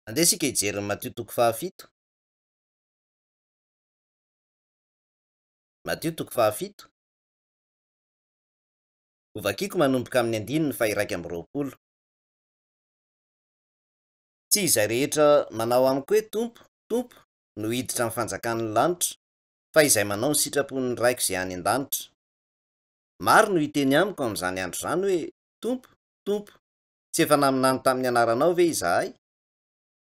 Andesika hijery Matthieu toko fahafito. Matthieu toko fahafito. Ovakiko manomboka amin'ny 1:20. Tsy izay rehetra manao amiko hoe tompo, tompo no hiditra amin'ny fanjakan'ny lanitra, fa izay manao ny sitrapon'ny raiko izay any an-danitra. Maro no hiteny amiko amin'izany andro izany hoe tompo, tompo, tsy efa naminany tamin'ny anaranao ve izahay?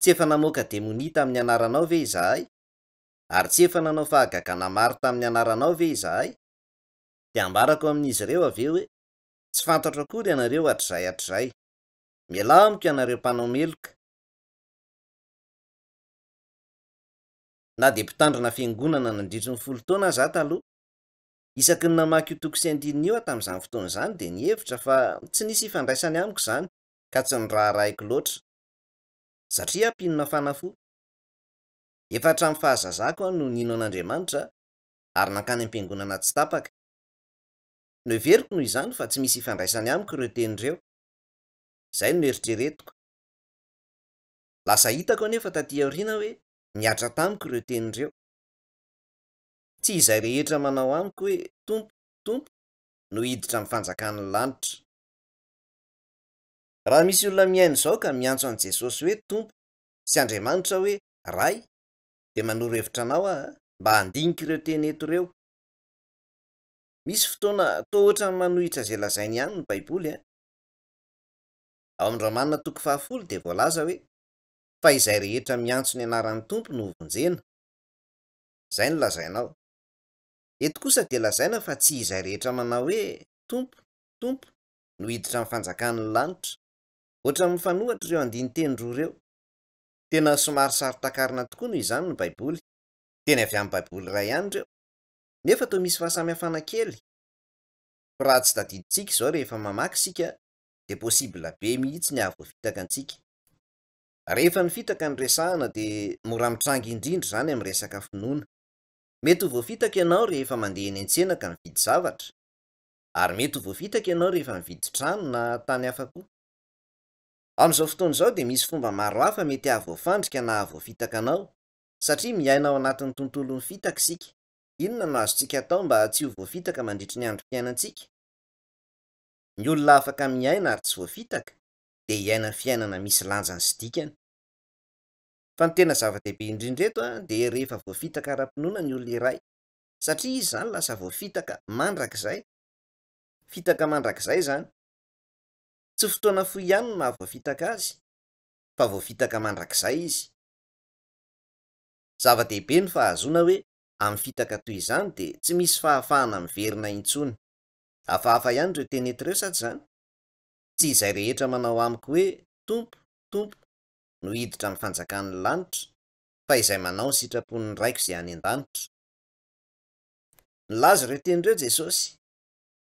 Tsy efa namoaka demonia tamin'ny anaranao ve izahay? Ary tsy efa nanao fahagagana maro tamin'ny anaranao ve izahay? Dia ambarako amin'izy ireo aveo hoe tsy fantatro akory ianareo hatr'izay. Mialao amiko ianareo mpanao meloka. Na dia mpitandrina fiangonana nandritry ny 10 taona aho taloha. Isaky ny namaky io toko sy andinina io aho tamin'izany fotoana izany dia nihevitra fa tsy nisy ifandraisany amiko izany ka tsy niraharaiko loatra. Satria mpinona fanafo. Efa hatramin'ny fahazazako aho no nino an'Andriamanitra ary nankany am-piangonana tsy tapaka. No heveriko noho izany fa tsy misy ifandraisany amiko ireo tenin'ireo. Izay no eritreretiko. Lasa hitako anefa taty aoriana hoe miatra tamiko ireo tenin'ireo. Tsy izay rehetra manao amiko hoe tompo, tompo no hiditra amin'ny fanjakan'ny lanitra. Raha misy olona miaina izao ka miantso an' Jesosy hoe tompo sy Andriamanitra hoe ray, dia manoro hevitra anao aho mba handinika ireo teny eto ireo. Misy fotoana toa ohatrany manohitra izay lazainy ihany ny Baiboly. Ao amin'ny Romanina 10 dia voalaza hoe fa izay rehetra miantso ny anaran'ny tompo no vonjena. Izay no lazainao. Eto kosa dia lazaina fa tsy izay rehetra manao hoe tompo, tompo no hiditra amin'ny fanjakan'ny lanitra. Ohatran'ny mifanohitra ireo andiny teny roa ireo. Tena somary saritakarina tokoa noho izany ny Baiboly. Teny avy amin'ny Baiboly iray ihany ireo. Nefa toa misy fahasamihafana kely. Fa raha tsy tadidintsika izao rehefa mamaky isika, dia posibla be mihitsy ny ahavoafitaka antsika. Rehefa nifitaka ny resahana dia mora mitranga indrindra izany amin'ny resaka finoana. Mety ho voafitaka ianao rehefa mandeha eny an-tsena ka mividy zavatra. Ary mety ho voafitaka ianao rehefa mividy trano na tany hafa koa. Amin'izao fotoana izao dia misy fomba maro hafa mety ahavoafandrika na ahavoafitaka anao, satria miaina ao anatin'ny tontolon'ny fitaka isika. Inona no azontsika atao mba tsy ho voafitaka mandritra ny androm-piainantsika? Ny olona afaka miaina ary tsy voafitaka dia hiaina ny fiainana misy lanjany sy dikany. Fa ny tena zava-dehibe indrindra eto dia rehefa voafitaka ara-pinoana ny olona iray, satria izy izany lasa voafitaka mandrakizay. Fitaka mandrakizay izany. Tsy fotoana fohy ihany no mahavoafitaka azy, fa voafitaka mandrakizay izy. Zava-dehibe ny fahazoana hoe amin'ny fitaka toy izany dia tsy misy fahafahana miverina intsony. Hafahafa ihany ireo teny eto ireo sa tsy izany? Tsy izay rehetra manao amiko hoe tompo, tompo no hiditra amin'ny fanjakan'ny lanitra, fa izay manao ny sitrapon'ny raiko izay any an-danitra. Nilaza ireo teny ireo Jesosy,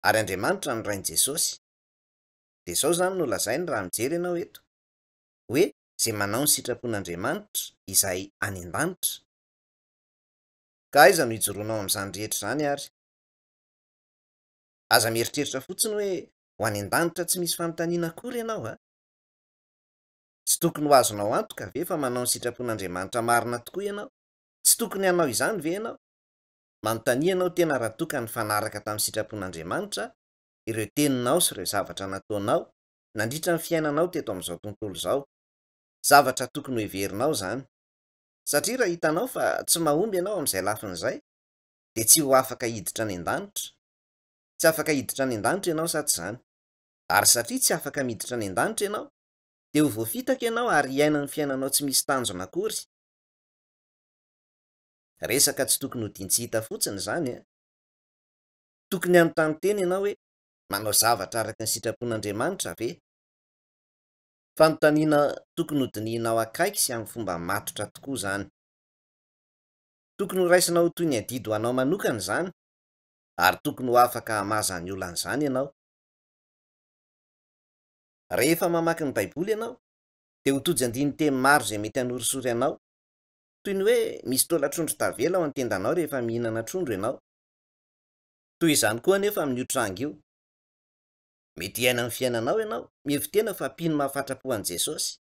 ary Andriamanitra no rain'i Jesosy. Dia izao izany no lazainy raha mijery ianao eto, hoe izay manao ny sitrapon'Andriamanitra izay any an-danitra. Ka aiza no hijoroanao amin'izany rehetra izany ary? Aza mieritreritra fotsiny hoe ho any an-danitra tsy misy fanontaniana akory ianao a? Tsy tokony ho azonao antoka ve fa manao ny sitrapon'Andriamanitra marina tokoa ianao? Tsy tokony hanao izany ve ianao? Manontania ianao tena raha toka ny fanaraka tamin'ny sitrapon'Andriamanitra ireo teninao sy ireo zavatra nataonao nandritra ny fiainanao teto amin'izao tontolo izao. Zavatra tokony ho heverinao izany. Satria raha hitanao fa tsy mahomby ianao amin'izay lafin'izay, dia tsy ho afaka hiditra any an-danitra. Tsy afaka hiditra any an-danitra ianao sa tsy izany? Ary satria tsy afaka miditra any an-danitra ianao, dia ho voafitaka ianao ary hiaina ny fiainanao tsy misy tanjona akory. Resaka tsy tokony ho diany tsy hita fotsiny izany. Tokony anontany tena ianao hoe manao zavatra araka ny sitrapon'Andriamanitra ve? Fanontaniana tokony ho dinihinao akaiky sy amin'ny fomba matotra tokoa izany. Tokony ho raisinao toy ny adidy ho anao manokana izany, ary tokony ho afaka hamaza ny olan'izany ianao. Rehefa mamaky ny Baiboly ianao, dia ho tojo andiny teny maro izay mety hanorisory anao, toy ny hoe misy toelatrondro tavela ao an-tendanao rehefa mihinana trondro ianao. Toy izany koa anefa amin'io tranga io. Mety hiaina ny fiainanao ianao, mievitena fa mpino mahafatrapo an'i Jesosy.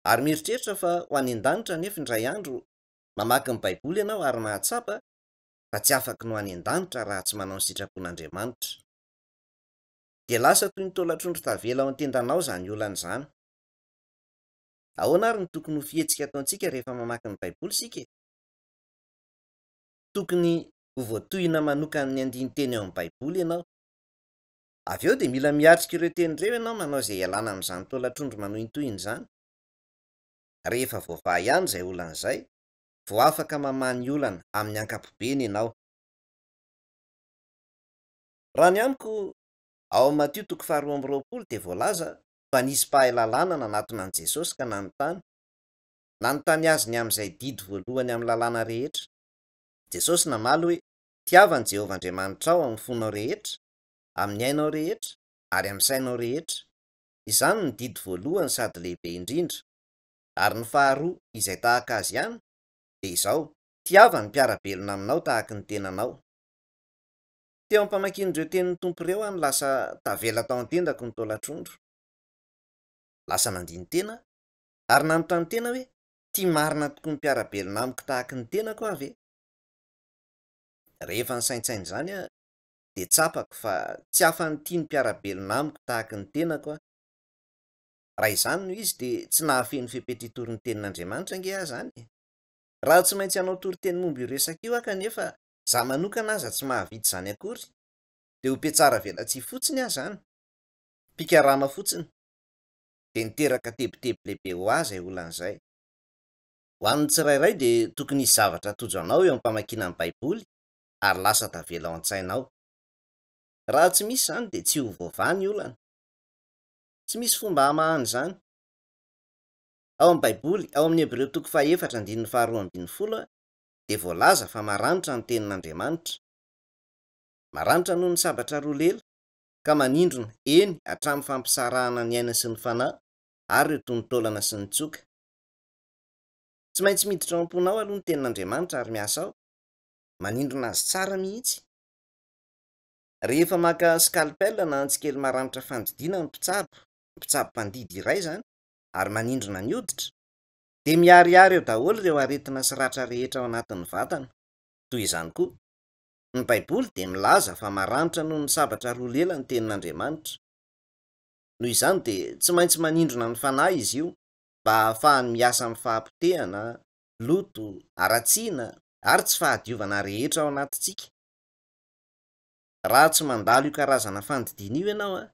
Ary mieritreritra fa ho any an-danitra nefa indray andro mamaky ny baiboly ianao ary mahatsapa fa tsy afaka no any an-danitra raha tsy manao ny sitrapon'Andriamanitra. Dia lasa toy ny taolatrondro tavela ao an-tendanao zany olana izany. Ahoana ary ny tokony ho fihetsika ataontsika rehefa mamaky ny baiboly sika? Tokony ho voatohina manokana ny andiny-teny ao amin'ny baiboly ianao. Avy eo dia mila miatrika ireo teny ireo ianao manao izay ialana amin'izany taolatrondro manohintohina izany. Rehefa voavaha ihany izay olana izay, vao afaka mamany olana amin'ny ankapobeny ianao. Raha ny amiko, ao amin'ny Matio 2:20 dia voalaza fa nisy mpahay lalàna nanatona an'i Jesosy ka nanontany azy ny amin'izay didy voalohany amin'ny lalàna rehetra. Jesosy namaly hoe tiavan'i Jehovah Andriamanitra ao amin'ny fonao rehetra, amin'ny ainao rehetra ary amin'ny sainao rehetra. Izany ny didy voalohany sady lehibe indrindra. Ary ny faharoa izay tahaka azy ihany dia izao: tiava ny mpiara-belona aminao tahaka ny tenanao. Teo ampamakian'ireo tenin'ny Tompo ireo any lasa tavela tao an-tendako ny taolatrondro. Lasa nandiny tena ary nanontany tena hoe tia marina tokoa ny mpiara-belona amiko tahaka ny tenako aho ve? Rehefa nisaintsaina izany aho dia tsapako fa tsy afa-ny tia ny mpiara-belona amiko tahaka ny tenako aho. Raha izany no izy dia tsy nahafeno fepetra hitory ny tenin'Andriamanitra ange aho zany. Raha tsy maintsy hanao toriteny momba io resaka io aho kanefa izaho manokana aza tsy mahavita izany akory, dia ho mpiatsara velan-tsia fotsiny aho zany. Pikarama fotsiny dia niteraka tebotebo lehibe ho azy ay olan'izay. Ho an'ny tsirairay dia tokony hisy zavatra tojo anao eo ampamakiana ny baiboly ary lasa tavela ao an-tsainao. Raha tsy misy izany dia tsy ho voavaha ny olana. Tsy misy fomba hamahany izany. Ao amin'ny baiboly, ao amin'ny Hebreo 4:12 dia voalaza fa maranitra ny tenin'Andriamanitra. Maranitra noho ny sabatra roa lela ka manindrona eny hatramin'ny fampisarahana ny aina sy ny fanahy ary ireo tonontaolana sy ny tsoka. Tsy maintsy miditra ao am-ponao aloha ny tenin'Andriamanitra ary miasa ao, manindrona azy tsara mihitsy. Rehefa maka skalpel na antsikely maranitra fandidiana ny mpitsabo mpandidy iray izany ary manindrona ny hoditra, dia miharihary eo daholo ireo aretina sy ratra rehetra ao anatin'ny vatana. Toy izany koa, ny baiboly dia milaza fa maranitra noho ny sabatra roa lela ny tenin'Andriamanitra. Noho izany dia tsy maintsy manindrona ny fanahy izy io mba ahafahany miasa amin'ny fahapotehana, loto, aratsiana ary tsy fahadiovana rehetra ao anatintsika. Raha tsy mandalo io karazana fandidiana io ianao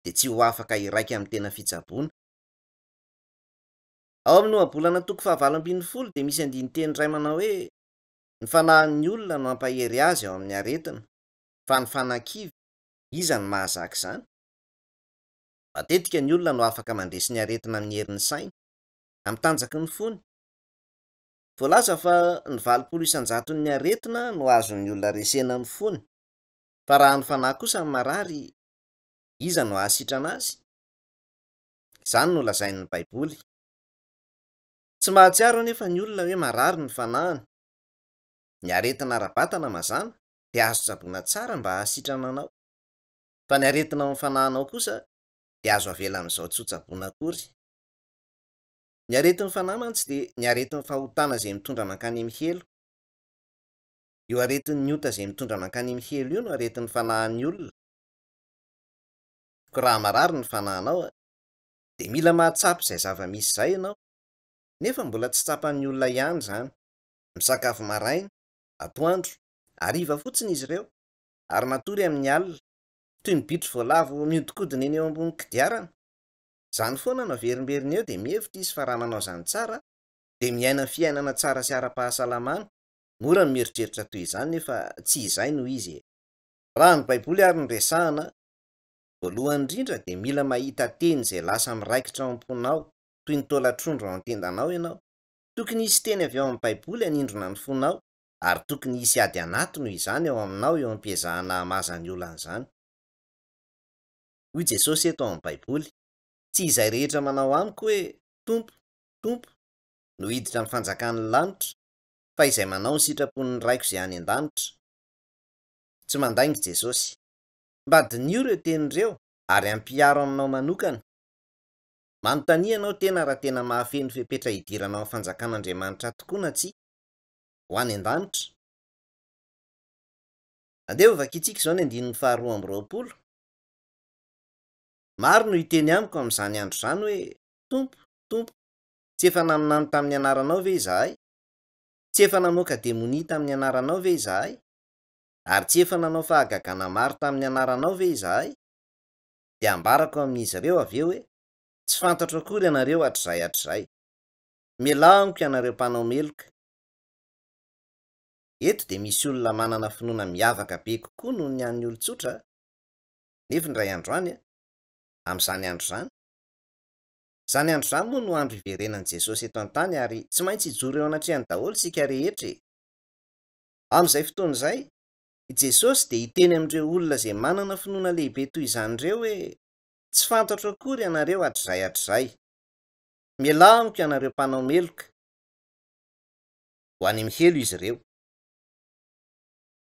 dia tsy ho afaka hiraika amin'ny tena fitsaboana. Ao amin'ny ohabolana 20 dia misy andiniteny iray manao hoe ny fanahin'ny olona no ampahery azy ao amin'ny aretina, fa ny fanahy-kivy iza ny mahazaka izany? Matetika ny olona no afaka mandresy ny aretina amin'ny herin'ny sainy, amin'ny tanjaky ny fony. Voalaza fa ny 80% aretina no azon'ny olona resena amin'ny fony, fa raha ny fanahy kosa ny marary, iza no ahasitrana azy? Izany no lazain'ny baiboly. Tsy mahatsiaro anefa ny olona hoe marary ny fanahiny. Ny aretina ara-batana mazana dia azo tsaboana tsara mba ahasitrana anao, fa ny aretina ao amin'ny fanahinao kosa dia azo avela amin'izao tsy ho tsaboana akory. Ny aretin'ny fanahy mantsy dia ny aretin'ny fahotana izay mitondra mankany amin'ny helo. Io aretin'ny ota izay mitondra mankany amin'ny helo io no aretin'ny fanahin'ny olona. Ko raha marary ny fanahinao dia mila mahatsapa izay zava-misy izay ianao, nefa mbola tsy tsapan'ny olona ihany izany. Misakafo maraina, atoandro, hariva fotsiny izy ireo ary matory amin'ny alina, toy ny bitro voalavo mihodinkodina eny eo ambony kodiarana. Izany foana no averimberina eo dia mihevitra izy fa raha manao izany tsara dia miaina fiainana tsara sy ara-pahasalamana. Mora ny mieritreritra toy izany nefa tsy izay no izy. Raha ny baiboly ary no resahana, voalohany indrindra dia mila mahita teny izay lasa miraikitra ao am-ponao toy ny taolatrondro ao an-tendanao ianao. Tokony hisy teny avy ao amin'ny baiboly hanindrona ny fonao ary tokony hisy ady anaty noho izany ao aminao eo am-piezahana hamazany olana izany. Hoy Jesosy eto ao amin'ny baiboly: tsy izay rehetra manao amiko hoe Tompo, Tompo no hiditra amin'ny fanjakan'ny lanitra, fa izay manao ny sitrapon'ny raiko izay any an-danitra. Tsy mandainga Jesosy. Mbadin'io ireo tenin'ireo ary ampiaro aminao manokana. Manontania ianao tena raha tena mahafeno fepetra hidiranao amin'ny fanjakan'Andriamanitra tokoa na tsia ho any an-danitra. Andeha ho vakiantsika izao ny andininy faharoa amby roapolo. Maro no hiteny amiko amin'izany andro izany hoe tompo, tompo, tsy efa naminany tamin'ny anaranao ve izahay? Tsy efa namoaka demonia tamin'ny anaranao ve izahay? Ary tsy efa nanao fahagagana maro tamin'ny anaranao ve izahay? Dia ambarako amin'izy ireo avy eo hoe tsy fantatro akory ianareo hatr'izay hatr'izay. Mialao amiko ianareo mpanao meloka. Eto dia misy olona manana finoana miavaka be kokoa noho ny an'ny olon-tsotra, nefa indray andro any amin'izany andro izany. Izany andro izany moa no andro iverenan'i Jesosy eto an-tany ary tsy maintsy hijoro eo anatrehany daholo isika rehetra. Amin'izay fotoana izay, i Jesosy dia hiteny amin'ireo olona izay manana finoana lehibe toy izany ireo hoe tsy fantatro akory ianareo hatr'izay hatr'izay. Mialao amiko ianareo mpanao meloka. Ho any mihelo izy ireo.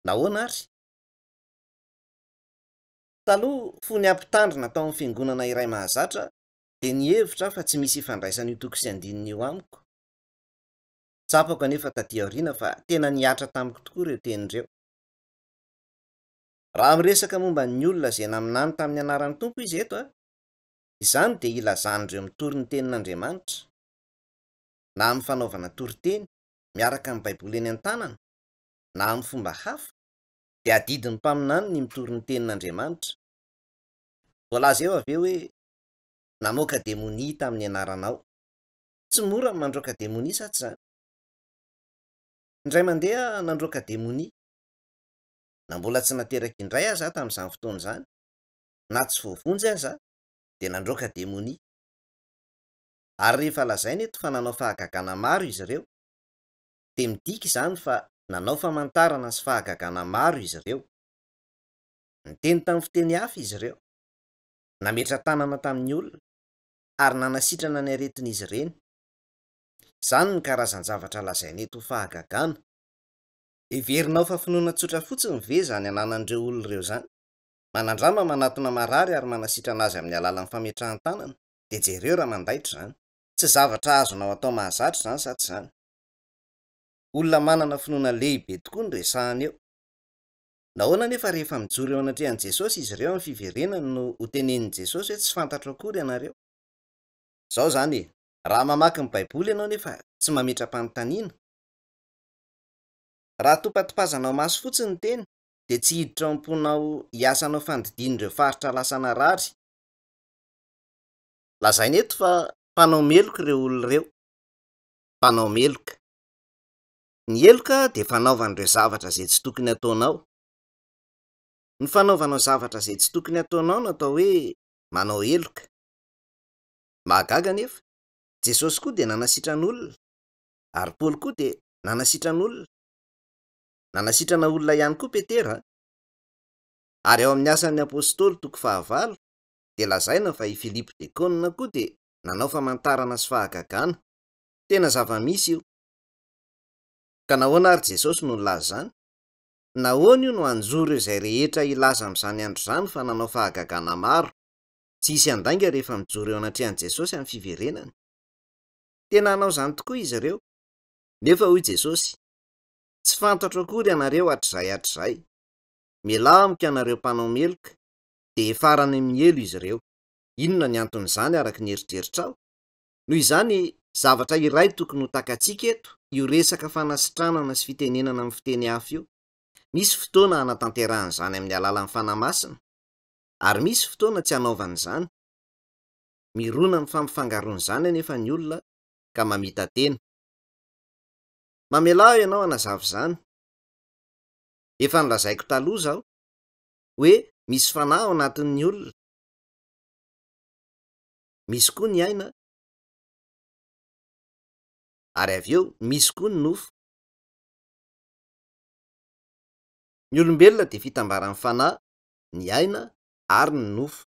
Nahoana ary? Taloha fony ampitandrina tao amin'ny fiangonana iray mahazatra dia nihevitra fa tsy misy ifandraisana io toko sy andinina io amiko. Tsapako anefa taty aoriana fa tena niatra tamiko tokoa ireo tenin'ireo. Raha miresaka momba ny olona izay naminany tamin'ny anaran'ny Tompo izy eto, izany dia ilazan'ireo mitory ny tenin'Andriamanitra, na amin'ny fanaovana toriteny miaraka amin'ny Baiboly eny an-tanana, na amin'ny fomba hafa, dia adidin'ny mpaminany ny mitory ny tenin'Andriamanitra. Voalaza eo avy eo hoe namoaka demonia tamin'ny anaranao. Tsy mora ny mandroaka demonia sa tsy izany? Indray mandeha nandroaka demonia. Na mbola tsy nateraka indray aza tamin'izany fotoana izany, na tsy voavonjy aza dia nandroaka demonia. Ary rehefa lazaina eto fa nanao fahagagana maro izy ireo, dia midika izany fa nanao famantarana sy fahagagana maro izy ireo. Niteny tamin'ny fiteny hafa izy ireo, nametra tanana tamin'ny olona, ary nanasitrana ny aretin'izy ireny. Izany ny karazan-javatra lazaina eto ho fahagagana. Heverinao fa finoana tsotra fotsiny ve izany ananan'ireo olona ireo izany? Manandrama manatona marary ary manasitrana azy amin'ny alalan'ny fametrahan-tanana, dia jereo raha mandaitra izany. Tsy zavatra azonao atao mahazatra izany sa tsy izany? Olona manana finoana lehibe tokoa ny resahana eo. Nahoana nefa rehefa mijoro eo anatrehan'i Jesosy izy ireo amin'ny fiverenany no ho tenenin'i Jesosy hoe tsy fantatro akory ianareo? Izao izany raha mamaky ny Baiboly ianao nefa tsy mametra-panontaniana. Raha topatopazanao maso fotsiny ny teny, dia tsy hiditra ao am-ponao hiasanao fandidian'ireo faritra lasana rary. Lazaina eto fa mpanao meloka ireo olona ireo. Mpanao meloka. Ny heloka dia fanaovan'ireo zavatra izay tsy tokony ataonao. Ny fanaovanao zavatra izay tsy tokony ataonao no atao hoe manao heloka. Mahagaga anefa, Jesosy koa dia nanasitrana olona, ary Paoly koa dia nanasitrana olona. Nanasitrana olona ihany koa Petera. Ary ao amin'ny asan'ny apôstôly toko 9 dia lazaina fa i Filipo Dekônina koa dia nanao famantarana sy fahagagana. Tena zava-misy io. Ka nahoana ary Jesosy no nilaza izany? Nahoana io no anjoro izay rehetra ilaza amin'izany andro izany fa nanao fahagagana maro? Tsy hisy andainga rehefa mijoro eo anatrehan'i Jesosy amin'ny fiverenany. Tena hanao izany tokoa izy ireo. Nefa hoy Jesosy, tsy fantatro akory ianareo hatr'izay hatr'izay. Mialao amiko ianareo mpanao meloka. Dia farany mielo izy ireo. Inona ny anton'izany araka ny eritreritrao? Noho izany zavatra iray tokony ho takantsika eto, io resaka fanasitranana sy fitenenana amin'ny fiteny hafa io. Misy fotoana hanatanterahana izany amin'ny alalan'ny fanamasina, ary misy fotoana tsy hanaovana izany. Mirona ny fampifangaroana izany anefa ny olona ka mamita tena. Mamelao ianao hanazava izany. Efa nolazaiko taloha izao hoe misy fanahy ao anatin'ny olona. Misy koa ny aina, ary avy eo misy koa ny nofo. Ny olombelona dia fitambaran'ny fanahy, ny aina ary ny nofo.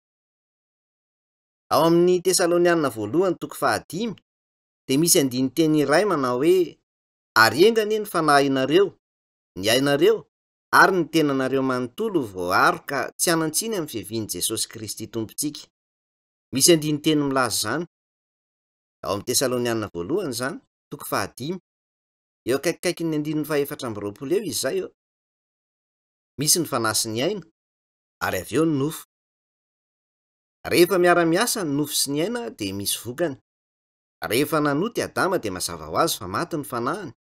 Ao amin'ny Tesalonianina 1 toko 5 dia misy andiniteny iray manao hoe ary engane ny fanahinareo, ny ainareo ary ny tenanareo manontolo voaro ka tsy hanantsiny amin'ny fiavian'i Jesosy Kristy Tompontsika. Misy andiniteny milaza izany. ao amin'ny Tesalonianina voalohany zany, toko 5, eo akaikikaiky ny 14 eo izy zay eo. Misy ny fanasy ny aina, ary avy eo ny nofo. Rehefa miara-miasa ny nofo sy ny aina dia misy vokany. Rehefa nanoty Adama dia mazava ho azy fa maty ny fanahany,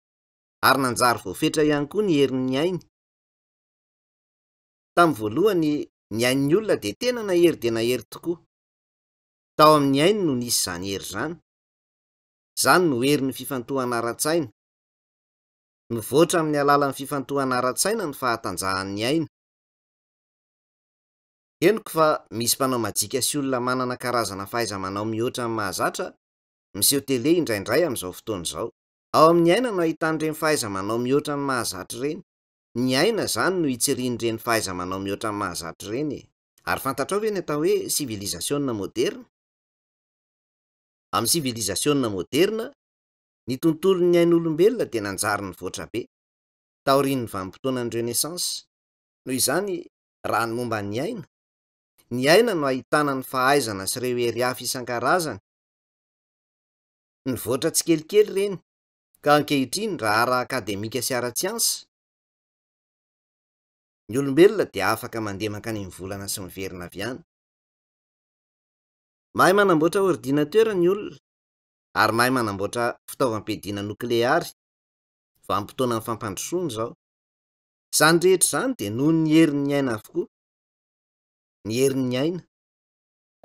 ary nanjary voafetra ihany koa ny herin'ny ainy. Tamin'ny voalohany, ny ain'ny olona dia tena nahery dia nahery tokoa. Tao amin'ny ainy no nisy izany hery izany. Izany no herin'ny fifantohana ara-tsaina. Mivoatra amin'ny alalan'ny fifantohana ara-tsaina ny fahatanjahan'ny aina. Henoko fa misy mpanao majika sy olona manana karazana fahaiza-manao mihoatra amin'ny mahazatra miseho tele indraindray amin'izao fotoana izao. Ao amin'ny aina no ahitan'ireny fahaiza-manao mihoatra amin'ny mahazatra ireny. Ny aina zany no hitsirian'ireny fahaiza-manao mihoatra amin'ny mahazatra ireny. Ary fantatrao ve ny atao hoe sivilizasiona moderna? Amin'ny sivilizasiona moderna, ny tontolon'ny ain'olombelona dia nanjary nivoatra be taorian'ny vanim-potoanan'ny renesansa. Noho izany, raha ny momba ny aina no ahitana ny fahaizana sy ireo hery hafa isan-karazany. Nivoatra tsikelikely ireny, ka ankehitriny raha ara-akademika sy ara-tsiansa, ny olombelona dia afaka mandeha mankany amin'ny volana sy miverina avy any. Mahay manamboatra ordinatera ny olona, ary mahay manamboatra fitaovam-piadiana nokleary, vanim-potoana ny fampandrosoana izao. Izany rehetra izany dia noho ny herin'ny aina avokoa. Ny herin'ny aina,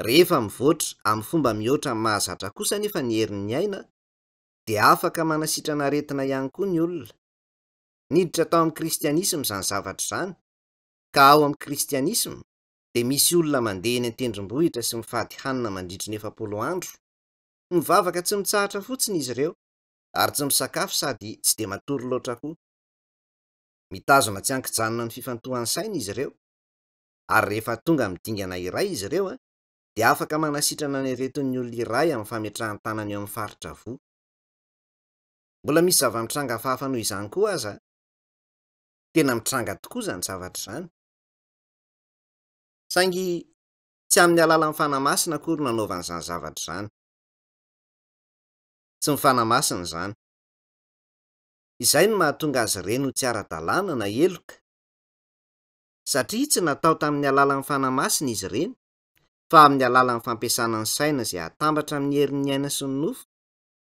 rehefa mivoatra amin'ny fomba mihoatra amin'ny mahazatra kosa nefa ny herin'ny aina, dia afaka manasitrana aretina ihany koa ny olona. Niditra tao amin'ny kristianisma izany zavatra izany, ka ao amin'ny kristianisma dia misy olona mandeha eny an-tendrombohitra sy mifady hanina mandritra ny 40 andro. Mivavaka tsy mitsahatra fotsiny izy ireo, ary tsy misakafo sady tsy dia matory loatra koa. Mitazona tsy ankijanona ny fifantohan'ny saina izy ireo, ary rehefa tonga midingana iray izy ireo dia afaka manasitrana ny aretin'ny olona iray amin'ny fametrahany tanany eo amin'ny faritra avoa. Mbola misy zava-mitranga hafahafa noho izany koa aza. Tena mitranga tokoa izany zavatra izany. Saingy tsy amin'ny alalan'ny fanamasina akory nanaovana izany zavatra izany. Tsy mifanamasina izany. Izay no mahatonga azy ireny ho tsy ara-dalàna na heloka. Satria tsy natao tamin'ny alalan'ny fanamasina izy ireny, fa amin'ny alalan'ny fampiasana ny saina izay hatambatra amin'ny herin'ny aina sy ny nofo,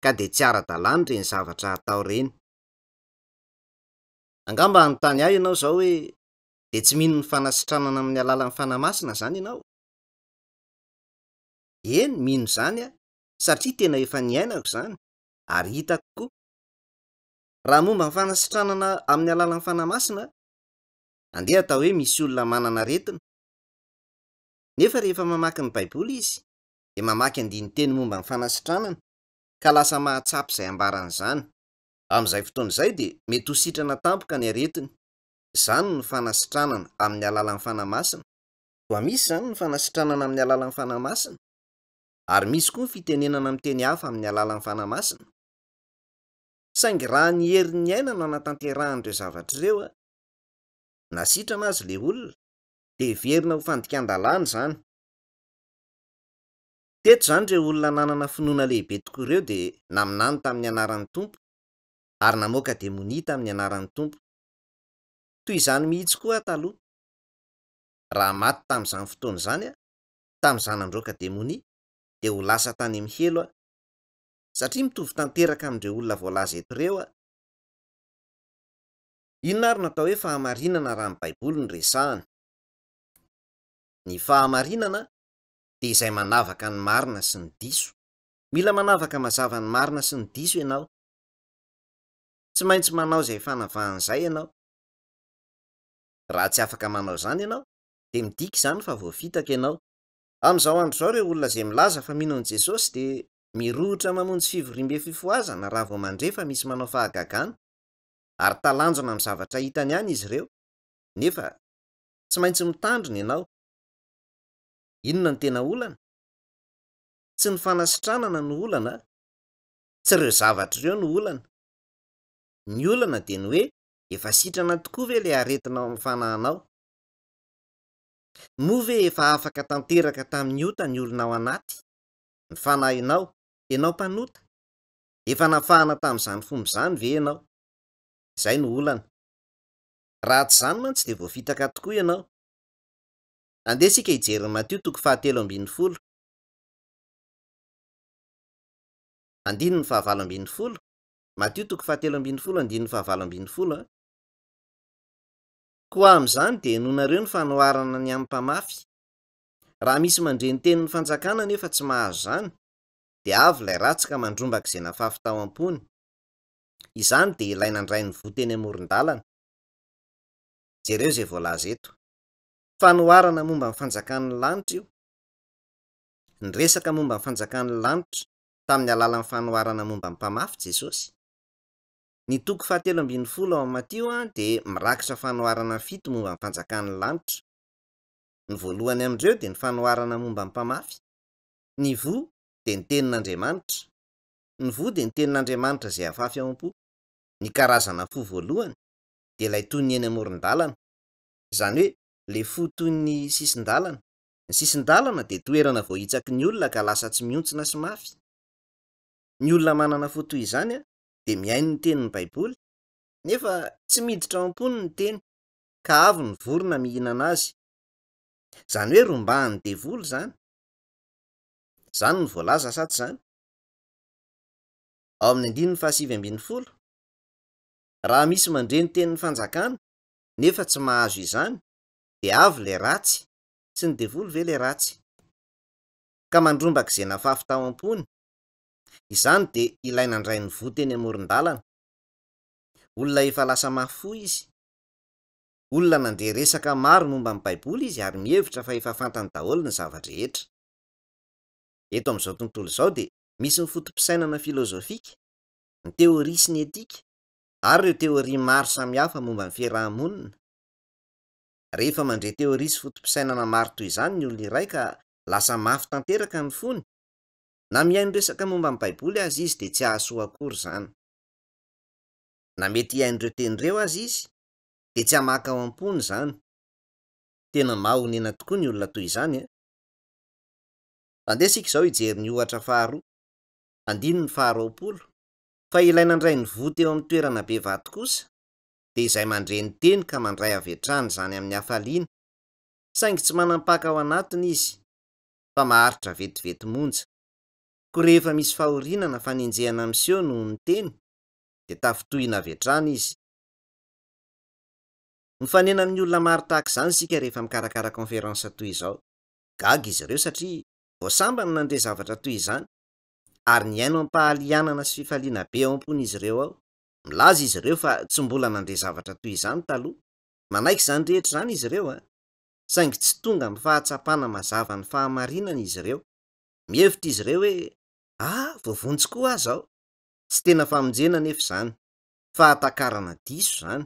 ka dia tsy ara-dalàna ireny zavatra atao ireny. Angamba anontany ahy ianao izao hoe dia tsy mino ny fanasitranana amin'ny alalan'ny fanamasina izany ianao? Eny, mino izany aho, satria tena efa niainako izany, ary hitako koa. Raha momba ny fanasitranana amin'ny alalan'ny fanamasina, andeha atao hoe misy olona manana aretina. Nefa rehefa mamaky ny Baiboly izy, dia mamaky andinin-teny momba ny fanasitranana, ka lasa mahatsapy izay ambaran'izany. Amin'izay fotoana izay dia mety ho sitrana tampoka ny aretiny. Izany no fanasitranana amin'ny alalan'ny fanamasina. Koa misy izany ny fanasitranana amin'ny alalan'ny fanamasina, ary misy koa ny fitenenana amin'ny teny hafa amin'ny alalan'ny fanamasina. Saingy raha ny herin'ny aina no anatanterahany ireo zavatra ireo, nasitrana azy ilay olona, dia heverina ho fandikan-dalàna izany. Teto izany ireo olona nanana finoana lehibe tokoa ireo dia naminany tamin'ny anaran'ny Tompo, ary namoaka demonia tamin'ny anaran'ny Tompo. Toy izany mihitsy koa taloha. Raha maty tamin'izany fotoana izany tamin'izany androaka demonia, dia ho lasa tany amin'ny helo satria mitovy tanteraka amin'ireo olona voalaza eto ireo. Inona ary no atao hoe fahamarinana raha ny Baiboly no resahana? Ny fahamarinana dia izay manavaka ny marina sy ny diso. Mila manavaka mazava ny marina sy ny diso ianao. Tsy maintsy manao izay fanavahan'izay ianao. Raha tsy afaka manao izany ianao, dia midika izany fa voafitaka ianao. Amin'izao andro izao ireo olona izay milaza fa mino an'i Jesosy dia mirohotra mamonjy fivoriam-be fifohazana raha vao mandre fa misy manao fahagagana, ary talanjona amin'ny zavatra hitany ihany izy ireo. Nefa tsy maintsy mitandrina ianao. Inona ny tena olana? Tsy ny fanasitranana no olana, tsy ireo zavatra ireo no olana. Ny olana dia ny hoe efa sitrana tokoa ve ilay aretina ao amin'ny fanahinao? Moa ve efa afaka tanteraka tamin'ny ota ny olona ao anaty? Ny fanahinao, ianao mpanota? efa nafahana tamin'izany fomba izany ve ianao? Izay no olana. Raha tsy izany mantsy dia voafitaka tokoa ianao. Andeha isika hijery Matio 7:20. Andininy 7:20. Matio 7:20. Koa amin'izany dia nohonareo ny fanoharana ny amin'ny mpamafy. Raha misy mandre ny tenin'ny fanjakana nefa tsy mahazo izany, dia avy ilay ratsy ka mandrombaka izay nafafy tao am-pony. Izany dia ilaina indray ny voteny amoron-dalana. Jereo izay voalaza eto. Fanoharana momba ny fanjakan'ny lanitra io. Niresaka momba ny fanjakan'ny lanitra tamin'ny alalan'ny fanoharana momba ny mpamafy Jesosy. Ny 7:20 ao amin'ny Matio dia mirakitra fanoharana 7 momba ny fanjakan'ny lanitra. Ny voalohany amin'ireo dia ny fanoharana momba ny mpamafy. Ny voa dia ny tenin'Andriamanitra. Ny voa dia ny tenin'Andriamanitra izay afafy ao am-po. Ny karazana fo voalohany dia ilay toy ny eny amoron-dalana. Izany hoe ilay fo toy ny sisin-dalana. Ny sisin-dalana dia toerana voahitsaky ny olona ka lasa tsy miontsina sy mafy. Ny olona manana fo toy izany dia mihaino ny tenin'ny Baiboly, nefa tsy miditra ao am-pony ny teny, ka avy ny vorona mihinana azy. Izany hoe rombahan'ny devoly izany. Izany no voalaza sa tsy izany? Ao amin'ny 9:20. Raha misy mandre ny tenin'ny fanjakana nefa tsy mahazo izany, dia avy ilay ratsy. Tsy ny devoly ve ilay ratsy? Ka mandrombaka izay nafafy tao am-pony. Izany dia ilaina indray ny voteny amoron-dalana. Olona efa lasa mafy fo izy. Olona nandre resaka maro momba ny Baiboly izy ary mihevitra fa efa fantany daholo ny zavatra rehetra. Eto amin'izao tontolo izao dia misy ny fotom-pisainana filozofika, ny teoria sy ny etika, ary ireo teoria maro samihafa momba ny fiarahamonina. Rehefa mandre teoria sy fotom-pisainana maro toy izany ny olona iray ka lasa mafy tanteraka ny fony, na mihaino resaka momba ny Baiboly azy izy dia tsy ahasoa akory izany. Na mety hihaino ireo tenireo azy izy dia tsy hamaka ao am-pony izany. Tena mahahonena tokoa ny olona toy izany. Andeha isika izao hijery ny ohatra faharoa. Andininy 20. Fa ilaina indray ny voto eo amin'ny toerana be vato kosa, dia izay mandre ny teny ka mandray avy hatrany izany amin'ny hafaliana, saingy tsy manampaka ao anatiny izy, fa maharitra vetivety monja. Koa rehefa misy fahorinana fanenjehana miseho noho ny teny, dia tafitohina avy hatrany izy. Mifanena amin'ny olona maro tahaka izany isika rehefa mikarakara konferansa toy izao. Gaga izy ireo satria voasambany nandre zavatra toy izany, ary niaino ampahalianana sy fifaliana be ao am-pony izy ireo ao. Milaza izy ireo fa tsy mbola nandre zavatra toy izany taloha. Manaiky izany rehetra izany izy ireo, saingy tsy tonga amin'ny fahatsapana mazava ny fahamarinana izy ireo. Mihevitra izy ireo hoe voavonjy koa aho izao. Tsy tena famonjena nefa izany, fa hatakarana diso izany.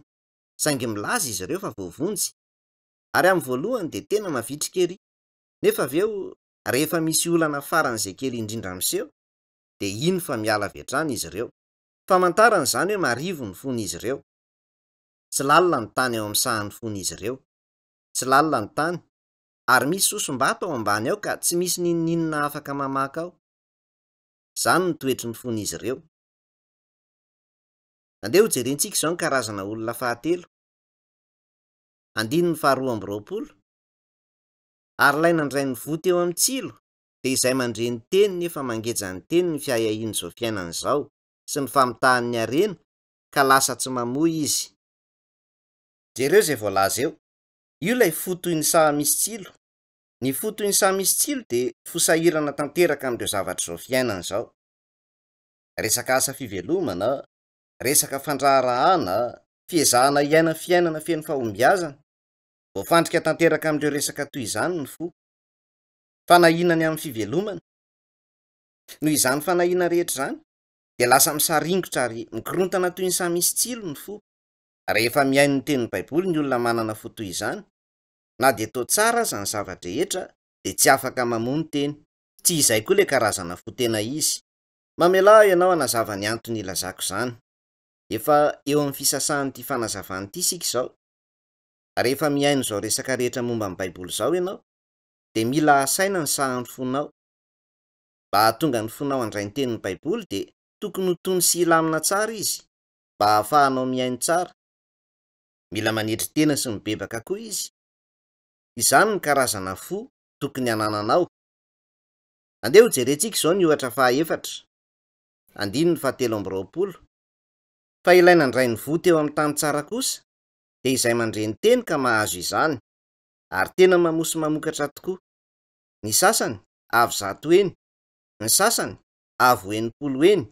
Saingy milaza izy ireo fa voavonjy, ary amin'ny voalohany dia tena mavitrika ery. Nefa avy eo rehefa misy olana faran'izay kely indrindra miseho, dia iny fa miala avy hatrany izy ireo. Famantarana izany hoe marivo ny fon'izy ireo. Tsy lalina ny tany ao amin'ny sahan'ny fon'izy ireo. Tsy lalina ny tany, ary misy sosom-bato ao ambany ao ka tsy misy ninninona afaka mamaka ao. Izany ny toetry ny fon'izy ireo. Andeha hojerentsika izao ny karazana olona fahatelo. Andininy 20. Ary ilaina indray ny voto eo amin'ny tsilo, dia izay mandre ny teny nefa mangeja ny teny ny fiahiahiany izao fiainana izao sy ny famitahan'ny harena, ka lasa tsy mamoy izy. Jereo izay voalaza eo. Io ilay fo toy ny saha misy tsilo. Ny fo toy ny saha misy tsilo dia fosahirana tanteraka amin'ireo zavatra izao fiainana izao. Resaka asa fivelomana, resaka fandraharahana, fiezahana hiaina fiainana feno fahombiazana. Voafandrika tanteraka amin'ireo resaka toy izany ny fo. Fanahinany amin'ny fivelomana. Noho izany fanahiana rehetra izany, dia lasa misaringotra ary mikorontana toy ny saha misy tsilo ny fo. Rehefa mihaino ny tenin'ny Baiboly ny olona manana fo toy izany, na dia tao tsara aza ny zavatra rehetra, dia tsy afaka mamono teny. Tsy izay koa ilay karazana fo tena izy. Mamelà ianao hanazava ny antony ilazako izany. Efa eo amin'ny fisasahan'ity fanazavana ity isika izao. Rehefa mihaino izao resaka rehetra momba ny Baiboly izao ianao, dia mila asaina ny sahan'ny fonao. Mba hahatonga ny fonao handray ny tenin'ny Baiboly dia tokony ho tony sy ilamina tsara izy mba hahafahanao miaino tsara. Mila manetry tena sy mibebaka koa izy. Izany ny karazana fo tokony hanananao. Andeha ho jerentsika izao ny ohatra faha-efatra. Andiny ny 17. Fa ilaina indray ny vo teo amin'ny tany tsara kosa dia izay mandreny teny ka mahazo izany, ary tena mamosy mamokatra tokoa. Ny sasany avy 100 eny, ny sasany avy 80 eny,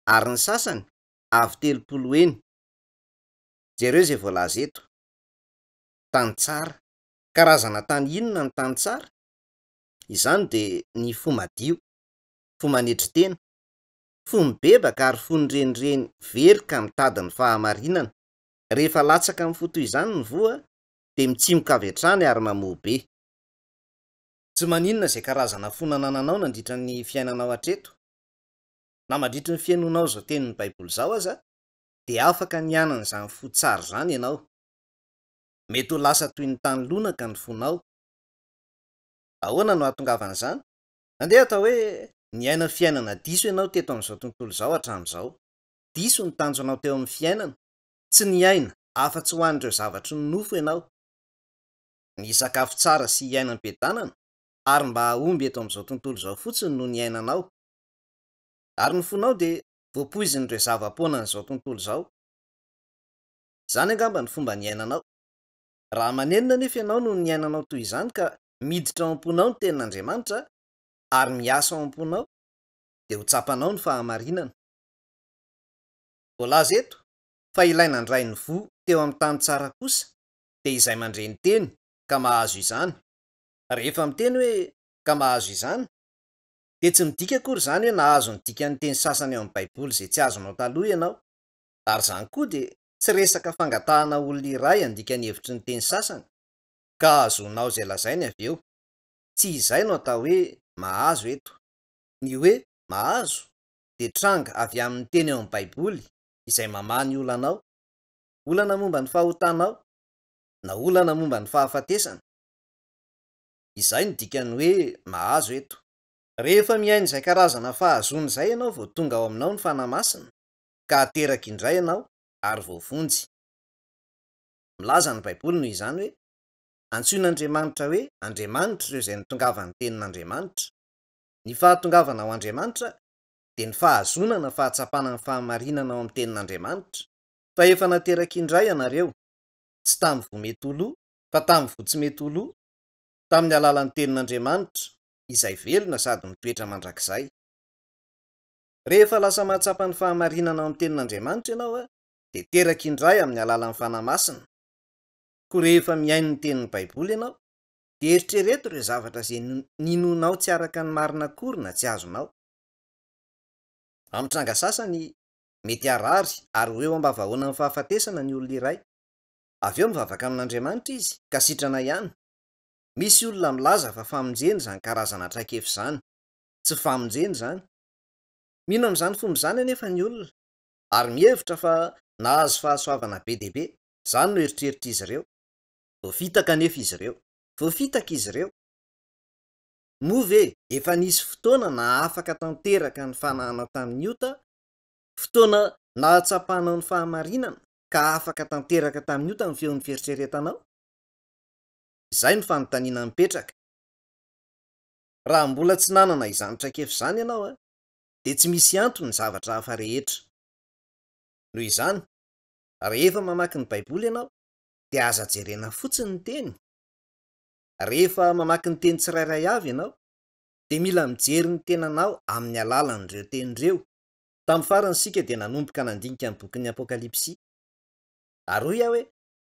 ary ny sasany avy 30 eny. Jereo izay voalaza eto. Tany tsara. Karazana tany inona ny tany tsara? Izany dia ny fo madio, fo manetry tena, fo mibebaka ary fo ny very ka mitady ny fahamarinana. Rehefa latsaka amin'ny fo toy izany ny voa dia mitsimoka avy hatrany ary mamoha be. Tsy maninona izay karazana fo nanananao nandritra ny fiainanao hatreto. Na mandritra ny fiainonao izao tenin'ny Baiboly izao aza, dia afaka nianana izany fo tsara izany ianao. Mety ho lasa toy ny tany lonaka ny fonao. Ahoana no ahatongavan'izany? Andeha atao hoe niaina fiainana diso ianao teto amin'izao tontolo izao hatramin'izao. Diso ny tanjonao teo amin'ny fiainana. Tsy niaina afa-tsy ho an'ireo zavatry ny nofo ianao. Ny sakafo tsara sy iainam-piadanana ary mba hahomby eto amin'izao tontolo izao fotsiny no niainanao. Ary ny fonao dia voapoizin'ireo zava-poanan'izao tontolo izao. Izany angamba ny fomba niainanao. Raha manenina nefa ianao no niainanao toy izany ka miditra ao am-ponao ny tenin'Andriamanitra ary miasa ao am-ponao, dia ho tsapanao ny fahamarinana. Voalaza eto fa ilaina indray ny vo teo amin'ny tany tsara kosa dia izay mandreny teny ka mahazo izany. Rehefa miteny hoe ka mahazo izany, dia tsy midika akory izany hoe nahazo ny dikan'ny teny sasany ao amin'ny Baiboly izay tsy azonao taloha ianao. Ary izany koa dia tsy resaka fangatahana olona iray andika ny hevitry ny teny sasany ka azonao izay lazainy avy eo. Tsy izay no atao hoe mahazo eto. Ny hoe mahazo dia tranga avy amin'ny teny ao amin'ny Baiboly izay mamany olanao, olana momba ny fahotanao na olana momba ny fahafatesana. Izay no dikany hoe mahazo eto. Rehefa miaino izay karazana fahazoana izay ianao vao tonga ao aminao ny fanamasina, ka ateraka indray ianao ary voafonjy. Milaza ny Baiboly noho izany hoe antsoin'Andriamanitra hoe Andriamanitra ireo izay nitongava ny tenin'Andriamanitra. Ny fahatongavana ao Andriamanitra dia ny fahazonana fahatsapana ny fahamarinana ao amin'ny tenin'Andriamanitra. Fa efa nateraka indray ianareo, tsy tamin'ny vo mety ho lo, fa tamin'ny vo tsy mety ho lo, tamin'ny alalan'ny tenin'Andriamanitra izay velona sady mitoetra mandrakizay. Rehefa lasa mahatsapa ny fahamarinana ao amin'ny tenin'Andriamanitra ianao dia teraka indray amin'ny alalan'ny fanamasina. Koa rehefa miaino ny tenin'ny Baiboly ianao dia eritrereto ireo zavatra izay ninonao tsy araka ny marina akory na tsy azonao. Amin'ny tranga sasany mety harary ary ho eo ambavahoana ny fahafatesana ny olona iray. Avy eo mivavaka amin'Andriamanitra izy ka sitrana ihany. Misy olona milaza fa famonjeny izany karazana traikefa izany. Tsy famonjeny izany. Mino amin'izany fomba izany anefa ny olona ary mihevitra fa nahazo fahasoavana be dia be. Izany no eritreritra izy ireo. Voafitaka anefa izy ireo. Voafitaka izy ireo. Moa ve efa nisy fotoana na afaka tanteraka ny fanahinao tamin'ny ota, fotoana nahatsapanao ny fahamarinana ka afaka tanteraka tamin'ny ota ny feon'ny fieritreretanao? Izay ny fanontaniana mipetraka. Raha mbola tsy nanana izany traikefa izany ianao dia tsy misy antony ny zavatra hafa rehetra. Noho izany, rehefa mamaky ny Baiboly ianao dia aza jerena fotsiny ny teny. Rehefa mamaky ny teny tsirairay avy ianao dia mila mijery ny tenanao amin'ny alalan'ireo tenyreo. Tamin'ny farany isika dia nanomboka nandinika ny bokin'ny Apokalipsia. Ary hoy hoe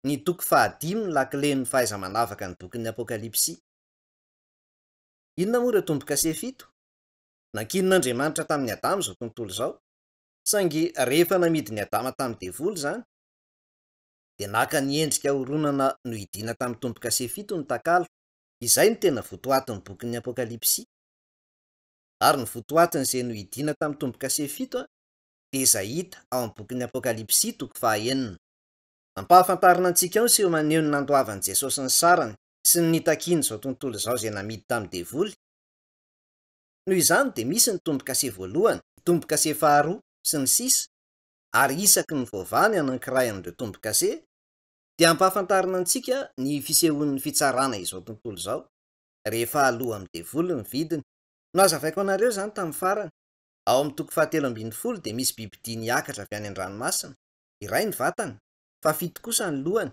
ny toko 15 ny lakilen'ny fahaiza-manavaka ny bokin'ny Apokalipsia. Inona moa ireo tomboka sy 7? Nankinon'Andriamanitra tamin'ny Adama izao tontolo izao, saingy rehefa namidy ny Adama tamin'ny devoly izany, dia naka ny endrika horonana no hidiana tamin'ny tomboka sy 7 ny takalo. Izay ny tena votoatin'ny bokin'ny Apokalipsia. Ary ny votoatin' izay no hidiana tamin'ny tomboka sy 7 dia izay hita ao amin'ny bokin'ny Apokalipsia toko 9. Ampahafantarina antsika ao sy eo maneho ny nandoavan'i Jesosy ny sarany sy ny nitakiany izao tontolo izao izay namidy tamin'ny devoly. Noho izany dia misy ny tomboka sy voalohany, ny tomboka sy faharoa sy ny sisa, ary isaky ny voavany anankiray amin'ireo tombo-kase dia ampahafantarina antsika ny fisehoan'ny fitsarana izao tontolo izao rehefa aloha amin'ny devoly ny vidiny. No azavaiko anareo izany tamin'ny farany, ao amin'ny toko 7:20 dia misy bibidia niakatra avy any an-dranomasina, iray ny vatany, fa 7 kosa ny lohany,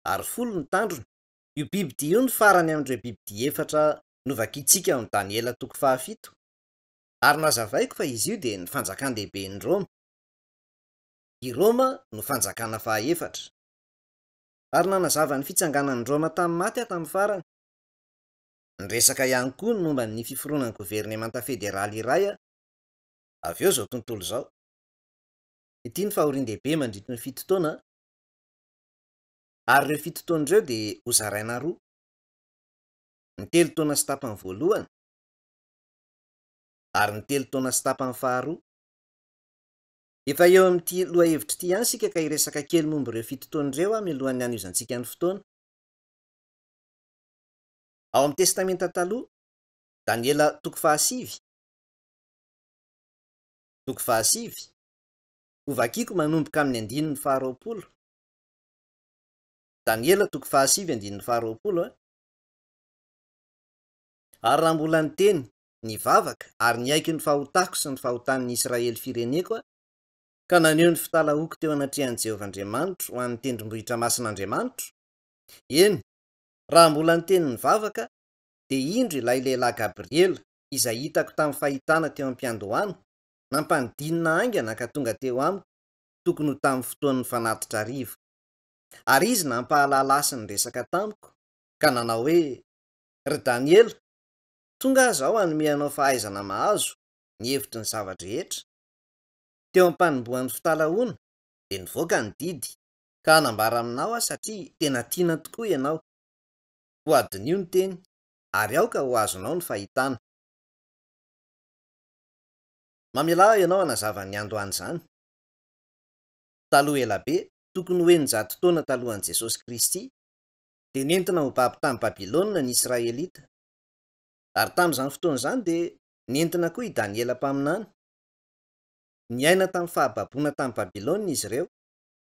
ary 10 ny tandrony. Io bibidia io ny farany amin'ireo bibidia 4 novakitsika ao amin'ny Daniela toko 7. Ary nazavaiko fa izy io dia ny fanjakan-dehiben'ny Roma. I Roma no fanjakana 4. Ary nanazava ny fitsanganan'ny Roma tamin'ny maty tamin'ny farany. Nyresaka ihany koa ny momba ny fiforoanan'ny governemanta federaly iray avy eo zao tontolo izao. Ity ny fahorian-dehibe mandritra ny 7 taona, ary ireo 7 taona ireo dia hozaraina 2. Ny 3 taona sy tapany voalohany, ary ny 3 taona sy tapany faharoa. Efa eo amin'ity lohahevitra ity ihany sika ka hiresaka kely momba ireo 7 taona ireo mialohan'ny hanizantsika ny fotoana. Ao amin'ny testamenta taloha, Daniela toko 7. Toko 7. Ho vakiako manomboka amin'ny 9:20. Daniela toko 7 9:20. Ary raha mbola niteny nivavaka ary niaiky ny fahotako sy ny fahotan'ny Israely fireneko ka naneho ny fitalaoko teo anatrehan'i Jehovahandriamanitro ho an'ny tendrombohitra masin'Andriamanitro. Eny, raha mbola niteny nivavaka dia indro ilay lehilahy Gabriela izay hitako tamin'ny fahitana teo am-piandohana nampanidinina aingana ka tonga teo amiko tokony ho tamin'ny fotoan'ny fanatitra arivo. Ary izy nampahalala sy ny resaka tamiko ka nanao hoe: "Ry Daniela, tonga aza aho hanome anao fahaizana mahazo ny hevitry ny zavatra rehetra." Teo am-panombohan'ny fitalahoana dia nivoaka ny didy ka hanambara aminao satria tena tiana tokoa ianao. Ho adin'io ny teny, ary aoka ho azonao ny fahitana. Mamelà ianao hanazava ny androany izany. Taloha elabe, tokony hoe 100 taona talohan'i Jesosy Kristy, dia nentina ho baby tamin'ny Babilôna ny Israelita. Ary tamin'izany fotoana izany dia nentina koa i Daniela mpaminany. Niaina tamin'ny fahababoana tamin'ny Babilôna izy ireo,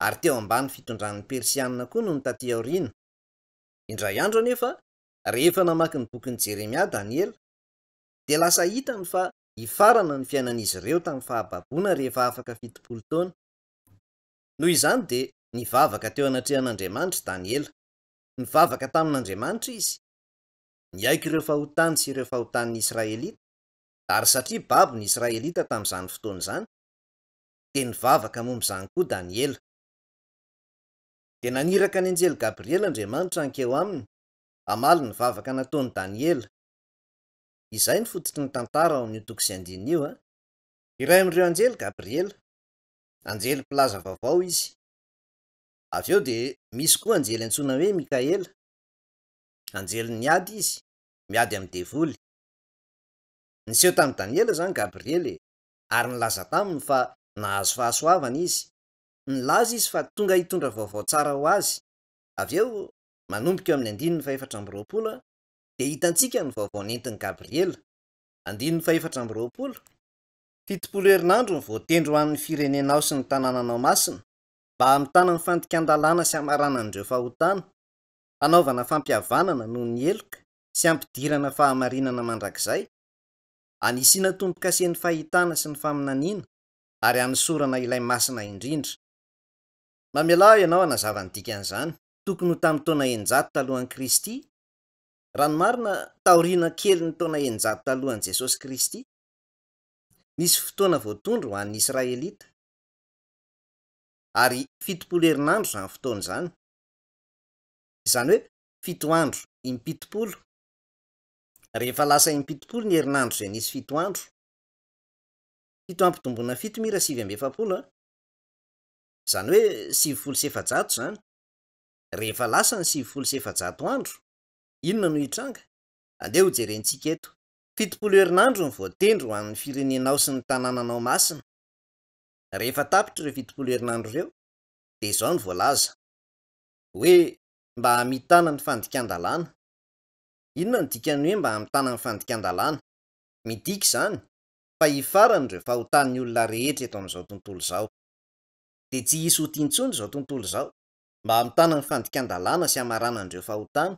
ary teo ambany fitondran'ny Persianina koa no taty aoriana. Indray andro anefa, rehefa namaky ny bokin'i Jeremia Daniela, dia lasa hitany fa hifarana ny fiainan'izy ireo tamin'ny fahababoana rehefa afaka 70 taona. Noho izany dia nivavaka teo anatrehan'Andriamanitra Daniela. Nivavaka tamin'Andriamanitra izy, niaiky ireo fahotany sy ireo fahotan'ny Israelita, ary satria babo ny Israelita tamin'izany fotoana izany, dia nivavaka momba izany koa Daniela. Dia naniraka ny anjely Gabriela Andriamanitra ankeo aminy hamaly ny vavaka nataony Daniela. Izay ny fototry ny tantara ao amin'io toko 9 io. Iray amin'ireo anjely Gabriela, anjely mpilaza vaovao izy. Avy eo dia misy koa anjely antsoina hoe Mikaela, anjely niady izy, miady amin'ny devoly. Niseho tamin'ny Daniela izany Gabriela, ary nilaza taminy fa nahazo fahasoavana izy. Nilaza izy fa tonga hitondra vaovao tsara ho azy. Avy eo manomboka eo amin'ny 420 dia hitantsika ny vaovao nentin'i Gabriela. 420, 70 herinandro ny voatendro ho an'ny firenenao sy ny tanànanao masina, mba hamitana ny fandikan-dalàna sy hamaranan'ireo fahotana, hanaovana fampihavanana noho ny heloka sy ampidirana fahamarinana mandrakizay, hanisiana tombo-kase ny fahitana sy ny faminaniana, ary hanosorana ilay masina indrindra. Mamelà ianao hanazava ny dikan'izany. Tokony ho tamin'ny taona 100 talohan'i Kristy. Raha ny marina, taoriana kely ny taona 100 talohan'i Jesosy Kristy. Nisy fotoana voatondro ho an'ny Israelita, ary 70 herinandro izany fotoana izany. Izany hoe 7 andro im-70. Rehefa lasa im-70 ny herinandro izay nisy 7 andro, 7 ampidombona 7 mira 740, izany hoe 700 izany. Rehefa lasa ny 700 andro, inona no hitranga? Andeha ho jerentsika eto. 70 herinandro ny voatendro ho an'ny firenenao sy ny tanànanao masina. Rehefa tapitra ireo 70 herinandro ireo, dia izao ny voalaza hoe mba hamitana ny fandikan-dalàna. Inona ny dikany hoe mba hamitana ny fandikan-dalàna? Midika izany fa hifarany ireo fahotan'ny olona rehetra eto amin'izao tontolo izao. De tsy hisy ho tiantsony izao tontolo izao mba hamitana ny fandikan-dalàna sy hamaranan'ireo fahotana.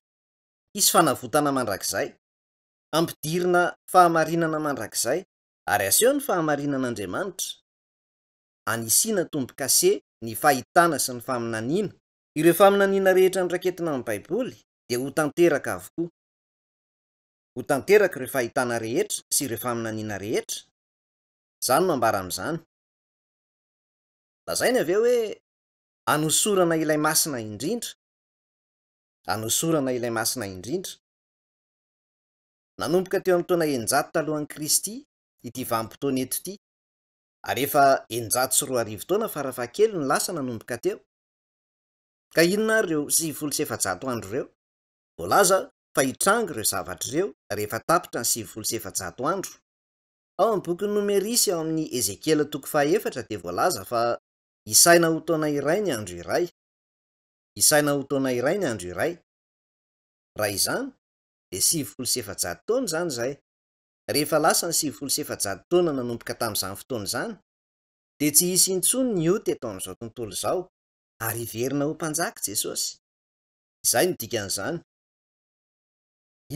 Hisy fanavotana mandrakizay, ampidirina fahamarinana mandrakizay, ary aseho ny fahamarinan'Andriamanitra. Anisiana tombo-kase ny fahitana sy ny faminaniana. Ireo faminaniana rehetra noraiketina amin'ny Baiboly dia ho tanteraka avokoa. Ho tanteraka ireo fahitana rehetra sy ireo faminaniana rehetra. Izany no ambara amin'izany. Lazaina avy eo hoe anosorana ilay masina indrindra. Anosorana ilay masina indrindra. Nanomboka teo amin'ny taona 900 talohan'i Kristy ity vanim-potoana eto ity, ary efa 940 taona farafahakeliny ny lasa nanomboka teo. Ka inona ary ireo 700 andro ireo? Voalaza fa hitrango ireo zavatra ireo rehefa tapitra ny 700 andro. Ao amin'ny boky Nomerisy ao amin'ny Ezekiela 4 dia voalaza fa isaina ho taona iray ny andro iray. Isaina ho taona iray ny andro iray. Raha izany dia 700 taona izany izay. Rehefa lasa ny 700 taona nanomboka tamin'izany fotoana izany, dia tsy hisy intsony ny ota eto amin'izao tontolo izao, ary hiverina ho mpanjaka Jesosy. Izay no dikan'izany.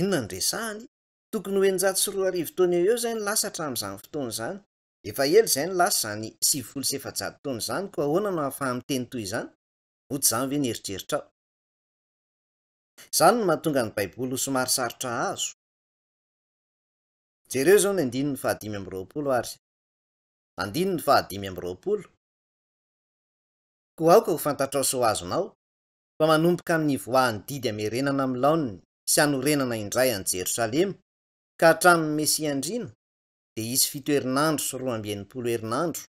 Inona ny resahany? Tokony ho 940 taona eo izay ny lasa hatramin'izany fotoana izany. Efa ela izay ny lasa izany 700 taona izany, koa ahoana no hahafaha miteny toy izany? Ho tsy izany ve ny eritreritra aho? Izany no mahatonga ny Baiboly ho somary sarotra azo. Jereo izao ny 520 ary. 520. Koa aoka ho fantatrao sy ho azonao fa manomboka amin'ny voahan'ny didy hamerenana amin'ny laoniny sy hanorenana indray an'i Jerosalema ka hatramin'ny Mesia andriana dia hisy 7 herinandro sy 290 herinandro.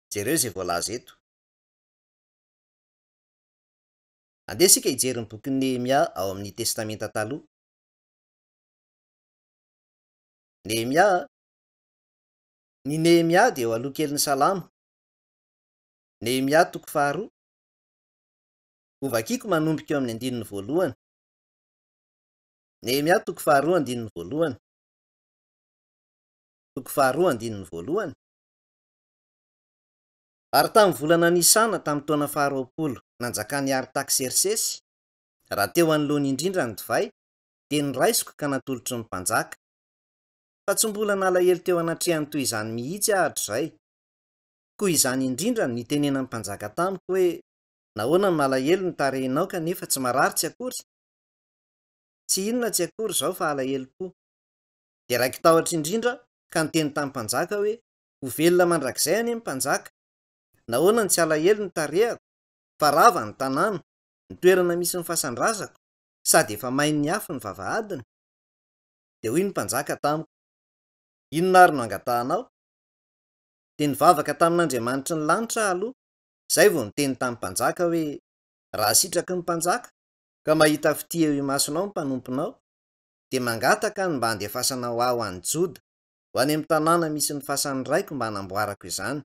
Jereo izay voalaza eto. Andeha isika hijery ny boky Nehemia ao amin'ny testamenta taloha. Nehemia. Ny Nehemia dia eo aloha kelin'ny Salamo. Nehemia 2. Ho vakiako manomboka eo amin'ny 1. Nehemia 2:1. 2:1. Ary tamin'ny volana Nisana tamin'ny taona 20 nanjakan'ny Artakserses, raha teo anoloany indrindra ny divay, dia niraisiko ka natolotry ny mpanjaka. Fa tsy mbola nalahelo teo anatrehany toy izany mihitsy hatr'izay. Koa izany indrindra no nitenenan'ny mpanjaka tamiko hoe nahoana ny malahelo ny tarehinao kanefa tsy marary tsy akory? Tsy inona tsy akory izao fa alahelo-po. Dia raiky tahotra indrindra ka niteny tamin'ny mpanjaka hoe ho velona mandrakizay anie ny mpanjaka. Nahoana ny tsy alahelo ny tarehako? Fa rava ny tanàna, ny toerana misy ny fasan-drazako, sady efa mainy ny afo ny vavahadiny. Dia hoy ny mpanjaka tamiko, inona ary no angatahanao? Dia nivavaka tamin'Andriamanitry ny lanitra aloha. Izay vao niteny tamin'ny mpanjaka hoe raha sitraky ny mpanjaka ka mahita fity eo imasonao ny mpanomponao, dia mangataka ny mba handefasana ho aho an'i Joda, ho any amin'ny tanàna misy ny fasan'ny raiko mba hanamboarako izany.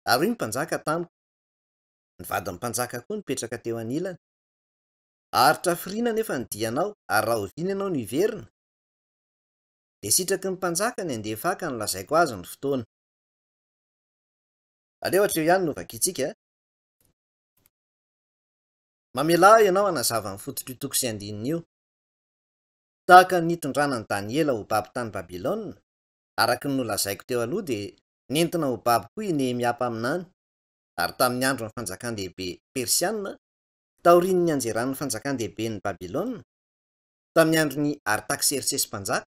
Ary hoy ny mpanjaka tamiko. Ny vadin'ny mpanjaka koa nipetraka teo anilany. Aritra firiana nefa ny dianao, ary raha oviana ianao no hiverina. Dia sitraky ny mpanjaka ny andeha faka no lazaiko azy ny fotoana. Aleo hatreo ihany no vakiantsika. Mamela ianao hanazava ny fototry toko sy andininy io. Tahaka ny nitondrana ny Daniela ho babo tany Babilôna, araka ny nolazaiko teo aloha dia nentina ho babo koa i Nehemia mpaminany. Ary tamin'ny andro ny fanjakan-dehibe Persiana, taorian'ny anjeran'ny fanjakan-dehibe ny Babilôna, tamin'ny andron'ny Artakserses mpanjaka,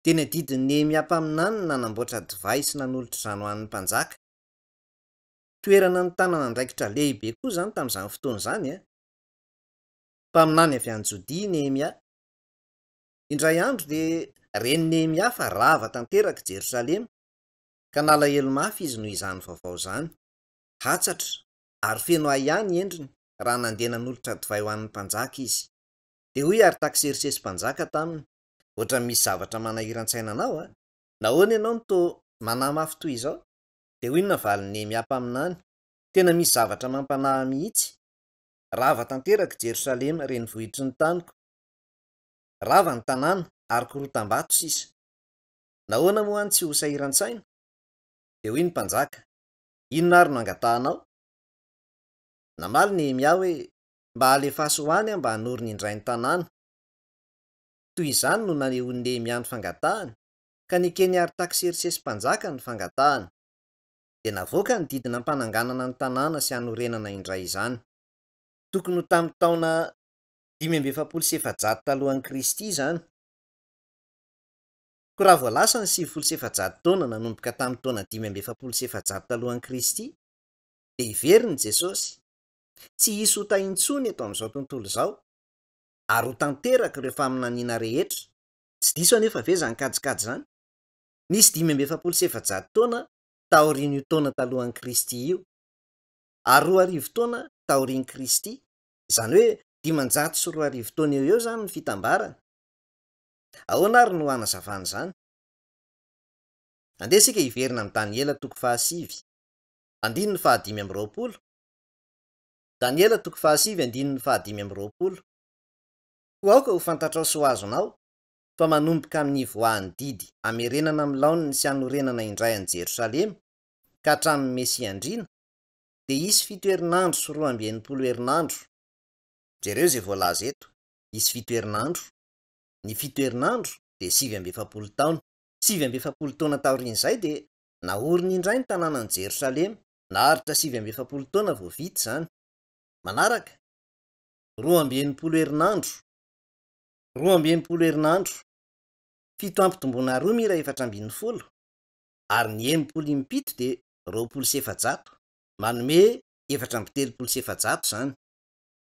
dia nadidin'ny Nehemia mpaminany nanamboatra divay sy nanolotra izany ho an'ny mpanjaka. Toerana ny tanana andraikitra lehibe koa izany tamin'izany fotoana izany. Mpaminany avy any Jodia Nehemia. Indray andro dia reny Nehemia fa rava tanteraka Jerosalema, ka nalahelo mafy izy noho izany vaovao izany. Hatsatra ary feno ihany endriny raha nandeha nanolotra divay ho an'ny mpanjaka izy. Dia hoy Artakserses mpanjaka taminy, ohatra misy zavatra manahiran-tsaina anao. Nahoana ianao no toa manahy mafy toy izao? Dia hoy ny navalin'ny Nehemia mpaminany, tena misy zavatra mampanahy mihitsy. Rava tanteraka Jerosalema renivohitry ny taniko. Rava ny tanàna ary korotam-bato sisa. nahoana moa any tsy ho sahiran-tsaina? De hoy ny mpanjaka, inona ary no angatahanao? Namaly Nehemia hoe mba alefaso ho any mba hanory ny indray ny tanàna. Toy izany no nanehon'ny Nehemia ny fangatahany, ka nikeny Artaxerxes-mpanjaka ny fangatahany. De navoaka ny didina mpananganana ny tanàna sy hanorenana indray izany. Tokony ho tamin'ny taona 570 talohan'ny Kristy izany. Ko raha voalasa ny 700 taona nanomboka tamin'ny taona 570 talohan'ny Kristy, de iveriny Jesosy. Tsy hisy ho tahintsony eto amin'izao tontolo izao, ary ho tanteraka ireo faminaniana rehetra. Tsy diso anefa ve zany kajikajy zany? Nisy 570 taona taorian'io taona talohan'ny Kristy io, ary 2000 taona taorian'ny Kristy, izany hoe 540 taona eo zany ny fitambarana. Ahoana ary no hanazavana zany? Andeha isika hiverina amin'ny Daniela toko 7, andininy 520. Daniela toko 7, andininy 520. Ho aoka ho fantatrao sy ho azonao fa manomboka amin'ny voahan'ny didy amerenana amin'ny laoniny sy hanorenana indray an'i Jerosalema ka hatramin'ny Mesiandriana, de isy 7 herinandro sy 12 herinandro. Jereo zay voalaza eto, isy 7 herinandro. Ny 7 herinandro de 740 taona. 740 taona taorian'izay de nahoriny indray ny tanànan'i Jerosalema, naharitra 740 taona vao vita zany. Manaraka 12 herinandro, 12 herinandro, 7/12 ary ny 70 de 2700, manome 4/700 zany.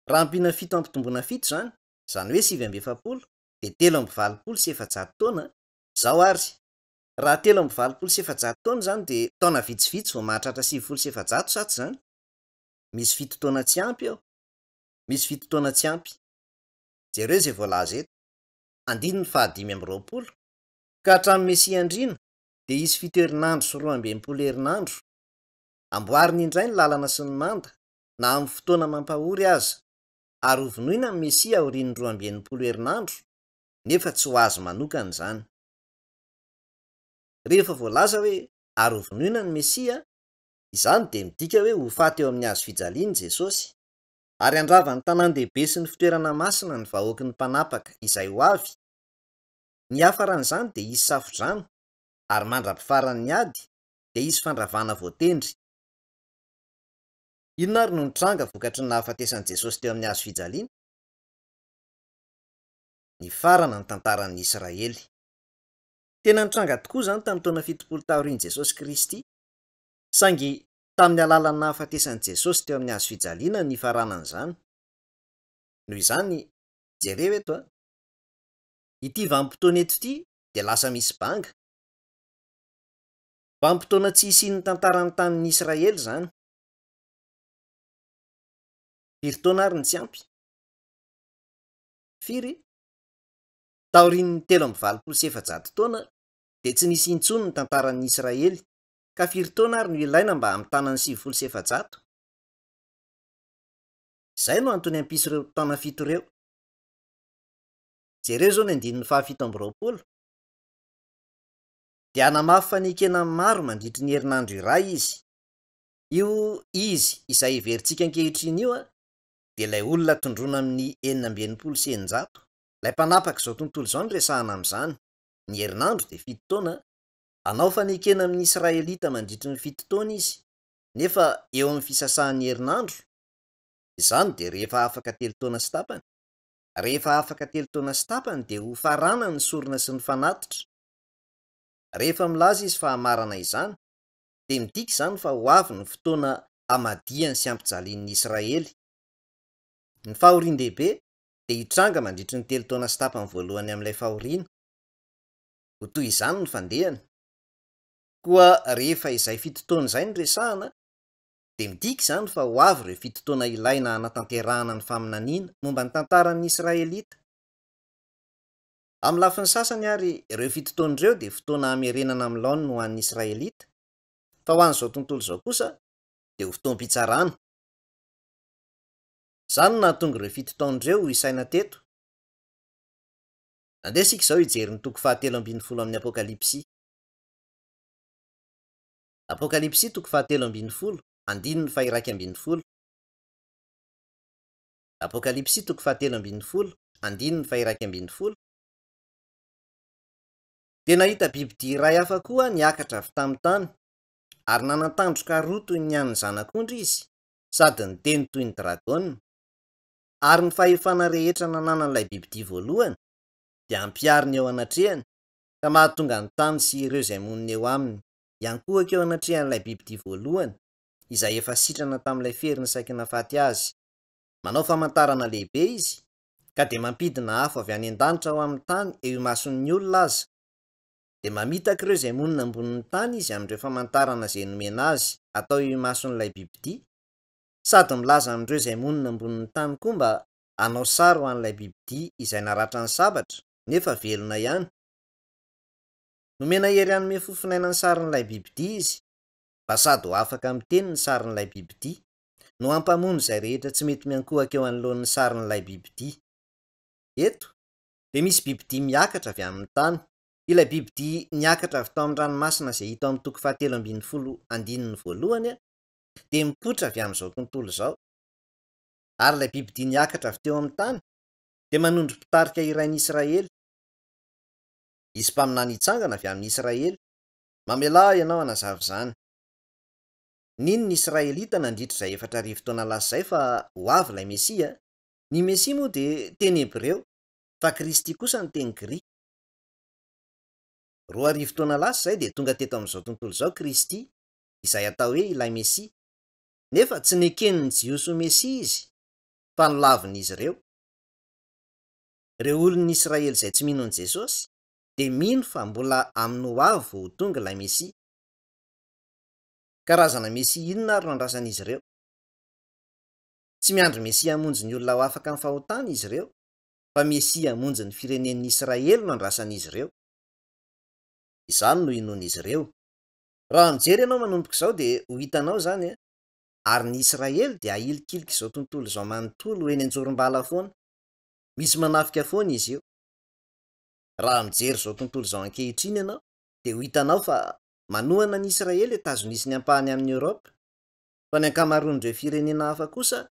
Raha ampina 7/7 zany, zany hoe 740 de 3/700 taona, zao ary. Raha 3/700 taona zany de taona vitsivitsy vao mahatratra 700 saty zany. Misy 7 taona tsy ampy ao, misy 7 taona tsy ampy. Jereo zay voalaza eto, andininy 520 ka hatramin'ny Mesiandriana de isy 7 herinandro sy 12 herinandro. Amboariny indray ny lalana sy ny manda na amin'ny fotoana mampahory aza, ary hovonoina ny Mesia aorian'ny 12 herinandro, nefa tsy ho azo manokana izany. Rehefa voalaza hoe ary hovonoina ny Mesia, izany de midika hoe ho faty eo amin'ny hazo fijaliany Jesosy, ary andrava ny tanan-dehibe sy ny fitoerana masina ny vahoaky ny mpanapaka izay ho avy. Ny hafaran'izany de isy safodrano, ary mandra-pifaran'ny ady de isy fandravana voatendry. Inona ary no nitranga vokatry ny nahafatesan'i Jesosy teo amin'ny hazo fijaliana? Ny farana ny tantaran'ny Israely. Tena nitranga tokoa zany tamin'ny taona 70 taorian'i Jesosy Kristy, saingy tamin'ny alalan'ny nahafatesan'i Jesosy teo amin'ny hazo fijaliana ny faranan'izany. Noho izany, jereo eto ity vanim-potoana eto ity de lasa misy banga. Vanim-potoana tsy isian'ny tantaran'ny tanin'ny Israely zany. Firy taona ary ny tsy ampy? Firy? Taorian'ny 3/700 taona de tsy nisy intsony ny tantaran'ny Israely, ka firy taona ary no ilaina mba hamitana ny 700? Izay no antony hampisy ireo taona 7 ireo. Jereo zao ny andininy 720. De hanamafy fanekena maro mandritry ny herinandro iray izy. Io izy izay heverintsika ankehitriny io de ilay olona tondrona amin'ny 990 senjato. Ilay mpanapaka izao tontolo izao ny resahana amin'izany. Ny herinandro de 7 taona. Hanao fanekena amin'ny Israelita mandritry ny 7 taona izy, nefa eo amin'ny fisasahan'ny herinandro. Izany de rehefa afaka 3 taona sy tapany. Rehefa afaka 3 taona sy tapany de ho farana ny sorona sy ny fanatitra. Rehefa milaza izy fa hamarana izany, de midika izany fa ho avy ny fotoana hamadiany sy hampijalian'ny Israely. Ny fahorian-dehibe de hitranga mandritry ny 3 taona sy tapany voalohany amin'ilay fahoriana. Ho toy izany ny fandehany. Koa rehefa izay 7 taona izay ny resahana, de midika izany fa ho avy ireo 7 taona ilaina hanatanterahana ny faminaniana momba ny tantaran'ny Israelita. Amin'ny lafiny sasany ary ireo 7 taona ireo de fotoana hamerenana amin'ny laoniny ho an'ny Israelita, fa ho an'izao tontolo izao kosa de ho fotoam-pitsarana. Izany no nahatonga ireo 7 taona ireo ho isaina teto. Andeha isika izao hijery ny toko 7 amin'ny Apokalipsy. Apokalipsy toko fahatelo ambin'ny folo, andininy fahiraiky ambin'ny folo. Apokalipsy toko fahatelo ambin'ny folo, andininy fahiraiky ambin'ny folo. Dia nahita bibidia iray hafa koa niakatra avy tamin'ny tany, ary nanatandroka roa toy ny an'ny zanak'ondry izy, sady niteny toy ny dragona. Ary ny fahefana rehetra nananan'ilay bibidia voalohany dia ampiariny eo anatrehany, ka mahatonga ny tany sy ireo izay monina eo aminy iankohaka eo anatrehan'ilay bibidia voalohany, izay efa sitrana tamin'ilay feriny saika nafaty azy. Manao famantarana lehibe izy, ka dia mampidina afo avy any an-danitra ao amin'ny tany eo imason'ny olona aza. Dia mamitaka ireo izay monina ambonin'ny tany izy amin'ireo famantarana izay nomena azy atao eo imason'ilay bibidia, sady milaza amin'ireo izay monina ambonin'ny tany koa mba hanao sary ho an'ilay bibidia izay naratra ny sabatra, nefa velona ihany. Nomena hery hanome fofinaina ny sarin'ilay bibidia izy, mba sady ho afaka miteny ny sarin'ilay bibidia, no hampamono izay rehetra tsy mety miankohaka eo anoloan'ny sarin'ilay bibidia. Eto dia misy bibidia miakatra avy amin'ny tany. Ilay bibidia niakatra avy tao amin'ny ranomasina izay hita amin'ny toko fahatelo ambin'ny folo andininy voalohany dia mipoitra avy amin'izao tontolo izao. Ary ilay bibidia niakatra avy teo amin'ny tany dia manondro mpitarika irain'ny Israely. Izy mpaminany hitsangana avy amin'ny Israely. Mamelà ianao hanazava izany. Nino ny Israelita nandritra izay 4,000 taona lasa izay fa ho avy ilay Mesia? Ny Mesia moa dia teny Hebreo, fa Kristy kosa ny teny Grika. 2,000 taona lasa izay dia tonga teto amin'izao tontolo izao Kristy, izay atao hoe ilay Mesia. Nefa tsy neken'ny Jiosy ho Mesia izy, fa nolavin'izy ireo. Ireo olon'ny Israely izay tsy mino an'i Jesosy dia mino fa mbola amin'ny ho avy vao tonga ilay Mesia. Karazana Mesia inona ary no andrasan'izy ireo? Tsy miandry Mesia hamonjy ny olona ho afaka amin'ny fahotana izy ireo, fa Mesia hamonjy ny firenen'ny Israely no andrasan'izy ireo. Izany no inoan'izy ireo. Raha mijery ianao manomboka izao dia ho hitanao izany, ary ny Israely dia ahilikilika izao tontolo izao manontolo eny an-jorom-bala foana. Misy manafika foana izy io. Raha mijery izao tontolo izao ankehitriny ianao dia ho hitanao fa manohana ny Israely tazonisy ny ampahany amin'ny Eoropa, fa ny ankamaroan'ireo firenena hafa kosa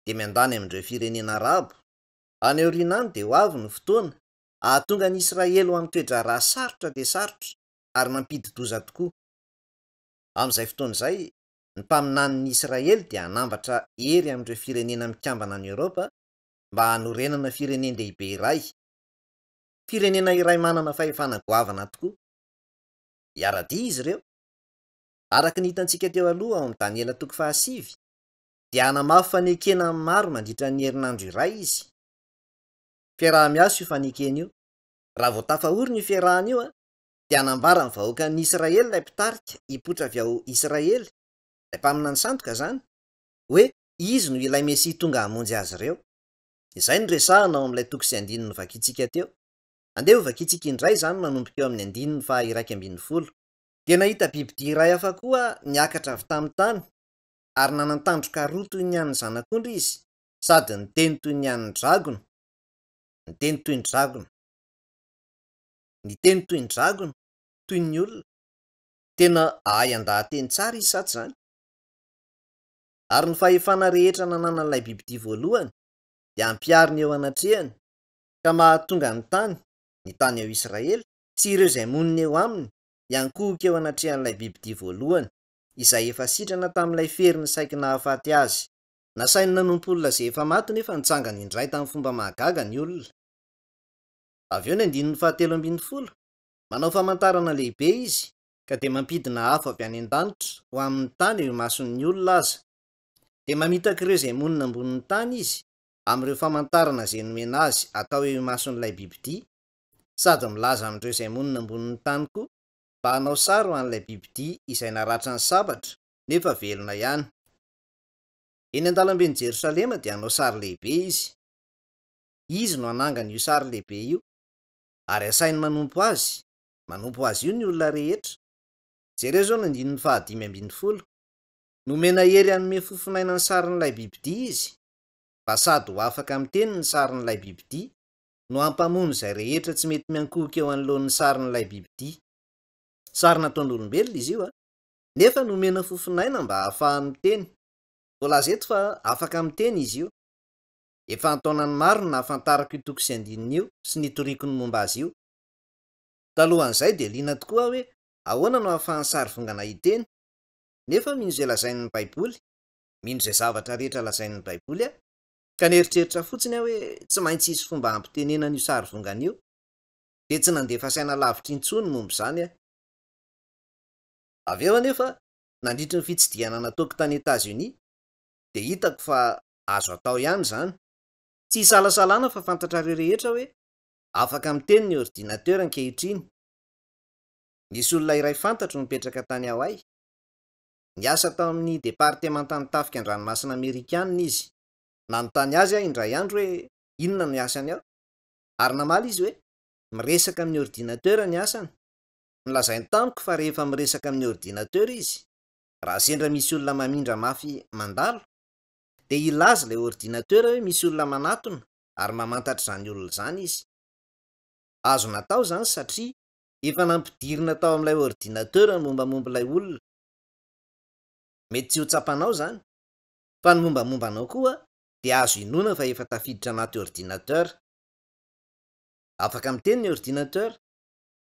dia miandany amin'ireo firenena Arabo. Any aoriana any dia ho avy ny fotoana ahatonga ny Israely ho amin'ny toetra raha sarotra dia sarotra ary mampidi-doza tokoa. Amin'izay fotoana izay, ny mpaminan'ny Israely dia hanambatra hery amin'ireo firenena mikambana any Eoropa mba hanorenana firenен-dehibe iray. Firenena iray manana fahefana goavana tokoa. Iaradia izy ireo. Araka ny hitantsika teo aloha ao amin'ny Daniela toko 7 dia hanamafy fanekena maro mandritra ny herinandro iray izy. Fiaraha-miaso io fanekena io. Raha vao tafahorina io fiarahana io dia hanambara ny vahoakan'ny Israely ilay mpitarika hipoitra avy ao Israely, ilay mpaminany sandoka izany, hoe izy no ilay Mesia tonga hamonjy azy ireo. Izay no resahana ao amin'ilay toko sy andininy novakiantsika teo. Andeha ho vakiantsika indray izany manomboka eo amin'ny andininy fahiraiky ambin'ny folo. Dia nahita bibidia iray hafa koa niakatra avy tamin'ny tany, ary nanatandroka roa toy ny an'ny zanak'ondry izy, sady niteny toy ny an'ny dragona. Niteny toy ny dragona. Niteny toy ny dragona, toy ny olona. Tena ahay andahateny tsara izy saty izany. Ary ny fahefana rehetra nananan'ilay bibidia voalohany dia ampiariny eo anatrehany, ka mahatonga ny tany ao Israely sy ireo izay monina eo aminy iankohaka eo anatrehan'ilay bibidia voalohany, izay efa sitrana tamin'ilay feriny saika nahafaty azy. Nasainy nanompo olona izay efa maty nefa nitsangana indray tamin'ny fomba mahagaga ny olona. Avy eo ny andininy fahatelo ambin'ny folo, manao famantarana lehibe izy, ka dia mampidina afo avy any an-danitra ho amin'ny tany eo imason'ny olona aza. Dia mamitaka ireo izay monina ambonin'ny tany izy amin'ireo famantarana izay nomena azy atao eo imason'ilay bibidia, sady milaza amin'ireo izay monina ambonin'ny tany koa mba hanao sary ho an'ilay bibidia izay naratra ny sabatra nefa velona ihany. Eny an-dalamben'i Jerosalema dia hanao sary lehibe izy. Izy no hanangana io sary lehibe io, ary asainy manompo azy io ny olona rehetra. Jereo zao ny andininy fahadimy ambin'ny folo. Nomena hery hanome fofinaina ny sarin'ilay bibidia izy, mba sady ho afaka miteny ny sarin'ilay bibidia, no hampamono izay rehetra tsy mety miankohaka eo anoloan'ny sarin'ilay bibidia. Sary nataon'olombelona izy io nefa nomena fofinaina mba hahafahany miteny. Voalaza eto fa afaka miteny izy io. Efa antaonany maro na ahafantarako itoko sy andinina io sy nitoriako ny momba azy io. Talohan'izay dia liana tokoa hoe ahoana no ahafahany sary vongana hiteny, nefa mino izay lazain'ny Baiboly, mino izay zavatra rehetra lazain'ny Baiboly ka nieritreritra fotsiny aho hoe tsy maintsy hisy fomba hampitenenana io sary vongana io, dia tsy nandefa saina lavitra intsony momba izany aho. Avy eo anefa nandritry ny fitsidihana nataoko tany Etazonia dia hitako fa azo atao ihany izany. Tsy hisalasalana fa fantatrareo rehetra hoe afaka miteny ny ordinatera ankehitriny. Nisy olona iray fantatro mipetraka tany Hawaii. Niasa tao amin'ny departementan'ny tafika an-dranomasina Amerikanina izy. Nanontany azy aho indray andro hoe inona no asany ao, ary namaly izy hoe miresaka amin'ny ordinatera ny asany. Nolazainy tamiko fa rehefa miresaka amin'ny ordinatera izy, raha sendra misy olona mamindra mafy mandalo, dia ilaza ilay ordinatera hoe misy olona manatona ary mamantatra izany olona izany izy. Azo natao izany satria efa nampidirina tao amin'ilay ordinatera mombamomba ilay olona. Mety tsy ho tsapanao izany, fa ny mombamombanao koa dia azo inona fa efa tafiditra anaty ordinatera. Afaka miteny ny ordinatera,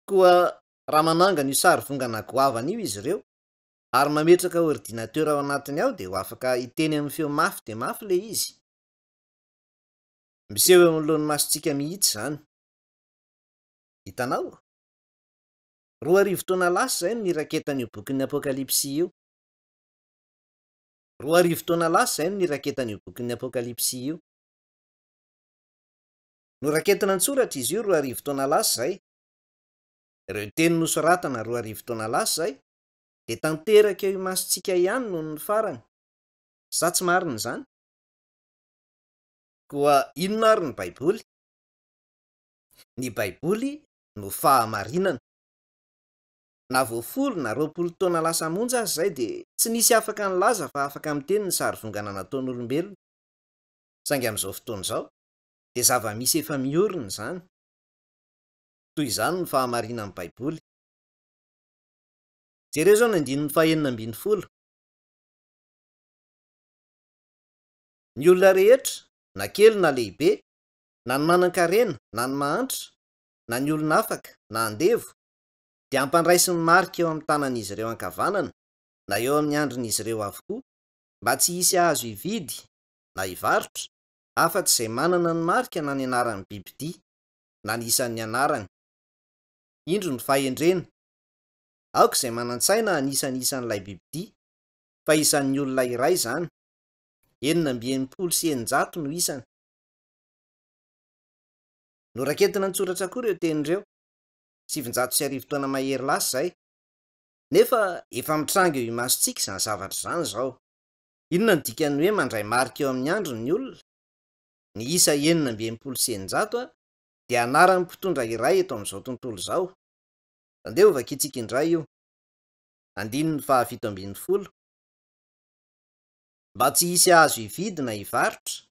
koa raha manangana io sary vongana goavana io izy ireo, ary mametraka ordinatera ao anatiny ao dia ho afaka hiteny amin'ny feo mafy dia mafy ilay izy. Miseho eo amin'lohan'ny masontsika mihitsy izany. Hitanao? 2 taona lasa izay no niraketan'io bokin'ny Apokalipsy io. 2 taona lasa izay no niraketan'io bokin'ny Apokalipsy io. Noraketina an-tsoratra izy io 2 taona lasa izay. Ireo teny nosoratana 2 taona lasa izay dia tanteraka eo imasontsika ihany noho ny farany. Sa tsy marina izany? Koa inona ary ny Baiboly? Ny Baiboly no fahamarinana. Na voafolo na 20 taona lasa monja azy izay dia tsy nisy afaka nilaza fa afaka miteny ny sary vongana nataon'olombelona. Saingy amin'izao fotoana izao dia zava-misy efa miorina izany. Toy izany ny fahamarinan'ny Baiboly. Jereo izao ny 9:40. Ny olona rehetra, na kely na lehibe, na ny manan-karena na ny mahantra, na ny olona afaka na andevo, dia ampandraisy ny marika eo amin'ny tanan'izy ireo ankavanana na eo amin'ny andrin'izy ireo avokoa, mba tsy hisy azo hividy na hivarotra afa-tsy izay manana ny marika na ny anaran'ny bibidia na ny isan'ny anarany. Indro ny fahendrena. Aoka izay manan-tsaina anisany isan'ilay bibidia, fa isan'ny olona iray izany. 900 no isany. Noraketina an-tsoratra koa ireo tenin'ireo 750 taona mahery lasa izay. Nefa efa mitranga eo imasontsika izany zavatra izany izao. Inona ny dikany hoe mandray marika eo amin'ny androny ny olona? Ny isa 900 dia anaran'ny mpitondra iray eto amin'izao tontolo izao. Andeha ovakitsika indray io. 17. Mba tsy hisy azo hividy na hivarotra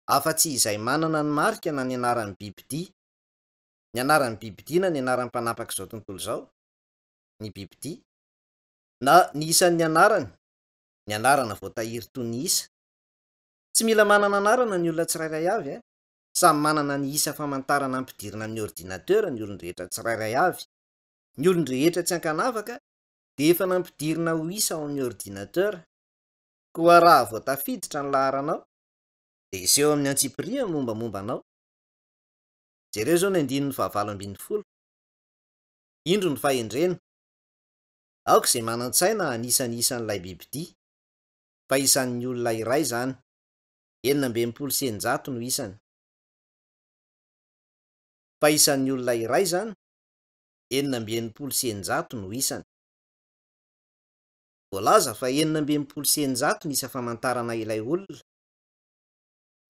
afa-tsy izay manana ny marika na ny anaran'ny bibidia. Ny anaran'ny bibidia na ny anaran'ny mpanapaka izao tontolo izao, ny bibidia, na ny isan'ny anarany, ny anarana voatahiry toy ny isa. Tsy mila manana anarana ny olona tsirairay avy. Samy manana ny isa famantarana ampidirina amin'ny ordinatera ny olon-drehetra tsirairay avy. Ny olon-drehetra tsy ankanavaka dia efa nampidirina ho isa ao amin'ny ordinatera. Koa raha voatafiditra ny laharanao dia iseho amin'ny antsipiriany mombamomba anao. Jereo izao ny 9:20. Indro ny fahendrena. Aoka izay manan-tsaina anisany isan'ilay bibidia, fa isan'ny olona iray izany. 900 no isany. Fa isan'ny olona iray izany, 900 no isany. Voalaza fa 900 ny isa famantarana ilay olona.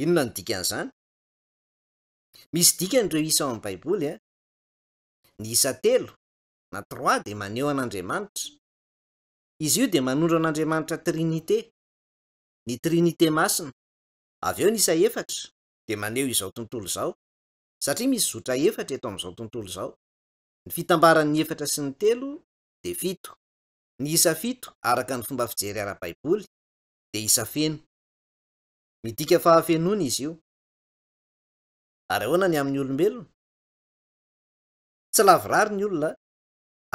Inona ny dikan'izany? Misy dikany ireo isa ao amin'ny Baiboly. Ny isa 3 na 3 dia maneho an'Andriamanitra. Izy io dia manondro an'Andriamanitra Trinité, ny Trinité masina. Avy eo ny isa 4 dia maneho izao tontolo izao, satria misy zotra 4 eto amin'izao tontolo izao. Ny fitambaran'ny 4 sy ny 3 dia 7. Ny isa fito araka ny fomba fijery ara-baiboly de isa feno. Midika fahafenoana izy io. Ary ahoana ny amin'ny olombelona? Tsy lavorary ny olona,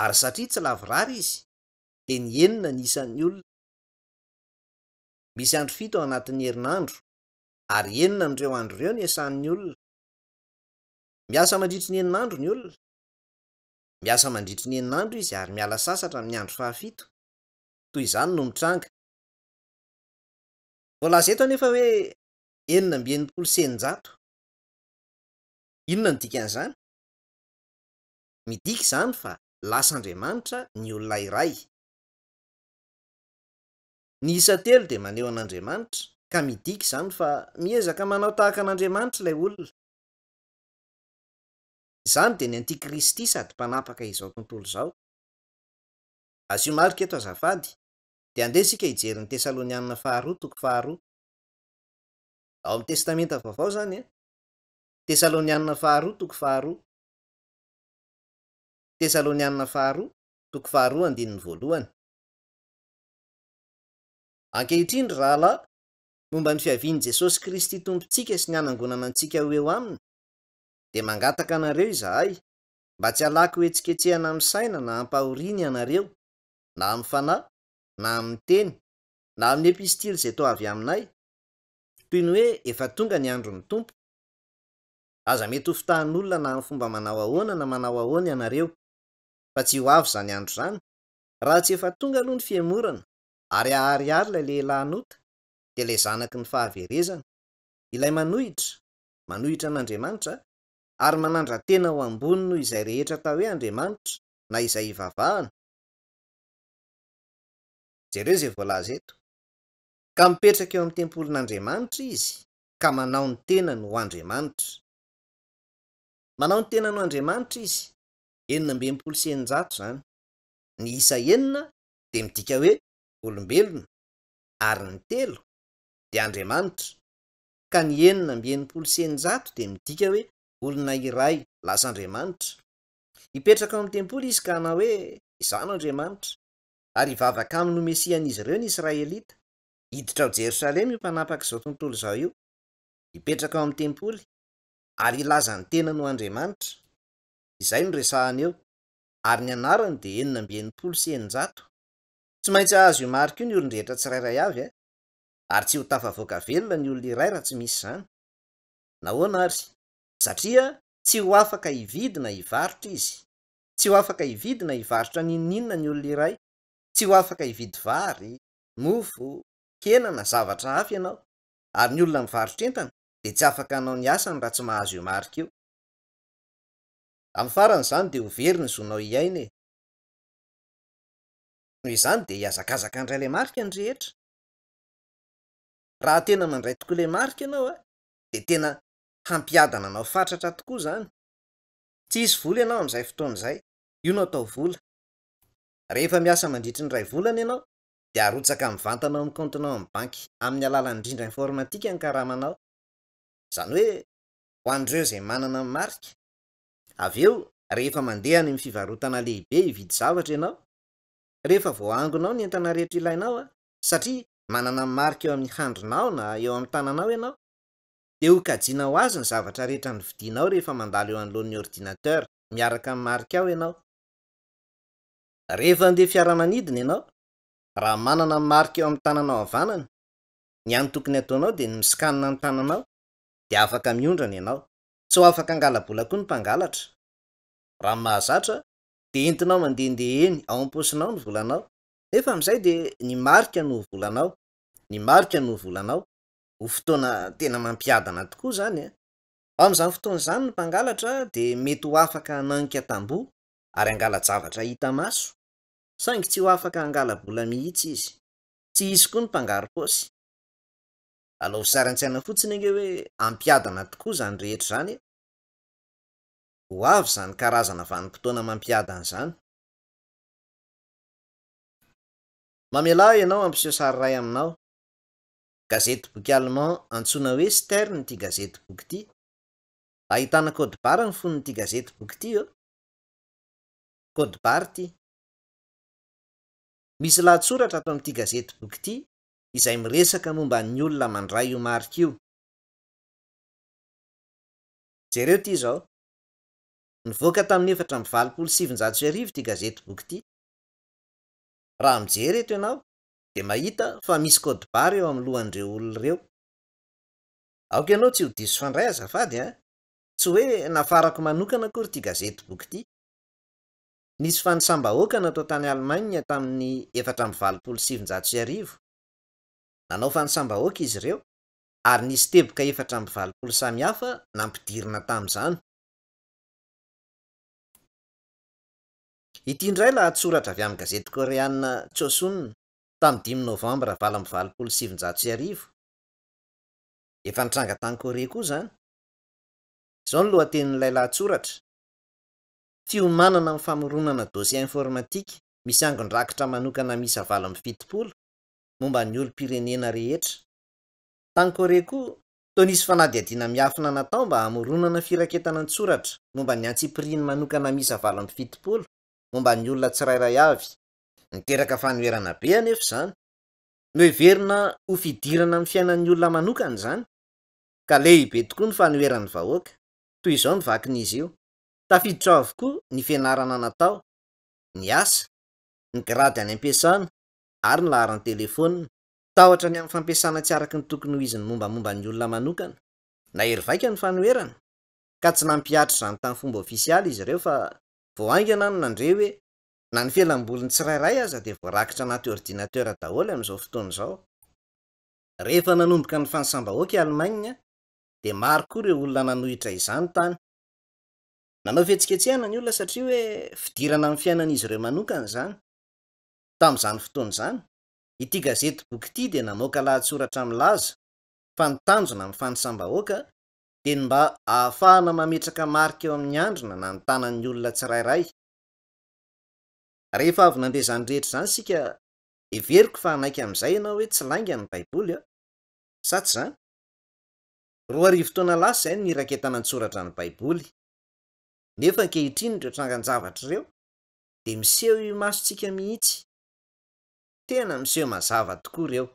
ary satria tsy lavorary izy de ny enina ny isan'ny olona. Misy andro fito ao anatin'ny herinandro, ary enina n'ireo andro ireo ny iasan'ny olona. Miasa mandritry ny eninandro ny olona. Miasa mandritry ny eninandro izy ary miala sasatra amin'ny andro fahafito. Toy izany no mitranga. Voalaza eto anefa hoe 6,80. Inona ny dikan'izany? Midika izany fa las'Andriamanitra ny olona iray. Ny isa telo dia maneho an'Andriamanitra, ka midika izany fa miezaka manao tahaka an'Andriamanitra ilay olona. Izany dia ny antikristy sady mpanapaka izao tontolo izao. Azo marika eto azafady dia andeha isika hijery ny Tesalonianina faharoa toko faharoa. Ao amin'ny testamenta vaovao izany Tesalonianina faharoa toko faharoa. Tesalonianina faharoa toko faharoa andininy voalohany. Ankehitriny rahalahy, momba ny fiavian'i Jesosy Kristy tompontsika sy ny hanangonana antsika ho eo aminy, dia mangataka anareo izahay mba tsy halaka ho etsiketsehana amin'ny saina na hampahoriana ianareo, na amin'ny fanahy, na amin'ny teny, na amin'ny epistily izay toa avy aminay, toy ny hoe efa tonga ny andron'ny Tompo. Aza mety ho fitahan'olona na amin'ny fomba manao ahoana na manao ahoana ianareo, fa tsy ho avy izany andro izany, raha tsy efa tonga aloha ny fiemorana, ary ahariary ilay lehilahy nota, dia ilay zanaky ny fahaverezana, ilay manohitra an'Andriamanitra, ary manandra-tena ho ambony noho izay rehetra atao hoe Andriamanitra na izay hivavahana. Jereo izay voalaza eto. Ka mipetraka eo amin'ny tempolin'Andriamanitra izy, ka manao ny tenany ho Andriamanitra. Manao ny tenany ho Andriamanitra izy, 6,80 izany. Ny isa enina dia midika hoe olombelona, ary ny telo dia Andriamanitra, ka ny 6,80 dia midika hoe olona iray, lasa Andriamanitra. Hipetraka ao amin'ny tempoly izy ka hanao hoe izano Andriamanitra, ary hivavaka amin'ny Mesian'izy ireo ny Israelita. Hiditra ao Jerosalema io mpanapaka izao tontolo izao io, hipetraka ao amin'ny tempoly, ary ilaza ny tenany ho Andriamanitra. Izay no resahana eo, ary ny anarany dia 6,80. Tsy maintsy azo io marika io ny olon-drehetra tsirairay avy, ary tsy ho tafavoaka velona ny olona iray raha tsy misy izany. Nahoana ary? Satria tsy ho afaka hividy na hivarotra izy. Tsy ho afaka hividy na hivarotra n'inon'inona ny olona iray. Tsy ho afaka hividy vary, mofo, hena na zavatra hafa ianao. Ary ny olona mivarotra entana dia tsy afaka hanao ny asany raha tsy mahazo io marika io. Amin'ny farany izany dia ho very ny zonao hiaina. Noho izany dia hiazakazaka indray ilay marika ny rehetra. Raha tena mandray tokoa ilay marika ianao dia tena hampiadana anao fatratra tokoa izany. Tsy hisy vola ianao amin'izay fotoana izay, io no atao vola. Rehefa miasa mandritry ny 2 volana ianao dia arotsaka mivantanao amin'ny kaontinao amin'ny banky amin'ny alalan'ny indrindra informatika ny karamanao. Izany hoe ho an'ireo izay manana ny marika. Avy eo rehefa mandeha any amin'ny fivarotana lehibe hividy zavatra ianao, rehefa voahangonao ny entana rehetra ilainao satria manana ny marika eo amin'ny handrinao na eo amin'ny tananao ianao, dia ho kajiana ho azy ny zavatra rehetra novidinao rehefa mandalo eo anoloan'ny ordinateur miaraka amin'ny marika ao ianao. Rehefa andeha fiaramanidina ianao, raha manana ny marika eo amin'ny tananao havanana, ny any tokony ataonao dia ny miskanina ny tananao, dia afaka miondrana ianao. Tsy ho afaka angala-bola koa ny mpangalatra. Raha mahazatra dia entinao mandehandeha eny ao am-posinao ny volanao, nefa amin'izay dia ny marika no volanao. Ny marika no volanao. Ho fotoana tena mampiadana tokoa izany. Ao amin'izany fotoana izany ny mpangalatra dia mety ho afaka hananika tamboho ary angala-javatra hita maso, saingy tsy ho afaka hangala-bola mihitsy izy. Tsy hisy koa ny mpangaro paosy. Alao sary an-tsaina fotsiny ange hoe ampiadana tokoa izany rehetra izany. Ho avy izany karazana vanim-potoana mampiadana izany. Mamelà ianao ampiseho sary iray aminao. Gazety boky allemand antsoina hoe Stern ity gazety boky ity. Ahitana code barre ny fonon'ity gazety boky ity. Code barre ity. Misy lahatsoratra ato amin'ity gazety boky ity izay miresaka momba ny olona mandray io marika io. Jereo ity izao. Nivoaka tamin'ny 4/27/2024 ity gazety boky ity. Raha mijery eto ianao dia mahita fa misy code barre eo amin'ny lohan'ireo olona ireo. Aoka ianao tsy ho diso fandray azafady tsy hoe nafarako manokana akory ity gazety boky ity. Nisy fanisambahoaka natao tany Alemana tamin'ny 4/27/2024. Nanao fanisambahoaka izy ireo ary nisy teboka 4/20 samihafa nampidirina tamin'izany. Ity indray lahatsoratra avy amin'ny gazety koreana Chosun tamin'ny 5 Novambra 2027. Efa nitranga tany Korea koa izany. Izao ny lohatenin'ilay lahatsoratra. Fiomanana amin'ny famoronana dosie informatika misy angon-drakitra manokana misa 7/70 momba ny olom-pirenena rehetra. Tany Korea koa toa nisy fanadihadiana miafina natao mba hamoronana firaketana an-tsoratra momba ny antsipiriny manokana misa 7/70 momba ny olona tsirairay avy. Niteraka fanoherana be anefa izany. Noheverina ho fidirana amin'ny fiainan'ny olona manokana izany, ka lehibe tokoa ny fanoheran'ny vahoaka. Toy izao ny vakin'izy io. Tafiditra ao avokoa ny fianarana natao, ny asa, ny grady any am-piasana ary ny laharan'ny telefaonina. Tahotra ny amin'ny fampiasana tsy araka ny tokony ho iziny mombamomba ny olona manokana. Nahery vaika ny fanoherana ka tsy nampiatra izany tamin'ny fomba ofisialy izy ireo fa voaingana no nandre hoe na ny fialamboliny tsirairay aza dia voarakitra anaty ordinatera daholo amin'izao fotoana izao. Rehefa nanomboka ny fanisambahoaka i Alemana dia maro koa ireo olona nanohitra izany tany. Nanao fihetsiketsehana ny olona satria hoe fidirana amin'ny fiainan'izy ireo manokana izany. Tamin'izany fotoana izany, ity gazety boky ity dia namoaka lahatsoratra milaza fa ny tanjona amin'ny fanisambahoaka dia mba ahafahana mametraka marika eo amin'ny andrina na ny tanan'ny olona tsirairay. Rehefa avy nandeha izany rehetra izany sika, everiko fa hanaiky amin'izay ianao hoe tsy lainga ny baiboly sa tsy izany? 2 taona lasa izay no niraketana an-tsoratra ny baiboly. Nefa ankehitriny ireo trangan-javatra ireo dia miseho io masontsika mihitsy. Tena miseho mazava tokoa ireo.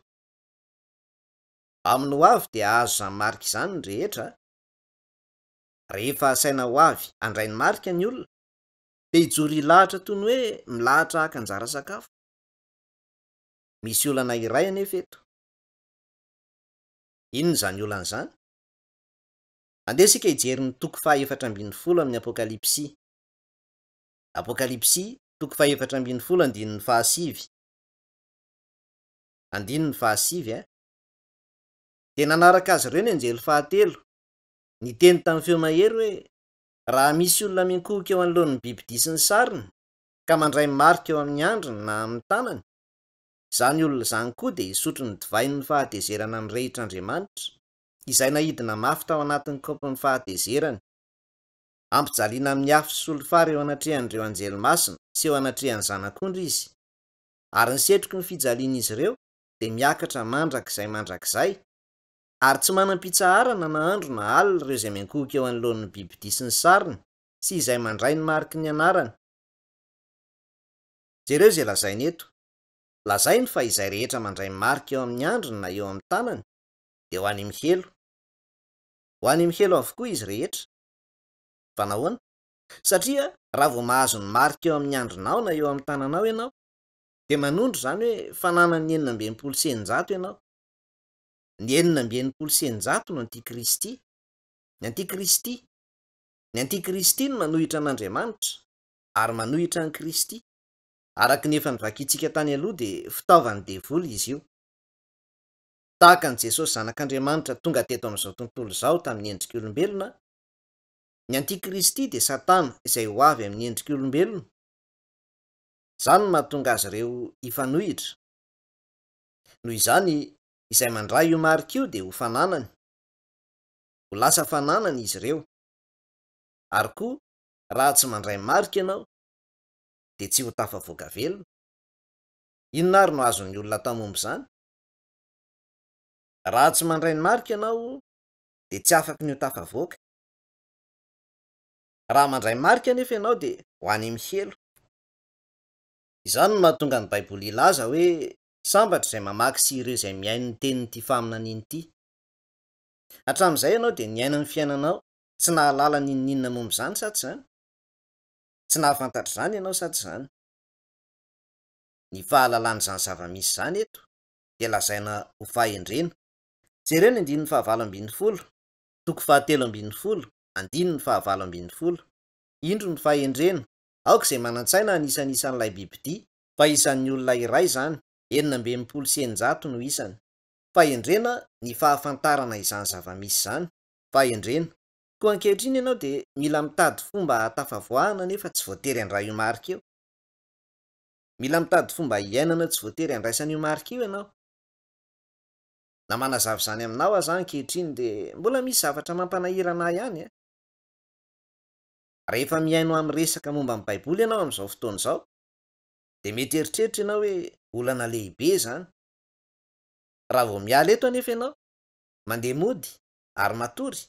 Amin'ny ho avy dia ahazo izany marika izany ny rehetra. Rehefa asaina ho avy handray ny marika ny olona dia hijoro hilahatra toy ny hoe milahatra haka anjara sakafo. Misy olana iray anefa eto. Inona izany olana izany? Andeha isika hijery ny toko 4:40 amin'ny Apokalipsia. Apokalipsia toko 4:40 andininy 7. Andininy 7 dia nanaraka azy ireo ny anjely fahatelo. Niteny tamin'ny feo mahery hoe raha misy olona miankohoka eo anoloan'ny bibidia sy ny sariny ka mandray marika eo amin'ny andriny na amin'ny tanany, izany olona izany koa dia hisotro ny divainy ny fahatezerana ny rehitr'Andriamanitra izay nahidina mafy tao anatin'ny kaopin'ny fahatezerany. Ampijaliana amin'ny afo sy solifara eo anatrehan'ireo anjely masina sy eo anatrehan'ny zanak'ondry izy. Ary ny setroky ny fijalian'izy ireo dia miakatra mandrakizay, ary tsy manam-pitsaharana na andro na alina ireo izay miankohoka eo anoloan'ny bibidia sy ny sariny sy izay mandray ny mariky ny anarany. Jereo izay lazainy eto. Lazainy fa izay rehetra mandray marika eo amin'ny andriny na eo amin'ny tanany dia ho any mihelo. Ho any mihelo avokoa izy rehetra. Fa nahoana? Satria raha vao mahazo ny marika eo amin'ny andrinao na eo amin'ny tananao ianao dia manondro izany hoe fanana ny 600 senjato ianao. Ny 600 senjato no Antikristy. Ny Antikristy no manohitra an'Andriamanitra ary manohitra an'i Kristy. Araka ny efa nivakiantsika tany aloha dia fitaovan'ny devoly izy io. Tahaka ny Jesosy zanak'Andriamanitra tonga teto amin'izao tontolo izao tamin'ny endrika olombelona, ny Antikristy dia Satana izay ho avy amin'ny endrika olombelona. Izany no mahatonga azy ireo hifanohitra. Noho izany, izay mandray io marika io dia ho fananany. Ho lasa fananany izy ireo. Ary koa, raha tsy mandray marika ianao dia tsy ho tafavoaka velona. Inona ary no azon'ny olona tamombo izany? Raha tsy mandray ny marika ianao dia tsy afaky ny ho tafavoaka. Raha mandray marika anefa ianao dia ho any mihelo. Izany no mahatonga ny baiboly ilaza hoe sambatra izay mamaky sy ireo izay miaino ny tenin'ity faminaniana ity. Hatramin'izay ianao dia niaina ny fiainanao tsy nahalala n'inon'inona momba izany sa tsy izany? Tsy nahafantatra izany ianao sa tsy izany? Ny fahalalan'izany zava-misy izany eto dia lazaina ho fahendrena. Jereo ny 7:20, toko 7:20, 7:20. Indro ny fahendrena, aoka izay manan-tsaina anisanisan'ilay bibidia, fa isan'ny olona iray izany, 900 no isany. Fahendrena ny fahafantarana izany zava-misy izany. Fahendrena. Koa ankehitriny ianao dia mila mitady fomba hatafavoahana nefa tsy voatery handray io marika io. Mila mitady fomba hiainana tsy voatery handraisana io marika io ianao. Na manazava izany aminao aza ankehitriny dia mbola misy zavatra mampanahira anahy ihany. Rehefa miaino amin'ny resaka momba amin'ny baiboly ianao amin'izao fotoana izao, dia mety eritreritra ianao hoe olana lehibe izany. Raha vao miala eto anefa ianao, mandeha mody ary matory,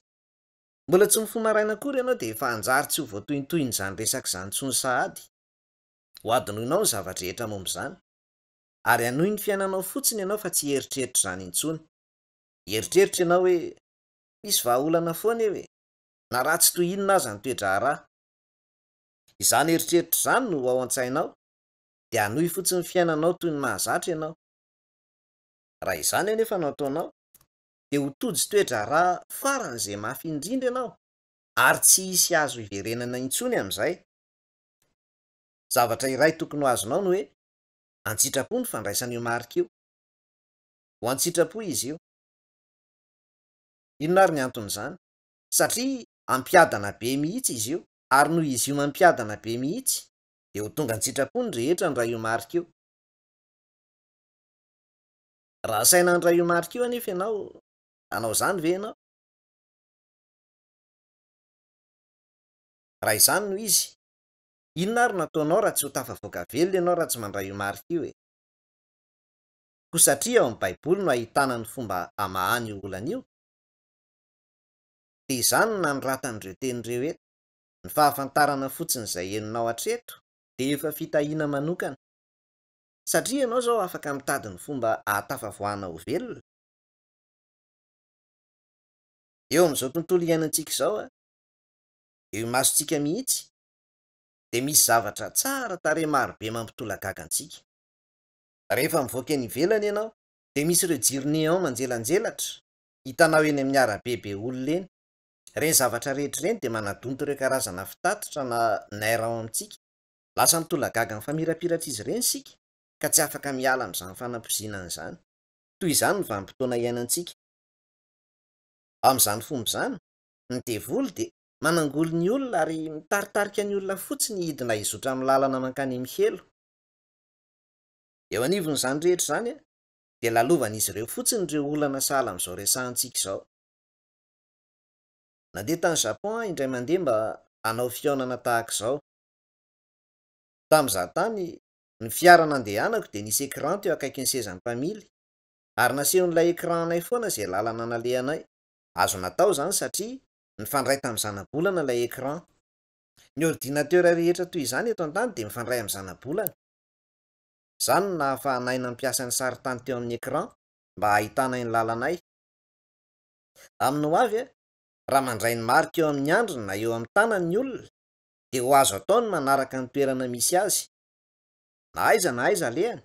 mbola tsy mifoha maraina akory ianao dia efa hanjary tsy ho voatohintohiny izany resaka izany intsony sahady. Ho adinoinao ny zavatra rehetra momba izany, ary hanohy ny fiainanao fotsiny ianao fa tsy heritreritra izany intsony. Heritreritra ianao hoe misy vahaolana foana hoe na ratsy toy inona aza ny toe-draharaha. Izany heritreritra izany no ao an-tsainao, dia hanohy fotsiny ny fiainanao toy ny mahazatra ianao. Raha izany anefa no ataonao, dia ho tojo toe-draharaha faran'izay mafy indrindra ianao, ary tsy hisy azo hiverenana intsony amin'izay. Zavatra iray tokony ho azonao no hoe an-tsitrapo ny fandraisana io marika io. Ho an-tsitrapo izy io. Inona ary ny anton'izany? Satria ampiadana be mihitsy izy io, ary noho izy io mampiadana be mihitsy, dia ho tonga an-tsitrapo ny rehetra ndray io marika io. Raha saina handray io marika io anefa ianao, anao izany ve ianao? Raha izany no izy, inona ary nataonao raha tsy ho tafavoaka velona ianao raha tsy mandray io marika io e? Koa satria ao amin'ny baiboly no ahitana ny fomba hamahany io olana io. Dia izany no nanoratan'ireo tenin'ireo eto. Ny fahafantarana fotsiny izay henonao hatreto dia efa fitahiana manokana. Satria ianao izao afaka mitady ny fomba ahatafavoahana ho velona. Eo amin'izao tontolo iainantsika izao eo masontsika mihitsy, dia misy zavatra tsara tarehy marobe mampitolagaga antsika. Rehefa mivoaka eny ivelany ianao, dia misy ireo jiro néon manjelanjelatra hitanao eny amin'ny arabe be olona eny. Ireny zavatra rehetra ireny dia manadonto ireo karazana fitatitra na naira ao amintsika. Lasa mitolagaga ny famirapiratra izy ireny isika, ka tsy afaka miala amin'izany fanampozinana izany. Toy izany ny vanim-potoana iainantsika. Amin'izany fomba izany, ny devoly dia manangoly ny olona ary mitaritarika ny olona fotsiny hidina hizotra amin'ny lalana mankany mihelo. Eo anivon'izany rehetra izany dia lalovan'izy ireo fotsiny ireo olana sahala amin'izao resahantsika izao. Nandeha tany Japon indray mandeha mba hanao fihaonana tahaka izao. Tamin'izaho tany, ny fiara nandehanako dia nisy écran teo akaikin'ny sezan'ny mpamily, ary nasehon'ilay écran anay foana izay lalana nalehanay. Azo natao izany satria mifandray tamin'ny zana-bolana ilay écran. Ny ordinatera rehetra toy izany eto an-tany dia mifandray amin'ny zana-bolana. Izany no nahafahanay nampiasa ny saritany teo amin'ny écran mba hahitanay ny lalanay. Aminy ho avy raha mandray ny marika eo amin'ny andriny na eo amin'ny tanany ny olona, dia ho azo atao ny manaraka ny toerana misy azy. Na aiza alehany,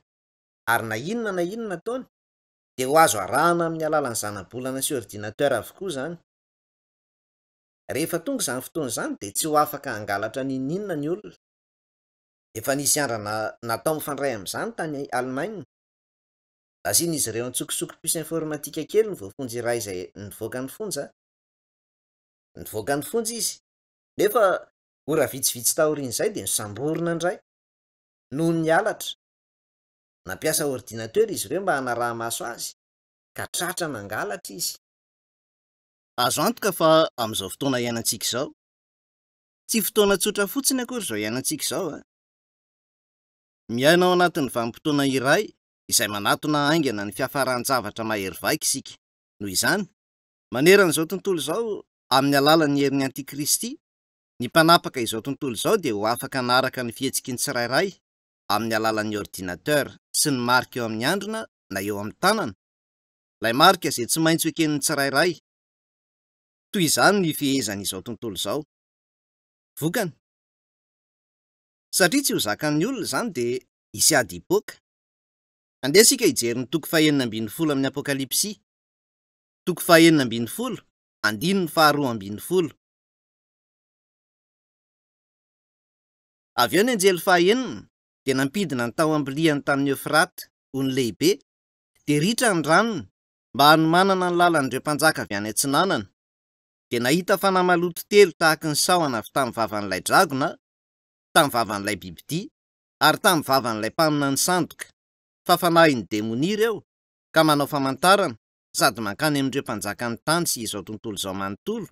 ary na inona ataony, dia ho azo arahana amin'ny alalan'ny zana-bolana sy ordinatera avokoa izany. Rehefa tonga izany fotoana izany dia tsy ho afaka hangalatra n'inona ny olona. Efa nisy andrana natao mifandray amin'izany tany Allemagne. Asian'izy ireo antsokosoko puce informatika kely ny voafonjy iray izay nivoaka ny fonja. Nivoaka ny fonja izy, nefa ora vitsivitsy taorian'izay dia nisamborina indray noho ny halatra. Nampiasa ordinatera izy ireo mba hanaraha-maso azy, ka tratra nangalatra izy. Azo antoka fa amin'izao fotoana iainantsika izao, tsy fotoana tsotra fotsiny akory izao iainantsika izao. Miaina ao anatin'ny vanim-potoana iray izay manatona haingana ny fiafaran-javatra mahery vaika isika. Noho izany, maneran'izao tontolo izao amin'ny alalan'ny herin'ny antikristy, ny mpanapaka izao tontolo izao dia ho afaka hanaraka ny fihetsiky ny tsirairay amin'ny alalan'ny ordinateur sy ny marika eo amin'ny andrina na eo amin'ny tanana, ilay marika izay tsy maintsy ho eken'ny tsirairay. Toy izany ny fihezan'izao tontolo izao. Vokany, satria tsy ho zakan'ny olona izany dia hisy ady hipoaka. Andeha isika hijery ny toko 6:10 amin'ny Apokalipsia. Toko 6:10, andiny ny 2:20. Avy eo ny anjely 9 dia nampidina ny tao ambiliany tamin'ny Eufrata, ony lehibe, dia ritra ny ranony mba hanomanana ny lalan'ireo mpanjaka avy any antsinanana. Dia nahita fanahy maloto telo tahaka ny sahona avy tamin'ny vavan'ilay dragona, tamin'ny vavan'ilay bibidia, ary tamin'ny vavan'ilay mpanina ny sandoka. Fa fanahin'ny demonia ireo, ka manao famantarana sady mankany amin'ireo mpanjakan'ny tany sy izao tontolo izao manontolo,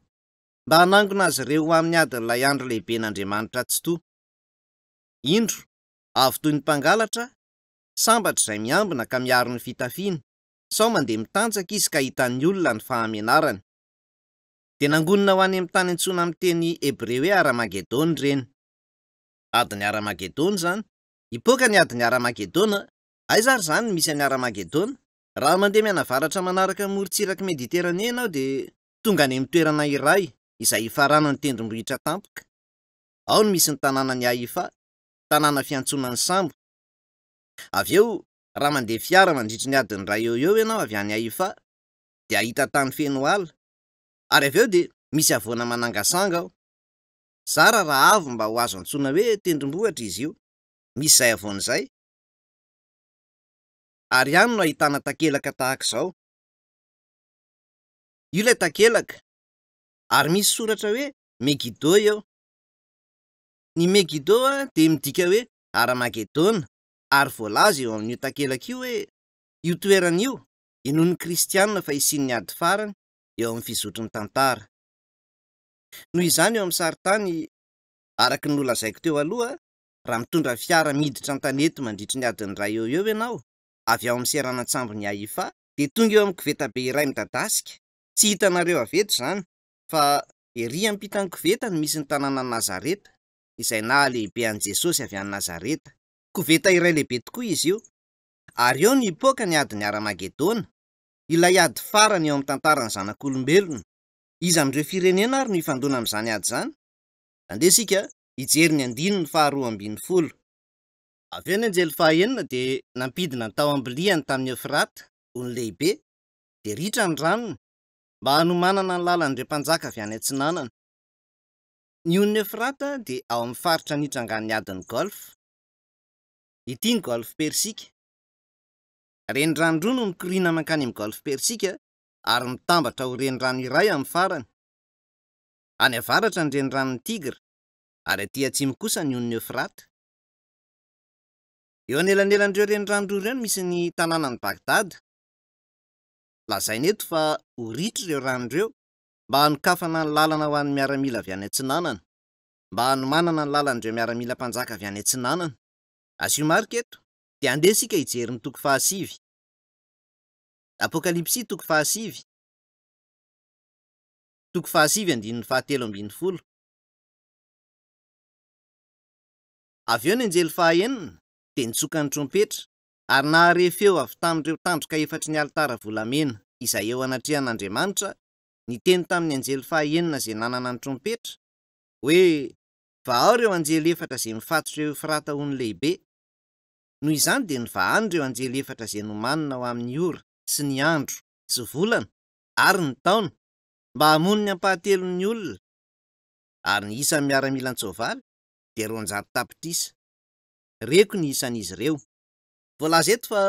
mba hanangona azy ireo ho amin'ny adin'ilay andro lehibe n'Andriamanitra tsy toa. Indro, avy toy ny mpangalatra, sambatra izay miambina ka miaro ny fitafiana, sao mandeha mitanjaka izy ka hitan'ny olona ny fahamenarany. Dia nangonina ho any amin'ny tany antsoina amin'ny teny Hebreo hoe Aramagedona ireny. Adiny Aramagedona izany. Hipoaka ny adiny Aramagedona. Aiza ary izany misy any Aramagedona? Raha mandeha mianavaratra manaraka ny morontsiraka Mediterane ianao dia tonga any amin'ny toerana iray izay hifarana ny tendrombohitra tampoka. Ao no misy ny tanànan'ny Haifa, tanàna fiantsonan'ny sambo. Avy eo, raha mandeha fiara mandritry ny adiny iray eo ianao avy any Haifa, dia ahita tany feno ala. Ary avy eo dia misy havoana manangasanga ao. Zara raha avo mba ho azo antsoina hoe tendrombohitra izy io. Misy izay havoana izay. Ary ihany no ahitana takelaka tahaka izao. Io ilay takelaka, ary misy soratra hoe Megiddo eo. Ny Megiddo dia midika hoe Aramagedona, ary voalaza eo amin'io takelaka io hoe io toerana io inoan'ny kristianina fa hisian'ny ady farany eo amin'ny fizotry ny tantara. Noho izany eo amin'ny saritany, araka ny nolazaiko teo aloha, raha mitondra fiara miditra an-tanety mandritry ny adiny iray eo ianao, avy ao amin'ny seranantsambo ny Haifa, dia tonga eo amin'ny koveta be iray midadasika. Tsy hitanareo aveto izany, fa ery ampitany koveta no misy ny tanànan'i Nazareta, izay naha lehibe an'i Jesosy avy any Nazareta. Koveta iray lehibe tokoa izy io. Ary eo ny hipoaka ny adiny Aramagedona, ilay ady farany eo amin'ny tantaran'ny zanak'olombelona. Iza amin'ireo firenena ary no hifandona amin'izany ady izany? Andeha isika hijery ny 9:20. Avy eo ny anjely 9 dia nampidina ny tao ambiliany tamin'ny Eufrata, ony lehibe, dia ritra ny ranony mba hanomanana ny lalan'ireo mpanjaka avy any antsinanana. Ny on'ny Eufrata dia ao amin'ny faritra nitrangan'ny adiny Golf. Ity ny Golf Persika. Renirano roa no mikoriana mankany amin'ny Golf Persika, ary mitambatra ho renirano iray amin'ny farany. Any avaratra ny reniranon'ny Tigra, ary aty atsimo kosa ny on'ny Eufrata. Eo anelanelan'ireo renirano roa ireo no misy ny tanànan'i Bagdad. Lazaina eto fa ho ritra ireo ranon'ireo mba hanokafana ny lalana ho an'ny miaramila avy any antsinanana, mba hanomanana ny lalan'ireo miaramila mpanjaka avy any antsinanana. Azy io marika eto, dia andeha isika hijery ny toko 9. Apokalipsia toko 9. Toko 9 andiny 7:20. Avy eo ny anjely 9 dia nitsoka ny trompetra, ary nahare feo avy tamin'ireo tandroka efatry ny alitara volamena izay eo anatrehan'Andriamanitra, niteny tamin'ny anjely 9 izay nanana ny trompetra hoe vahao ireo anjely efatra izay mifatotra eo Eufrata ony lehibe. Noho izany dia nivahany ireo anjely efatra izay nomanina ho amin'ny ora sy ny andro sy volana ary ny taona, mba hamono ny ampahatelon'ny olona. Ary ny isan'ny miaramila an-tsoavaly dia 200 tapitrisa. Reko ny isan'izy ireo. Voalaza eto fa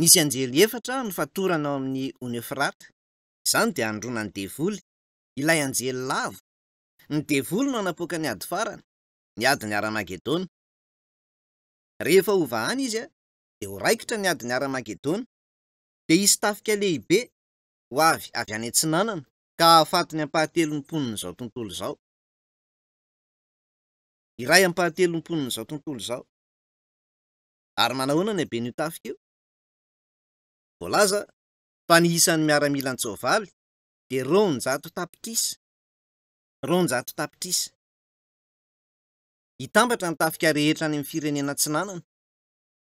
nisy anjely efatra no fatorana ao amin'ny ony Eufrata. Izany dia androana ny devoly, ilay anjely lava. Ny devoly no anapoaka ny ady farany, ny adiny Aramagedona. Rehefa ho vahany izy dia ho raikitra ny adiny Aramagedona, dia hisy tafika lehibe ho avy any antsinanana ka ahafaty ny ampahatelon'ny mponin'izao tontolo izao. Iray ampahatelon'ny mponin'izao tontolo izao. Ary manahoana ny haben'io tafika io? Voalaza fa ny isan'ny miaramila an-tsoavaly dia 200 tapitrisa. 200 tapitrisa. Hitambatra ny tafika rehetra any amin'ny firenena antsinanana.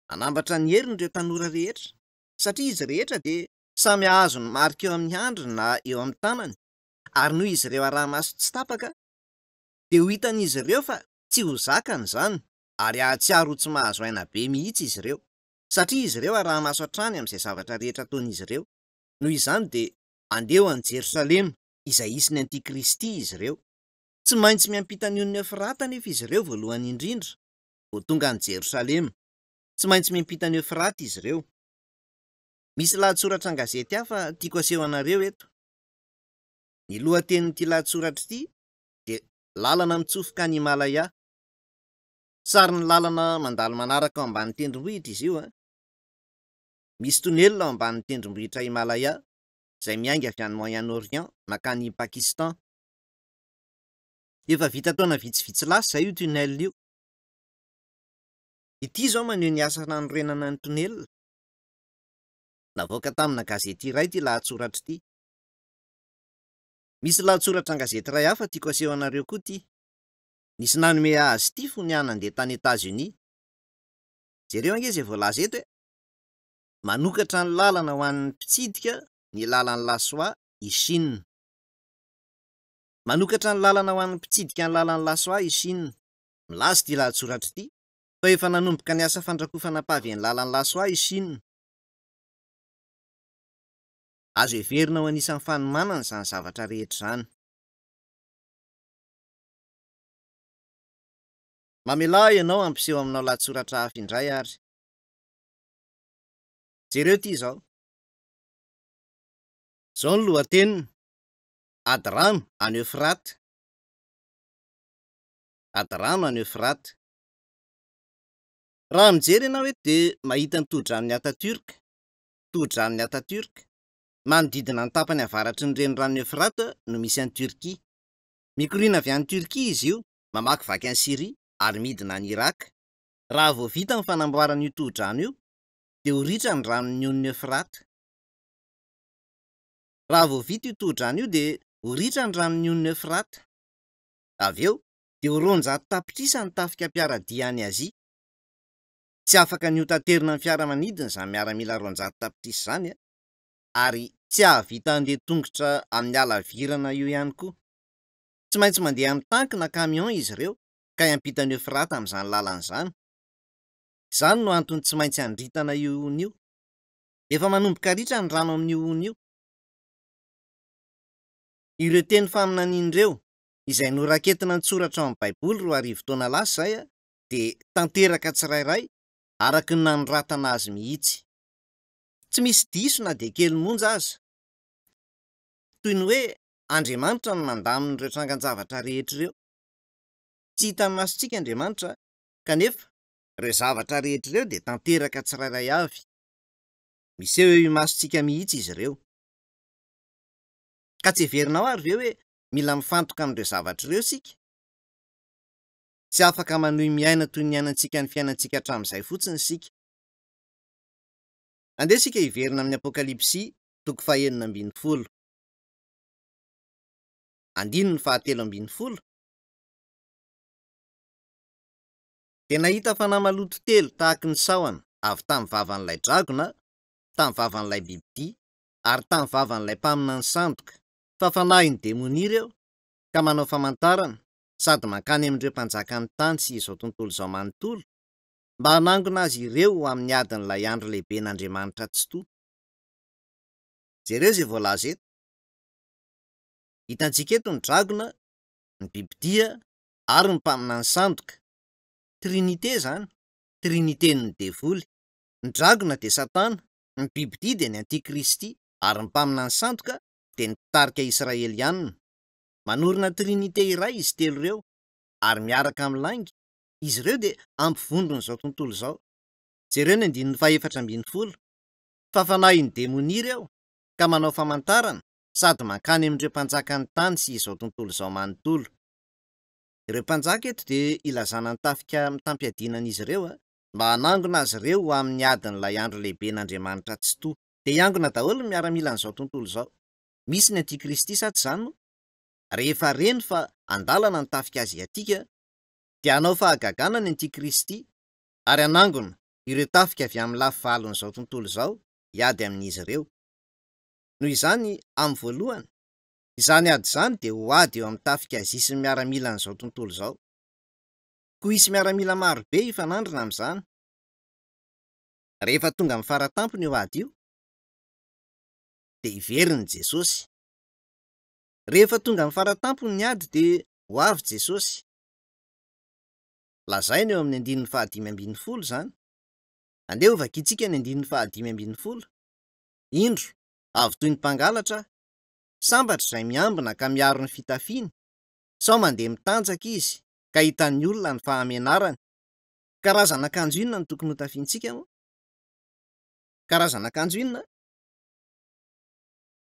Anambatra ny heriny ireo tanora rehetra, satria izy rehetra dia samy azo ny marika eo amin'ny handry na eo amin'ny tanany, ary noho izy ireo araha-maso tsy tapaka, dia ho hitan'izy ireo fa tsy ho zakany izany, ary ahatsiaro ho tsy mahazo aina be mihitsy izy ireo, satria izy ireo araha-maso hatrany amin'izay zavatra rehetra ataon'izy ireo. Noho izany dia andeho any Jerosalema, izay isiny Antikristy izy ireo. Tsy maintsy miampita ny olona Efrata anefa izy ireo voalohany indrindra, vao tonga any Jerosalema. Tsy maintsy miampita ny Efrata izy ireo. Misy lahatsoratra an-gazety hafa tiako aseho anareo eto. Ny lohatenin'ity lahatsoratra ity dia lalana mitsofoka any Himalaya. Sary ny lalana mandalo manaraka ao ambanin'ny tendrombohitra izy io. Misy tonelina ao ambanin'ny tendrombohitra Himalaya, izay miainga avy any Moyen-Orient makany Pakistan. Efa vita taona vitsivitsy lasa izay io tonelina io. Ity izao maneho ny asa nanorenana ny tonelina. Navoaka tamina gazety iray ity lahatsoratra ity. Misy lahatsoratra an-gazety iray hafa tiako aseho anareo koa ity. Nisy nanome azy ity fony any handeha tany Etazonia. Jereo ange izay voalaza eto e. Manokatra ny lalana ho an'ny mpitsidika ny lalan'ny Lasoa i Chine. Manokatra ny lalana ho an'ny mpitsidika ny lalan'ny Lasoa i Chine. Milaza ity lahatsoratra ity fa efa nanomboka ny asa fandrakofana pavy ny lalan'ny Lasoa i Chine. Azo heverina ho anisan'ny fanomanana izany zavatra rehetra izany. Mamelà ianao ampiseho aminao lahatsoratra hafa indray ary. Jereo ity izao. Izao ny lohateniny: ady rano any Eufrate. Ady rano any Eufrate. Raha mijery ianao eto dia mahita ny tohidranon'ny Ataturk. Tohidranon'ny Ataturk manodidina ny tapany avaratry ny reniranon'ny Eufrate no misy an'i Turquie. Mikoriana avy any Turquie izy io, mamakivaky an'i Syrie ary midina any Irak. Raha vao vita ny fanamboarana io tohidrano io, dia ho ritra ny ranon'ny on'ny Eufrate. Raha vao vita io tohidrano io dia ho ritra ny ranon'ny on'ny Eufrate. Avy eo dia ho roanjato tapitrisa ny tafika mpiaradia any Azia. Tsy afaka ny ho taterina ny fiaramanidina izany miaramila roanjato tapitrisa izany, ary tsy ahavita handeha tongotra amin'ny alavirana io ihany koa. Tsy maintsy mandeha amin'ny tanky na camion izy ireo ka hiampita ny Eufrate amin'izany lalan'izany. Izany no antony tsy maintsy handritana ioony io. Efa manomboka ritra ny rano amin'ioony io. Ireo teny faminanian'ireo izay noraketina nitsoratra ao amin'ny Baiboly 4,000 taona lasa izay dia tanteraka tsirairay araka ny nanoratana azy mihitsy. Tsy misy diso na dia kely monja aza. Toy ny hoe Andriamanitra no mandamina ireo trangan-javatra rehetra ireo. Tsy hitan'ny masontsika Andriamanitra, kanefa ireo zavatra rehetra ireo dia tanteraka tsirairay avy. Miseho eo imasontsika mihitsy izy ireo. Ka tsy heverinao ary ve hoe mila mifantoka amin'ireo zavatra ireo sika? Tsy afaka manohy miaina toy ny ainantsika ny fiainantsika hatramin'izay fotsiny sika. Andeha sika hiverina amin'ny Apokalipsy 9:11. Andininy 7:10. Dia nahita fanahy maloto telo tahaky ny sahona avy tamin'ny vavan'ilay dragona, tamin'ny vavan'ilay bibidia, ary tamin'ny vavan'ilay mpamina ny sandoka. Fa fanahin'ny demonia ireo, ka manao famantarana sady mankany amin'ireo mpanjakan'ny tany sy izao tontolo izao manontolo, mba hanangona azy ireo amin'ny adin'ilay andro lehiben'Andriamanitra tsy toa. Jereo izay voalaza eto. Hitantsika eto ny dragona, ny bibidia ary ny mpamina ny sandoka. Trinité izany, trinité-ny devoly. Ny dragona dia Satana, ny bibidia dia ny Antikristy, ary ny mpamina ny sandoka dia ny mpitarika Israelianina. Manorina trinité iray izy telo ireo, ary miaraka amin'ny lainga. Izy ireo dia ampivondrona izao tontolo izao. Jereo ny andininy 4:12. Fa fanahin'ny demonia ireo, ka manao famantarana sady mankany amin'ireo mpanjakan'ny tany sy izao tontolo izao manontolo. Ireo mpanjaka eto dia ilazana ny tafika mitampiadinan'izy ireo, mba hanangona azy ireo amin'ny adin'ilay andro lehiben'Andriamanitra tsy toa. Dia hiangona daholo ny miaramila an'izao tontolo izao. Misy ny Antikristy sa tsy izany moa? Rehefa reny fa andalana ny tafika aziatika, dia hanao fahagagana ny Antikristy, ary hanangona ireo tafika avy amin'ny lafivalon'izao tontolo izao hiady amin'izy ireo. Noho izany, amin'ny voalohany, izany ady izany dia ho ady eo amin'ny tafika zisy miaramila n'izao tontolo izao. Koa hisy miaramila marobe hifanandrina amin'izany. Rehefa tonga amin'ny faratampony io ady io, dia hiveriny Jesosy. Rehefa tonga amin'ny faratampony ny ady dia ho avy Jesosy. Lazaina eo amin'ny 15 izany. Andeha ho vakia isika ny 15. Indro, avy toy ny mpangalatra, sambatra izay miambina ka miaro ny fitafiany, sao mandeha mitanjaka izy ka hitan'ny olona ny fahamenarany. Karazana akanjo inona no tokony ho tafiantsika moa? Karazana akanjo inona?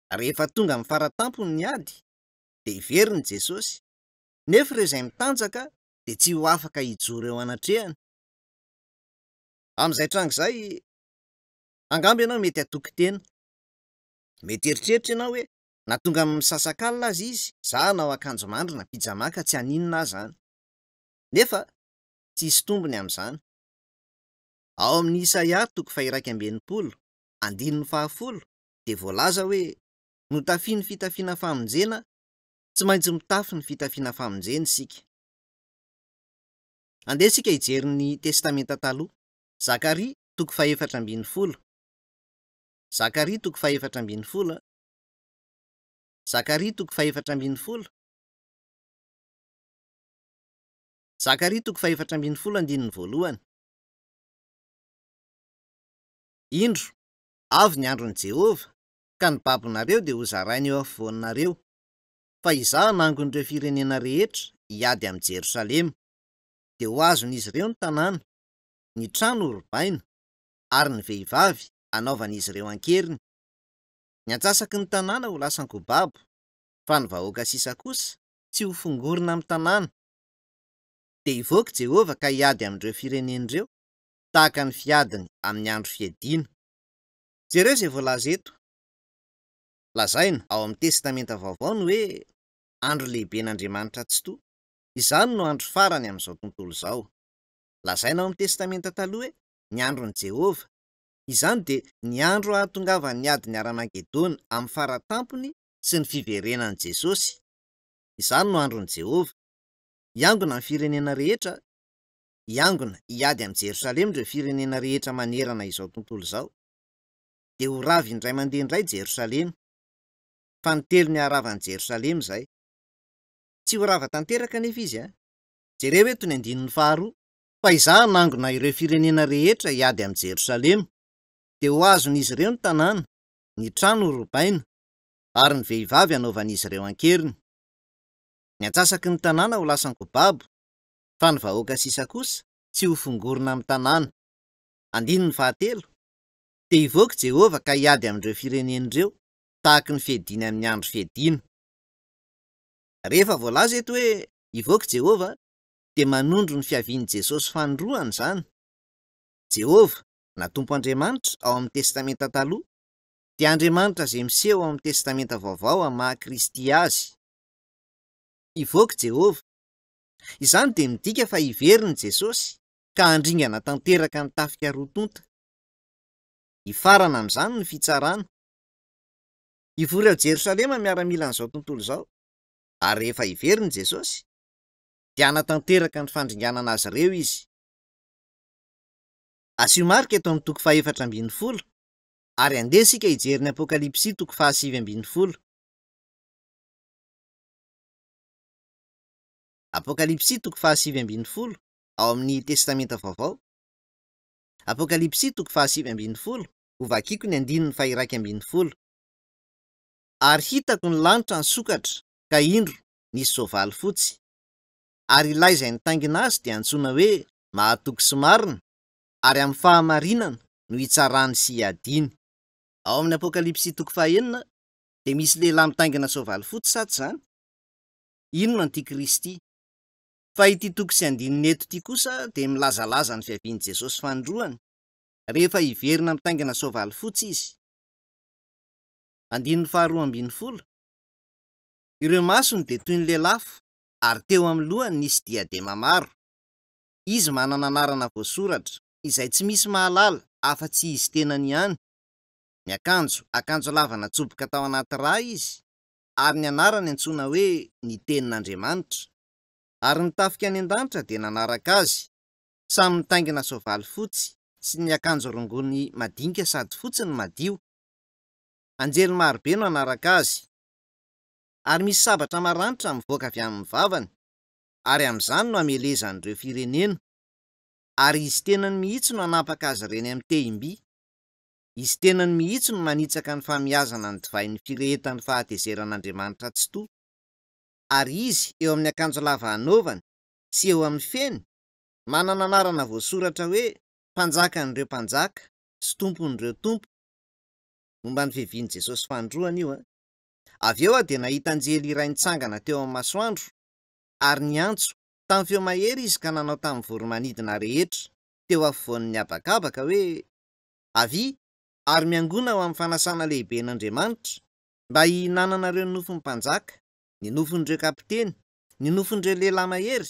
Rehefa tonga amin'ny faratampony ny ady, dia hiveriny Jesosy. Nefa ireo izay mitanjaka dia tsy ho afaka hijoro eo anatrehany. Amin'izay tranga izay, angamba ianao mety hatoky-tena. Mety eritreritra ianao hoe na tonga amin'ny misasakalina azy izy, za nao akanjo mandry na pijamaka tsy haninona azy zany. Nefa tsy hisy tombony amin'izany. Ao amin'ny Isaia 1:20 dia voalaza hoe notafiany ny fitafiana famonjena, tsy maintsy mitafy ny fitafiana famonjena isika. Andeha isika hijery ny testamenta taloha. Zakaria 4:12. Zakaria 4:12. Zakaria 4:12. Zakaria 4:12. Indro, avy ny andron'i Jehova, ka ny babonareo dia ho zarainy eo afovoanareo. Fa izaho nangon'ireo firenena rehetra hiady amin'ny Jerosalema, dia ho azon'izy ireo ny tanàna, ny trano horobaina, ary ny vehivavy anaovan'izy ireo ankeriny. Ny antsasaky ny tanàna ho lasan-kobabo, fa ny vahoaka sisa kosa tsy ho fongorina amin'ny tanàna. Dia hivoaka Jehova ka hiady amin'ireo firenen'ireo, tahaka ny fiadiny amin'ny andro fiadiana. Jereo izay voalaza eto. Lazaina ao amin'ny testamenta vaovao no hoe andro lehiben'Andriamanitra tsy toa. Izany no andro farany amin'izao tontolo izao. Lazaina ao amin'ny testamenta taloha hoe ny andron'i Jehova. Izany dia ny andro ahatongavan'ny adiny Aramagedona amin'ny faratampony sy ny fiverenan'i Jesosy. Izany no andron'i Jehova. Hiangona ny firenena rehetra, hiangona hiady amin'ny Jerosalema ireo firenena rehetra manerana izao tontolo izao. Dia ho ravy indray mandeha indray Jerosalema. Fa ny telo ny haravan'i Jerosalema izay. Tsy ho rava tanteraka nefa izy, jereo hoe toy ny 12. Fa izaho nangona ireo firenena rehetra hiady amin'ny Jerosalema, dia ho azon'izy ireo ny tanàna, ny trano horobaina, ary ny vehivavy anaovan'izy ireo ankeriny. Ny antsasaky ny tanàna ho lasan-kobabo, fa ny vahoaka sisa kosa tsy ho fongorina amin'ny tanàna. 19. Dia hivoaka Jehova ka hiady amin'ireo firenen'ireo, tahaka ny fiadiana amin'ny andro fiadiana. Rehefa voalaza eto hoe hivoaka Jehova, dia manondro ny fiavian'i Jesosy fanondroana izany. Jehova, na Tompo Andriamanitra ao amin'ny testamenta taloha, dia Andriamanitra izay miseho ao amin'ny testamenta vaovao amin'ny maha-Kristy azy. Hivoaka Jehova. Izany dia midika fa hiveriny Jesosy ka handringana tanteraka ny tafika roa-tonta. Hifarana amin'izany ny fitsarana. Hivory ao Jerosalema miaramila n'izao tontolo izao, ary rehefa hiveriny Jesosy, dia hanatanteraka ny fandringanana azy ireo izy. Asio marika eto amin'ny 4:12, ary andeha isika hijery ny Apokalipsy 7:20. Apokalipsy 7:20 ao amin'ny testamenta vaovao. Apokalipsy 7:20, ho vakiako ny 1:12. Ary hitako ny lanitra nisokatra, ka indro nisy soavaly fotsy. Ary ilay izay nitaingina azy dia antsoina hoe Mahatoky sy Marina, ary amin'ny fahamarinana no hitsarany sy hiadiany. Ao amin'ny Apokalipsy 9 dia misy lehilahy mitaingina soavaly fotsy sa tsy izany? Ino no antikristy? Fa ity toko sy andininy eto ity kosa dia milazalaza ny fiavian'i Jesosy fanondroany, rehefa hiverina mitaingina soavaly fotsy izy. 12. Ireo masony dia toy ny lelafo, ary teo amin'ny lohany nisy diadema maro. Izy manana anarana voasoratra izay tsy misy mahalala afa-tsy izy tenany ihany. Ny akanjo lavana tsoboka tao anaty ra izy, ary ny anarany antsoina hoe ny tenin'Andriamanitra. Ary ny tafika any an-danitra dia nanaraka azy, samy mitaingina soavaly fotsy sy ny akanjo rongony madinika sady fotsy ny madio. Anjely marobe no anaraka azy, ary misy sabatra maranitra mivoaka avy amin'ny vavany, ary amin'izany no amelezan'ireo firenena. Ary izy tenany mihitsy no anapaka azy ireny amin'ny tehim-by. Izy tenany mihitsy no manitsaka ny fahamiazana ny divain'ny firehetan'ny fahatezeran'Andriamanitra tsy toa. Ary izy eo amin'ny akanjo lava anaovany sy eo amin'ny feny manana anarana voasoratra hoe mpanjakan'ireo mpanjaka sy tompon'ireo tompo. Momba ny fiavian'i Jesosy fandroana io. Avy eo dia nahita anjely iray nitsangana teo amin'ny masoandro, ary niantso tamin'ny feo mahery izy ka nanao tamin'ny voromanidina rehetra teo afovoan'ny habakabaka hoe, avy ary miangona ho amin'ny fanasana lehiben'Andriamanitra mba hihinananareo ny nofon'ny mpanjaka, ny nofon'ireo kapiteny, ny nofon'ireo lehilahy mahery,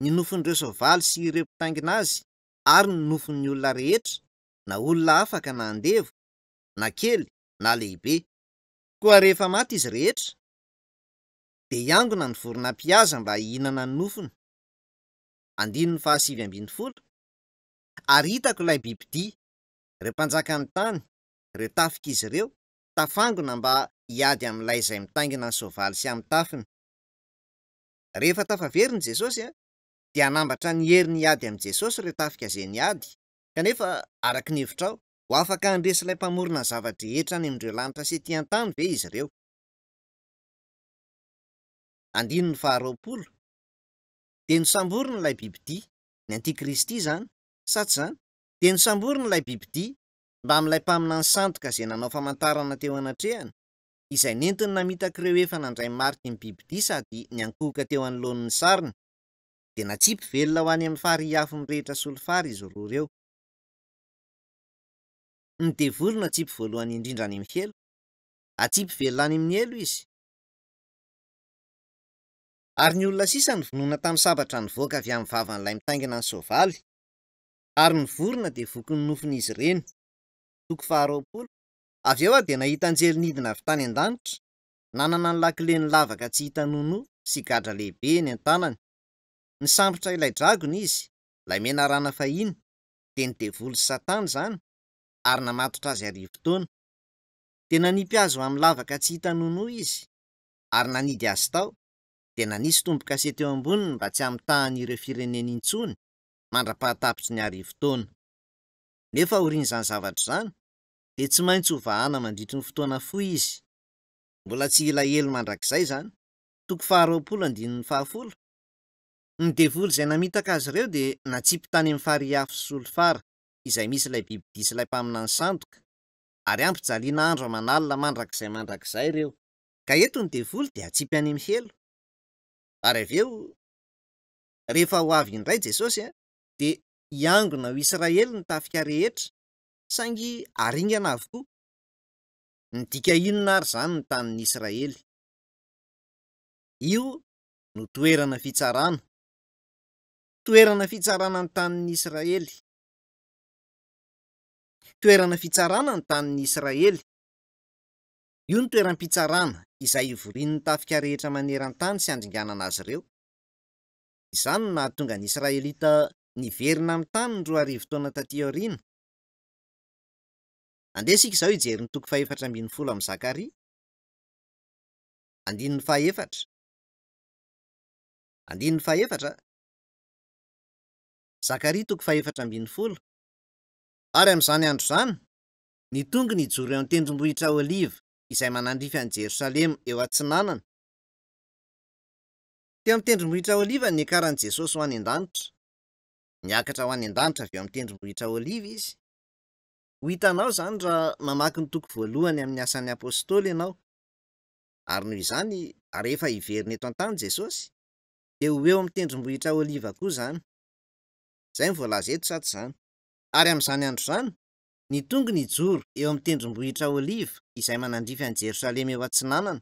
ny nofon'ireo soavaly sy ireo mpitaingina azy, ary ny nofon'ny olona rehetra, na olona afaka na andevo, na kely na lehibe. Koa rehefa maty izy rehetra, dia hiangona ny vorona-mpihaza mba hihinana ny nofony. Andininy 7:20. Ary hitako ilay bibidia, ireo mpanjakan'ny tany, ireo tafika izy ireo, tafangona mba hiady amin'ilay izay mitaingina ny soavaly sy amin'ny tafiny. Rehefa tafaveriny Jesosy, dia anambatra ny hery ny hiady amin'i Jesosy ireo tafika izay niady, kanefa araka ny hevitrao, ho afaka handresy ilay mpamorona zavatra rehetra any amin'ireo lanitra sy etỳ an-tany ve izy ireo. Andininy 20. Dia nosamborina ilay bibidia, ny Antikristy izany, sa tsy izany? Dia nosamborina ilay bibidia mba amin'ilay mpamina ny sandoka izay nanao famantarana teo anatrehany, izay nentiny namitaka ireo efa nandray mariky ny bibidia sady niankohoka teo anoloan'ny sariny. Dia natsipy velona ho any amin'ny fary afo mirehitra solofary izy roa ireo. Ny devoly no atsipy voalohany indrindra any amin'ny helo, atsipy velona any amin'ny elo izy. Ary ny olona sisa ny vonoina tamin'ny sabatra nivoaka avy amin'ny vavan'ilay mitaingina ny soavaly, ary ny vorona dia voky ny nofon'izy ireny. Toko 20. Avy eo dia nahita anjely nidina avy tany an-danitra, nanana ny lakileny lavaka tsy hita nonoa sy gadra lehibe eny an-tanany. Nisambotra ilay dragona izy, ilay menarana fahiny, dia ny devoly sy Satana izany, ary namatotra azy 10 taona. Dia nanipy azy ho amin'ny lavaka tsy hita nonoa izy, ary nanidy azy tao, dia nanisy tombo-kasety eo amboniny mba tsy hamitahan'ireo firenena intsony mandra-pahatapitry ny 10 taona. Nefa aorian'izany zavatra izany, dia tsy maintsy ho vahana mandritry ny fotoana fohy izy. Mbola tsy elaela mandrakizay izany. Toko 20:10. Ny devoly izay namitaka azy ireo dia natsipy tany amin'ny fary afo sy solofara, izay misy ilay bibidia sy ilay mpamina ny sandoka, ary ampy-jaliana andro aman'alina mandrakizay ireo. Ka eto ny devoly dia atsipy any amin'ny helo. Ary avy eo, rehefa ho avy indray Jesosy, dia hiangona ho Israely ny tafika rehetra, saingy haringana avokoa. Ny dika inona ary izany ny tanin'ny Israely? Io no toerana fitsarana. Toerana fitsarana ny tanin'ny Israely. Toerana fitsarana ny tanin'ny Israely. Io ny toeram-pitsarana izay ivorian'ny tafika rehetra maneran-tany sy andringanana azy ireo. Izany no nahatonga ny Israelita niverina amin'ny tany ny 2000 taona taty aoriana. Andesika izao hijery ny toko 4:12 amin'ny Zakaria. Andininy 4. Andininy 4. Zakaria toko 4:12. Ary amin'izany andro izany, ny tongony ijoro eo amin'ny tendrombohitra Oliva izay manandrify an'i Jerosalema eo atsinanana. Teo amin'ny tendrombohitra Oliva niakaran'i Jesosy ho any an-danitra. Niakatra ho any an-danitra avy eo amin'ny tendrombohitra Oliva izy. Ho hitanao izany raha mamaky ny toko voalohany amin'ny asan'ny apôstôly ianao. Ary noho izany, rehefa hiverina eto an-tany Jesosy, dia ho eo amin'ny tendrombohitra Oliva koa izany. Izay ny voalaza eto sa tsy izany? Ary amin'izany andro izany, ny tongony ijoro eo amin'ny tendrombohitra Oliva izay manandrify an'i Jerosalema eo atsinanana.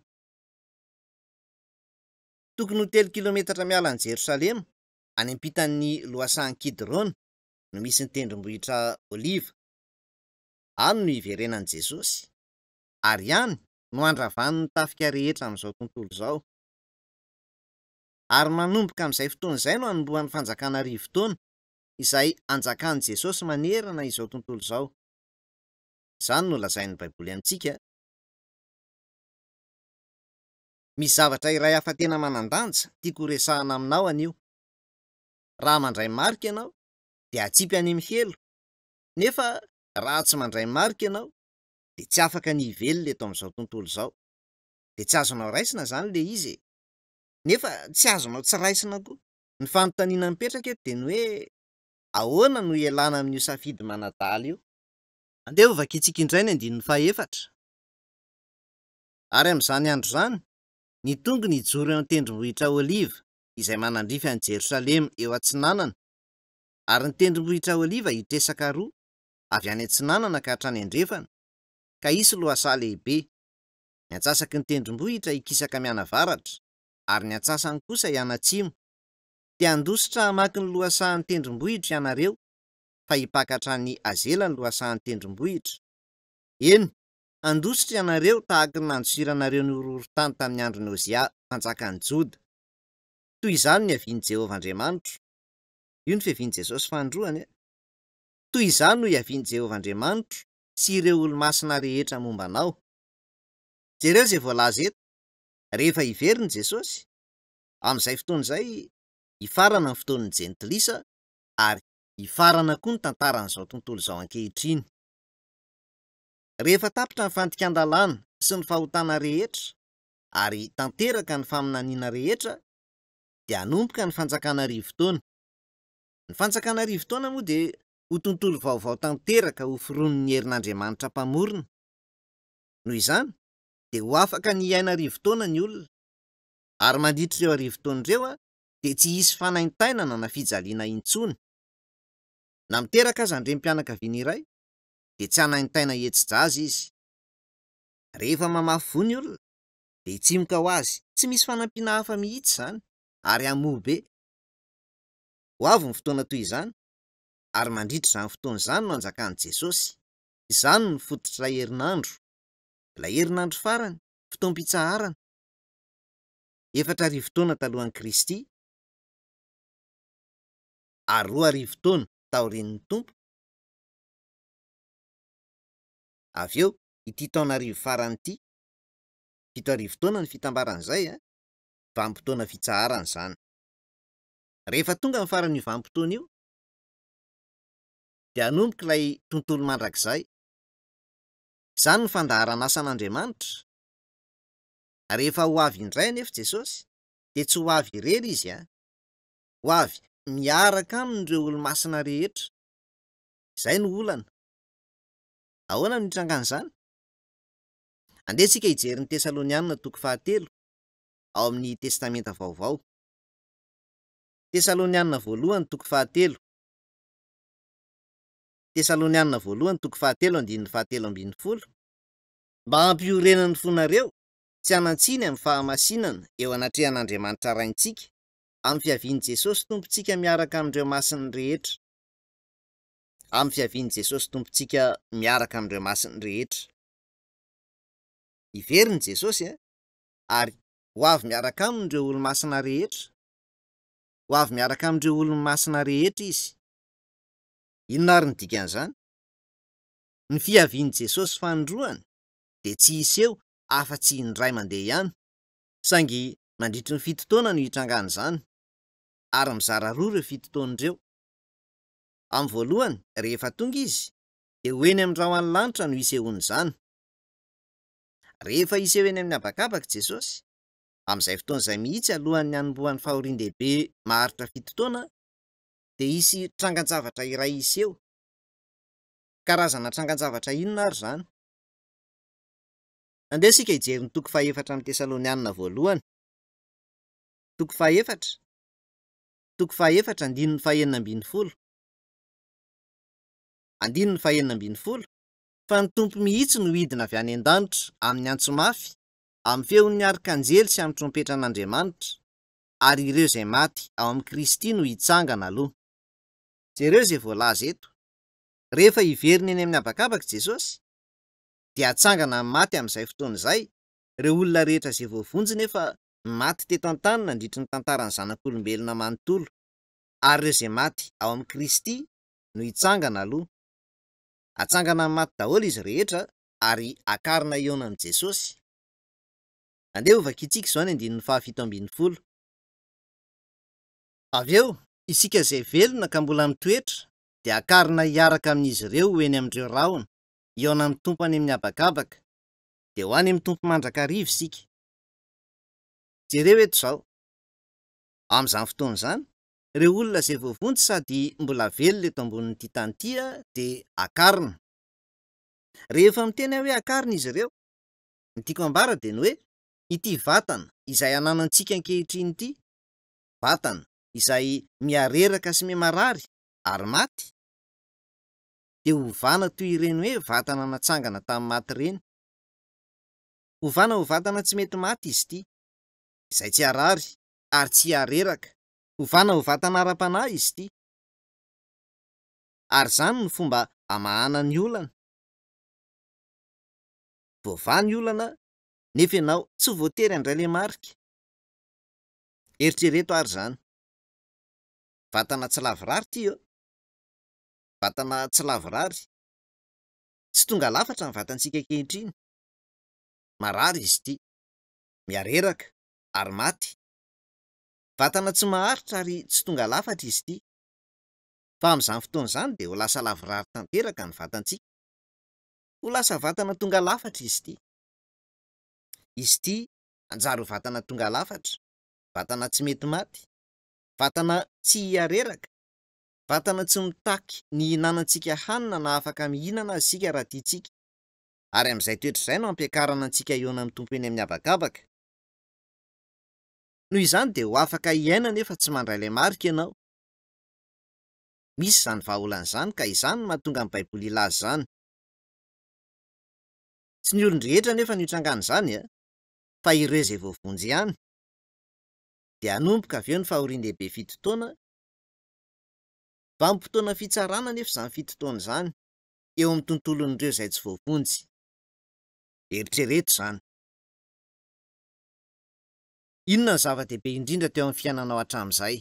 Tokony ho 3 kilometatra miala an'i Jerosalema, any am-pitan'ny lohasahan'i Kidrona, no misy ny tendrombohitra Oliva. Any no iverenan'i Jesosy, ary any no andravan'ny tafika rehetra amin'izao tontolo izao. Ary manomboka amin'izay fotoana izay no anombohan'ny fanjakana 1000 taona izay anjakan'i Jesosy manerana izao tontolo izao. Izany no lazain'ny Baiboly amintsika. Misy zavatra iray hafa tena manan-danja tiako resahana aminao anio. Raha mandray marika ianao dia atsipy any Mihelo, nefa raha tsy mandray marika ianao dia tsy afaka ny hivelona eto amin'izao tontolo izao. Dia tsy azonao raisina izany le izy, nefa tsy azonao tsy raisina koa. Ny fanontaniana mipetraka eto dia ny hoe ahoana no ialana amin'io safidy manadaly io? Andeha ho vakiantsika indray ny 14. Ary amin'izany andro izany, ny tonga ny joro eo amin'ny tendrombohitra Oliva izay manandrify an'i Jerosalema eo Atsinanana, ary ny tendrombohitra Oliva hitresaka roa avy any Atsinanana ka hatrany andrefana, ka hisy lohasaha lehibe. Ny antsasaky ny tendrombohitra hikisaka mianavaratra, ary ny antsasany kosa hianatsimo. Dia handositra hamaky ny lohasahan'ny tendrombohitra ianareo, fa hipakatra ny azela ny lohasahan'ny tendrombohitra. Eny, handositra ianareo tahaka ny nandosiranareo ny horohoro-tany tamin'ny andron'ny Ozia, mpanjakan'ny Joda. Toy izany ny havian'i Jehovah Andriamanitra. Io ny fihavian'i Jesosy fandroany. Toy izany no hiavian'i Jehovah Andriamanitra sy ireo olo-masina rehetra momba anao. Jereo izay voalaza eto, rehefa iverin'i Jesosy, amin'izay fotoana izay hifarana ny fotoan'ny jentilisa, ary hifarana koa ny tantaran'izao tontolo izao ankehitriny. Rehefa tapitra ny fantikan-dalàna sy ny fahotana rehetra, ary tanteraka ny faminaniana rehetra, dia hanomboka ny fanjakana 1000 taona. Ny fanjakana 1000 taona moa dia ho tontolo vaovao tanteraka ho foronon'ny herin'Andriamanitra mpamorona. Noho izany, dia ho afaka ny iaina 1000 taona ny olona, ary mandritra ireo 1000 taona ireo dia tsy hisy fanaintainana na fijaliana intsony. Na miteraka aza andrem-pianakaviana iray, dia tsy hanaintaina hetsi-jaza izy. Rehefa mamafy voa ny olona, dia hitsimoka ho azy, tsy misy fanampiana hafa mihitsy izany, ary hamoha be. Ho avy ny fotoana toy izany, ary mandritra izany fotoana izany no anjakan'i Jesosy. Izany no fototr'ilay herinandro, ilay herinandro farany, fotoam-pitsaharana. 4,000 taona talohan'i Kristy, ary 2,000 taona taorian'ny Tompo. Avy eo, ity taona 1000 farany ity, 7,000 taona ny fitambaran'izay, vanim-potoana fitsaharana izany. Rehefa tonga ny faran'io vanim-potoana io, dia hanomboka ilay tontolo mandrakizay. Izany ny fandaharana asan'Andriamanitra. Rehefa ho avy indray anefa Jesosy, dia tsy ho avy irery izy, ho avy miaraka aminy ireo olo-masina rehetra. Izay no olana. Ahoana no hitrangan'izany? Andehantsika hijery ny Tesalonianina 4 ao amin'ny Testamenta Vaovao. Tesalonianina 1 Tesalonianina 1 mba hampiorenan'ny fonareo tsy hanantsiny amin'ny fahamasinana eo anatrehan'Andriamanitra raintsika amin'ny fiavian'i Jesosy Tompontsika miaraka amin'ireo masiny rehetra. Amin'ny fiavian'i Jesosy Tompontsika miaraka amin'ireo masiny rehetra. Iverin'i Jesosy, ary ho avy miaraka amin'ireo olo-masina rehetra. Ho avy miaraka amin'ireo olo-masina rehetra izy. Inona ary ny dikan'izany? Ny fiavian'i Jesosy fandroany dia tsy hisy eo afa-tsy indray mandeha ihany, saingy mandritry ny 7 taona no hitrangan'izany, ary mizara roa ireo 7 taon'ireo. Amin'ny voalohany, rehefa tonga izy, dia ho eny amin'ny rahona lanitra no isehoan'izany. Rehefa iseho eny amin'ny habakabaka Jesosy, amin'izay fotoana izay mihitsy alohan'ny hanombohan'ny fahorian-dehibe maharitra 7 taona, dia hisy trangan-javatra iray iseho. Karazana trangan-javatra inona ary izany? Andehantsika hijery ny 4 amin'ny Tesalonianina 1. 4 andininy faha 6. Fa ny Tompo mihitsy no hidina avy any an-danitra amin'ny antso mafy, amin'ny feon'ny arikanjely sy amin'ny trompetran'Andriamanitra, ary ireo izay maty ao amin'ny Kristy no hitsangana aloha. Jereo izay voalaza eto. Rehefa hiverina eny amin'ny habakabaka Jesosy, dia atsangana maty amin'izay fotoana izay ireo olona rehetra izay voavonjy nefa maty teto an-tany nandritry ny tantaran'ny zanak'olombelona manontolo, ary ireo izay maty ao amin'ny Kristy no hitsangana aloha. Atsangana amin'ny maty daholo izy rehetra ary akarina ioana amin'i Jesosy. Andeha ho vakiantsika izao ny 17. Avy eo, isika izay velona ka mbola mitoetra dia akarina hiaraka amin'izy ireo eny amin'ireo rahona, ioana amin'ny Tompo any amin'ny habakabaka, dia ho any amin'ny Tompo mandrakariva isika. Jereo eto izao. Amin'izany fotoana izany, ireo olona izay voavonjy sady mbola velona eto ambonin'ity tany ity dia akarina. Rehefa miteny hoe akarina izy ireo, ny tiako ambara dia ny hoe ity vatana izay ananantsika ankehitriny ity, vatana izay miareraka sy mihamarary ary maty, dia hovana toy ireny hoe vatana natsangana tamin'ny maty ireny. Hovana ho vatana tsy mety maty izy ity, izay tsy harary ary tsy hareraka. Hovana ho vatana ara-panahy izy ity, ary izany no fomba hamahana ny olana. Voavaha ny olana nefa ianao tsy voatery handray le marika. Eritrereto ary izany. Vatana tsy lavorary ity eo. Vatana tsy lavorary. Tsy tonga lafatra ny vatantsika ankehitriny. Marary izy ity, miareraka ary maty. Vatana tsy maharitra ary tsy tonga lafatra izy ity. Fa amin'izany fotoana izany dia ho lasa lavorary tanteraka ny vatantsika. Ho lasa vatana tonga lafatra izy ity. Izy ity hanjary ho vatana tonga lafatra, vatana tsy mety maty, vatana tsy hiareraka, vatana tsy mitaky ny hihinanantsika hanina na afaka mihinana isika raha tiantsika. Ary amin'izay toetra izay no ampiakarana antsika ioana amin'ny Tompo eny amin'ny habakabaka. Noho izany dia ho afaka hiaina nefa tsy mandray ilay marika ianao. Misy izany vahaolana izany ka izany no mahatonga ny Baiboly ilaza izany. Tsy ny olon-drehetra nefa ny hitrangana izany, fa ireo izay voavonjy ihany. Dia hanomboka avy eo ny fahorian-dehibe fito-taona. Vanim-potoana fitsarana nefa izany fito-taona izany eo amin'ny tontolon'ireo izay tsy voavonjy. Eritrereto izany. Inona ny zava-dehibe indrindra teo amin'ny fiainanao hatramin'izay?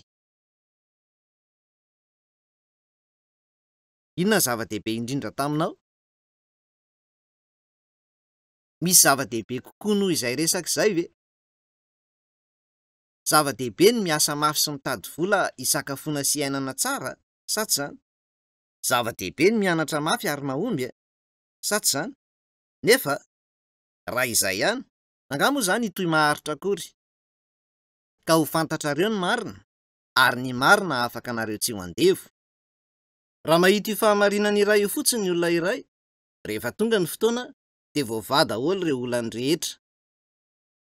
Inona ny zava-dehibe indrindra taminao? Misy zava-dehibe kokoa noho izay resaka izay ve? Zava-dehibe ny miasa mafy sy mitady vola hisakafoana sy hiainana tsara, sa tsy izany? Zava-dehibe ny mianatra mafy ary mahomby, sa tsy izany? Nefa, raha izay ihany, angamba izany itoy maharitra akory. Ka ho fantatrareo ny marina, ary ny marina afaka anareo tsy ho andevo. Raha mahita io fahamarinana iray io fotsiny ny olona iray, rehefa tonga ny fotoana, dia voavaha daholo ireo olany rehetra.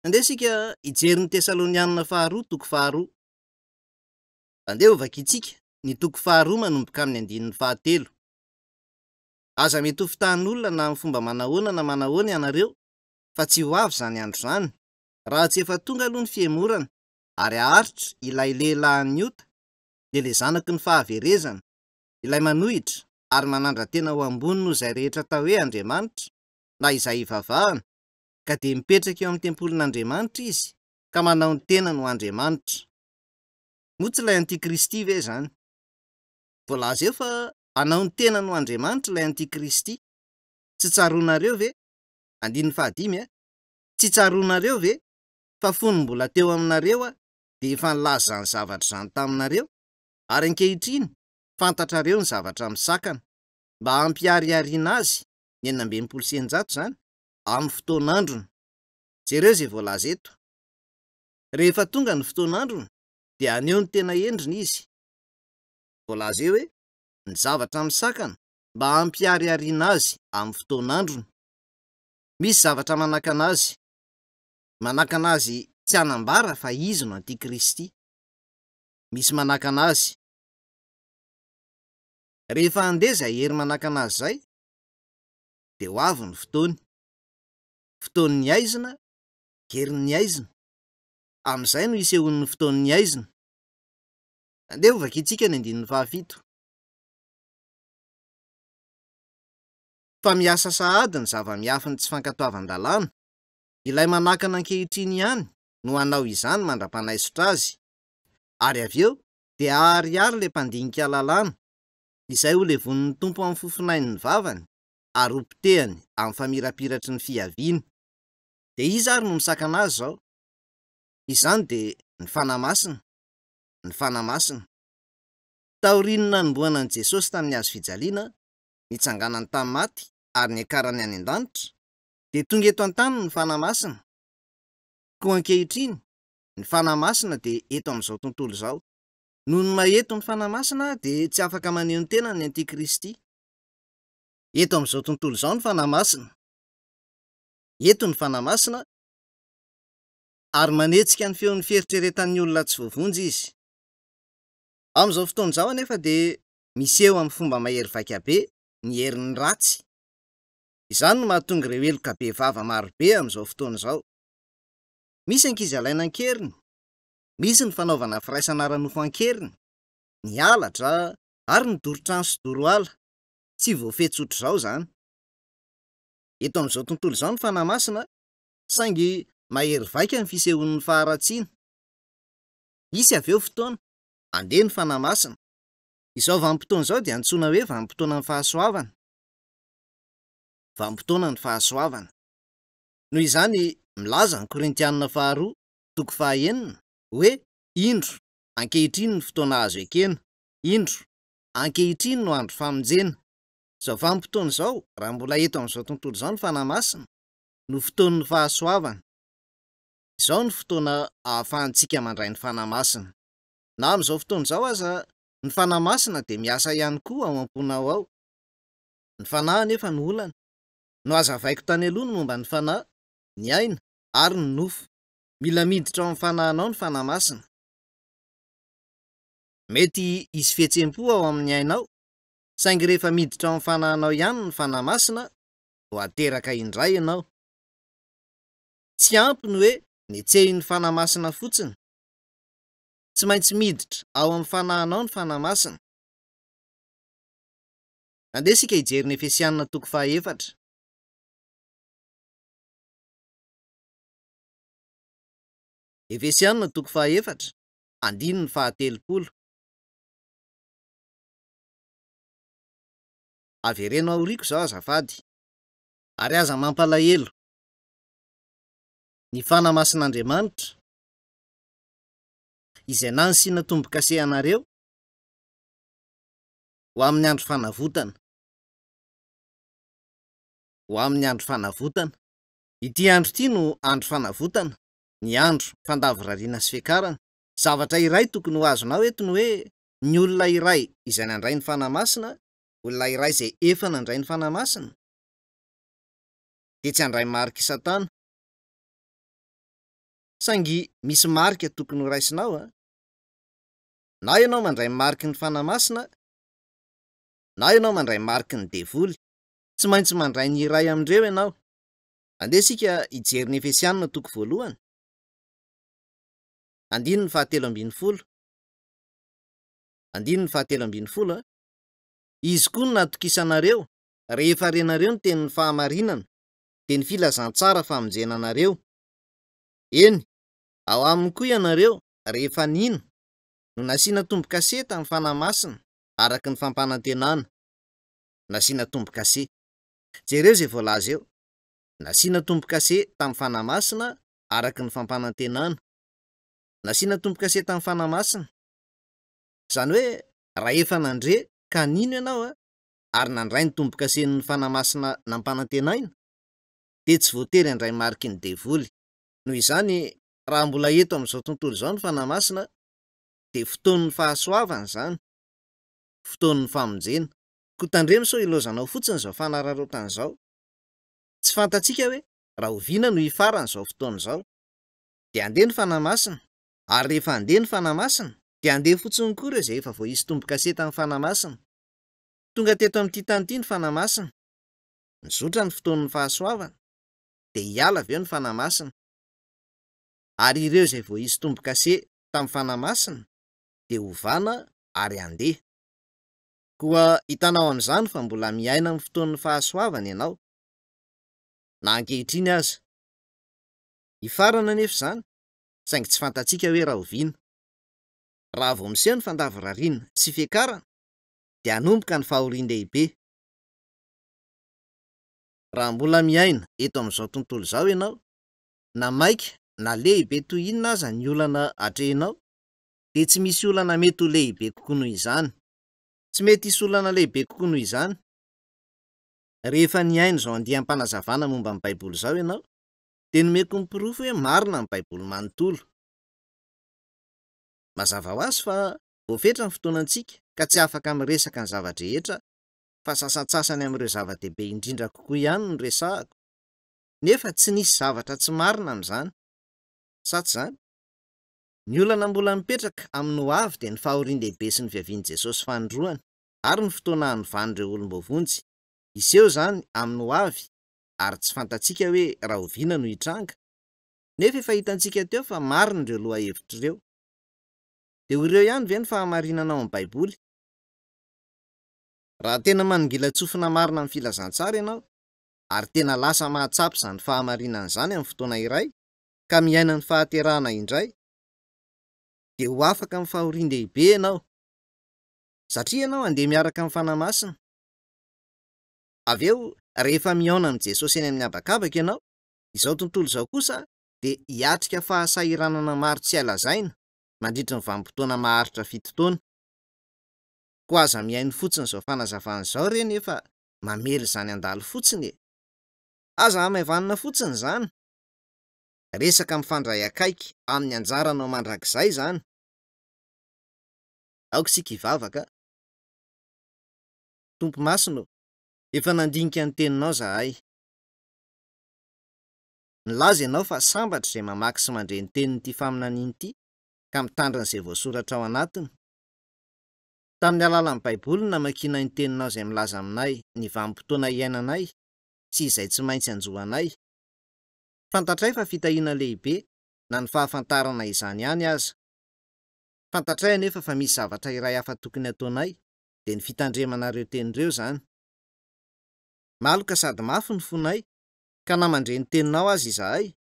Andeha isika hijery ny Tesalonianina 2:2. Andeha ho vakiantsika ny 2:2 manomboka amin'ny 9:7. Aza mety ho fitahin'olona na amin'ny fomba manahoana na manahoana ianareo, fa tsy ho avy izany andro izany, raha tsy efa tonga aloha ny fiemorana, ary haharitra ilay lehilahy ota, dia ilay zanaky ny fahaverezana, ilay manohitra ary manandra-tena ho ambony noho izay rehetra atao hoe Andriamanitra, na izay hivavahana, ka dia mipetraka eo amin'ny tempolin'Andriamanitra izy, ka manao ny tena no Andriamanitra. Moa tsy ilay Antikristy ve izany? Voalaza eo fa hanao ny tena no Andriamanitra ilay Antikristy. Tsy tsaroanareo ve? 5. Tsy tsaroanareo ve? Fa fony mbola teo aminareo dia efa nilaza izany zavatra izany taminareo, ary ankehitriny fantatrareo ny zavatra misakana, mba hampiariariana azy ny 600 izany amin'ny fotoan'androny. Jereo izay voalaza eto. Rehefa tonga ny fotoan'androny, dia aneo ny tena endriny izy. Voalaza eo hoe ny zavatra misakana mba hampiariariana azy amin'ny fotoan'androny. Misy zavatra manakana azy. Manakana azy tsy hanambara fa izy no Antikristy. Misy manakana azy. Rehefa handeha izay hery manakana azy izay, dia ho avy ny fotoany. Fotoan'ny aizina, herin'ny aizina. Amin'izay no isehoan'ny fotoan'ny aizina. Andeha ho vakiantsika ny 7. Fa miasa sahady ny zava-miafiny tsy fankatoavan-dalàna, ilay manakana ankehitriny ihany no hanao izany mandra-panaisotra azy. Ary avy eo dia ahariary le mpandinika lalàna, izay ho levon'ny tompo amin'ny fofinainy ny vavany, ary ho potehany amin'ny famirapiratry ny fiaviany. Dia iza ary no misakana azy zao? Izany dia ny fanamasina. Ny fanamasina. Taorianina nomboana an'i Jesosy tamin'ny hazo fijaliana, nitsanganany tamin'ny maty ary niakarany any an-danitra, dia tonga eto an-tany ny fanamasina. Koa ankehitriny, ny fanamasina dia eto amin'izao tontolo izao. Noho ny maheto ny fanamasina dia tsy afaka maneho ny tena ny Antikristy. Eto amin'izao tontolo izao ny fanamasina. Eto ny fanamasina, ary manetsika ny feon'ny fieritreretan'ny olona tsy voavonjy izy. Amin'izao fotoana izao anefa dia miseho amin'ny fomba mahery vaika be ny herin'ny ratsy. Izany no mahatonga ireo eloka be vava marobe amin'izao fotoana izao. Misy ankizy alaina ankeriny, misy ny fanaovana firaisana ara-nofo ankeriny, ny halatra ary ny doro-trano sy doro-ala. Tsy voafehy-tsotra izao izany. Eto amin'izao tontolo izao ny fanamasina, saingy mahery vaika ny fisehoan'ny faharatsiana. Misy avy eo fotoana, andeha ny fanamasina. Izao vanim-potoana izao dia antsoina hoe vanim-potoanan'ny fahasoavana. Vanim-potoana ny fahasoavana. Noho izany milaza ny Korintianina 2:9 hoe indro ankehitriny ny fotoana azo ekena, indro ankehitriny no andro famonjena. Izao vanim-potoana izao, raha mbola eto amin'izao tontolo izao ny fanamasina, no fotoan'ny fahasoavana. Izao ny fotoana ahafahantsika mandray ny fanamasina. Na amin'izao fotoana izao aza, ny fanamasina dia miasa ihany koa ao am-ponao ao. Ny fanahy anefa no olana. No hazavaiko tany aloha ny momba ny fanahy, ny aina ary ny nofo. Mila miditra ao amin'ny fanahinao ny fanamasina. Mety hisy fihetsem-po ao amin'ny ainao, saingy rehefa miditra ao amin'ny fanahinao ihany ny fanamasina, ho ateraka indray ianao. Tsy ampy ny hoe nietsehin'ny fanamasina fotsiny. Tsy maintsy miditra ao amin'ny fanahinao ny fanamasina. Andeha isika hijery ny Efesianina 4:4. Efesianina 4:4, andiny ny 13. Avereno aoriako izao azafady, ary aza mampalahelo. Ny fanamasin'Andriamanitra, izay nansiana tombo-kase anareo ho amin'ny andro fanavotana. Ho amin'ny andro fanavotana. Ity andro ity no andro fanavotana, ny andro fandavorariana sy fiakarana. Zavatra iray tokony ho azonao eto ny hoe ny olona iray izay nandray ny fanamasina, olona iray izay efa nandray ny fanamasina, dia tsy handray marika Satana. Saingy misy marika tokony ho raisinao a. Na ianao mandray mariky ny fanamasina, na ianao mandray mariky ny devoly, tsy maintsy mandray ny iray amindreo ianao. Andeha isika hijery ny Efesianina 1:1. Andiny ny 17. Andiny ny 17. Izy koa no natokisanareo rehefa renareo ny tenin'ny fahamarinana, dia ny filazantsara famonjena anareo. Eny, ao aminy koa ianareo rehefa nino no nasiana tombo-kase tamin'ny fanamasina araka ny fampanantenana. Nasiana tombo-kase. Jereo izay voalaza eo. Nasiana tombo-kase tamin'ny fanamasina araka ny fampanantenana. Nasiana tombo-kase tamin'ny fanamasina. Izany hoe raha efa nandre ka nino ianao ary nandray ny tombo-kasen'ny fanamasina nampanantenaina, dia tsy voatery handray mariky ny devoly. Noho izany, raha mbola eto amin'izao tontolo izao ny fanamasina, dia fotoan'ny fahasoavana izany, fotoan'ny famonjena. Kotandremo sao ilozanao fotsiny izao fanararaotana izao. Tsy fantatsika hoe raha oviana no hifarana izao fotoana izao. Dia andeha ny fanamasina, ary rehefa andeha ny fanamasina, dia andeha fotsiny koa ireo izay efa voahisy tombo-kase tamin'ny fanamasina. Tonga teto amin'ity tany ity ny fanamasina, nizotra ny fotoan'ny fahasoavana, dia hiala avy eo ny fanamasina. Ary ireo izay voahisy tombo-kase tamin'ny fanamasina dia hovana ary andeha. Koa hitanao amin'izany fa mbola miaina amin'ny fotoan'ny fahasoavana ianao, na ankehitriny aza. Hifarana anefa izany, saingy tsy fantatsika hoe raha oviana. Raha vao miseho ny fandavarariana sy fiakarana, dia hanomboka ny fahorian-dehibe. Raha mbola miaina eto amin'izao tontolo izao ianao, na maika na lehibe toy inona aza ny olana hatrehinao, dia tsy misy olana mety ho lehibe kokoa noho izany. Tsy mety hisy olana lehibe kokoa noho izany. Rehefa niaina izao andiam-panazavana momba ny Baiboly izao ianao, dia nomeko ny porofo hoe marina ny Baiboly manontolo. Mazava ho azy fa voafetra ny fotoanantsika ka tsy afaka miresaka ny zavadrehetra, fa sasatsasany amin'ireo zava-dehibe indrindra kokoa ihany no resahako. Nefa tsy nisy zavatra tsy marina amin'izany. Sa tsy izany? Ny olana mbola mipetraka amin'ny ho avy dia ny fahorian-dehibe sy ny fiavian'i Jesosy fanondroany, ary ny fotoana hanovan'ireo olombavonjy. Iseho izany amin'ny ho avy, ary tsy fantatsika hoe raha oviana no hitranga. Nefa efa hitantsika teo fa marina ireo lohahevitra ireo. Dia ireo ihany ve ny fahamarinana ao amin'ny Baiboly? Raha tena manongila tsofina marina amin'ny filazantsara ianao, ary tena lasa mahatsapy izany fahamarinana izany amin'ny fotoana iray, ka miaina ny fahaterahana indray, dia ho afaka amin'ny fahorian-dehibe ianao, satria ianao andeha miaraka amin'ny fanamasina. Avy eo, rehefa mihaona amin'i Jesosy eny amin'ny habakabaka ianao, izao tontolo izao kosa, dia hiatrika fahasahiranana maro tsy halazaina mandritra ny vanim-potoana maharitra fito taona. Koa aza mihaino fotsiny izao fanazavana izao re nefa mamely izany andalo fotsiny e. Aza hamaivana fotsiny izany. Resaka mifandray akaiky amin'ny anjaranao mandrakizay izany. Aoka isika hivavaka. Tompo masina, efa nandinika ny teninao zahay. Nilaza ianao fa sambatra izay mamaky sy mandre ny tenin'ity faminaniana ity, ka mitandrina izay voasoratra ao anatiny. Tamin'ny alalan'ny Baiboly no namakiana ny teninao izay milaza aminay ny vanim-potoana iainanay sy izay tsy maintsy hanjohanay. Fantatray fa fitahiana lehibe na ny fahafantarana izany ihany aza. Fantatray anefa fa misy zavatra iray hafa tokony ataonay, dia ny fitandremanareo tenin'ireo izany. Maloka sady mafy ny fonay, ka na mandre ny teninao aza izahay.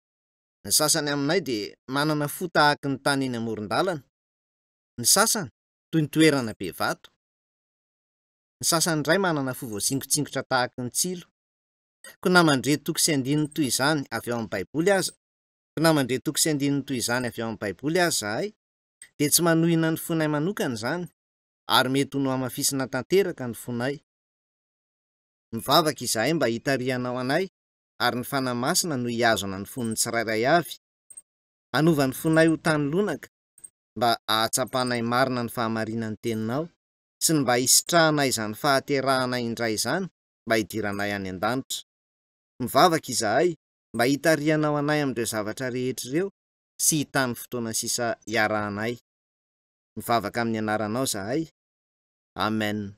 Ny sasany aminay dia manana fo tahaka ny tany eny amoron-dalana, ny sasany toy ny toerana be vato, ny sasany indray manana fo voatsingotsingotra tahaka ny tsilo. Ko na mandre toko sy andininy toy izany avy ao amin'ny Baiboly aza, zahay, dia tsy manohina ny fonay manokana izany, ary mety ho nohamafisina tanteraka ny fonay. Mivavaka izahay mba hitarihanao anay, ary ny fanamasina no hiazona ny fon'ny tsirairay avy. Hanova ny fonay ho tany lonaka, mba ahatsapanay marina ny fahamarinan'ny teninao, sy ny mba hisitrahanay izany fahaterahanay indray izany, mba hidiranay any an-danitra. Mivavaka izahay mba hitarihanao anay amin'ireo zavatra rehetra ireo, sy hitany fotoana sisa hiarahanay. Mivavaka amin'ny anaranao zahay. Amen.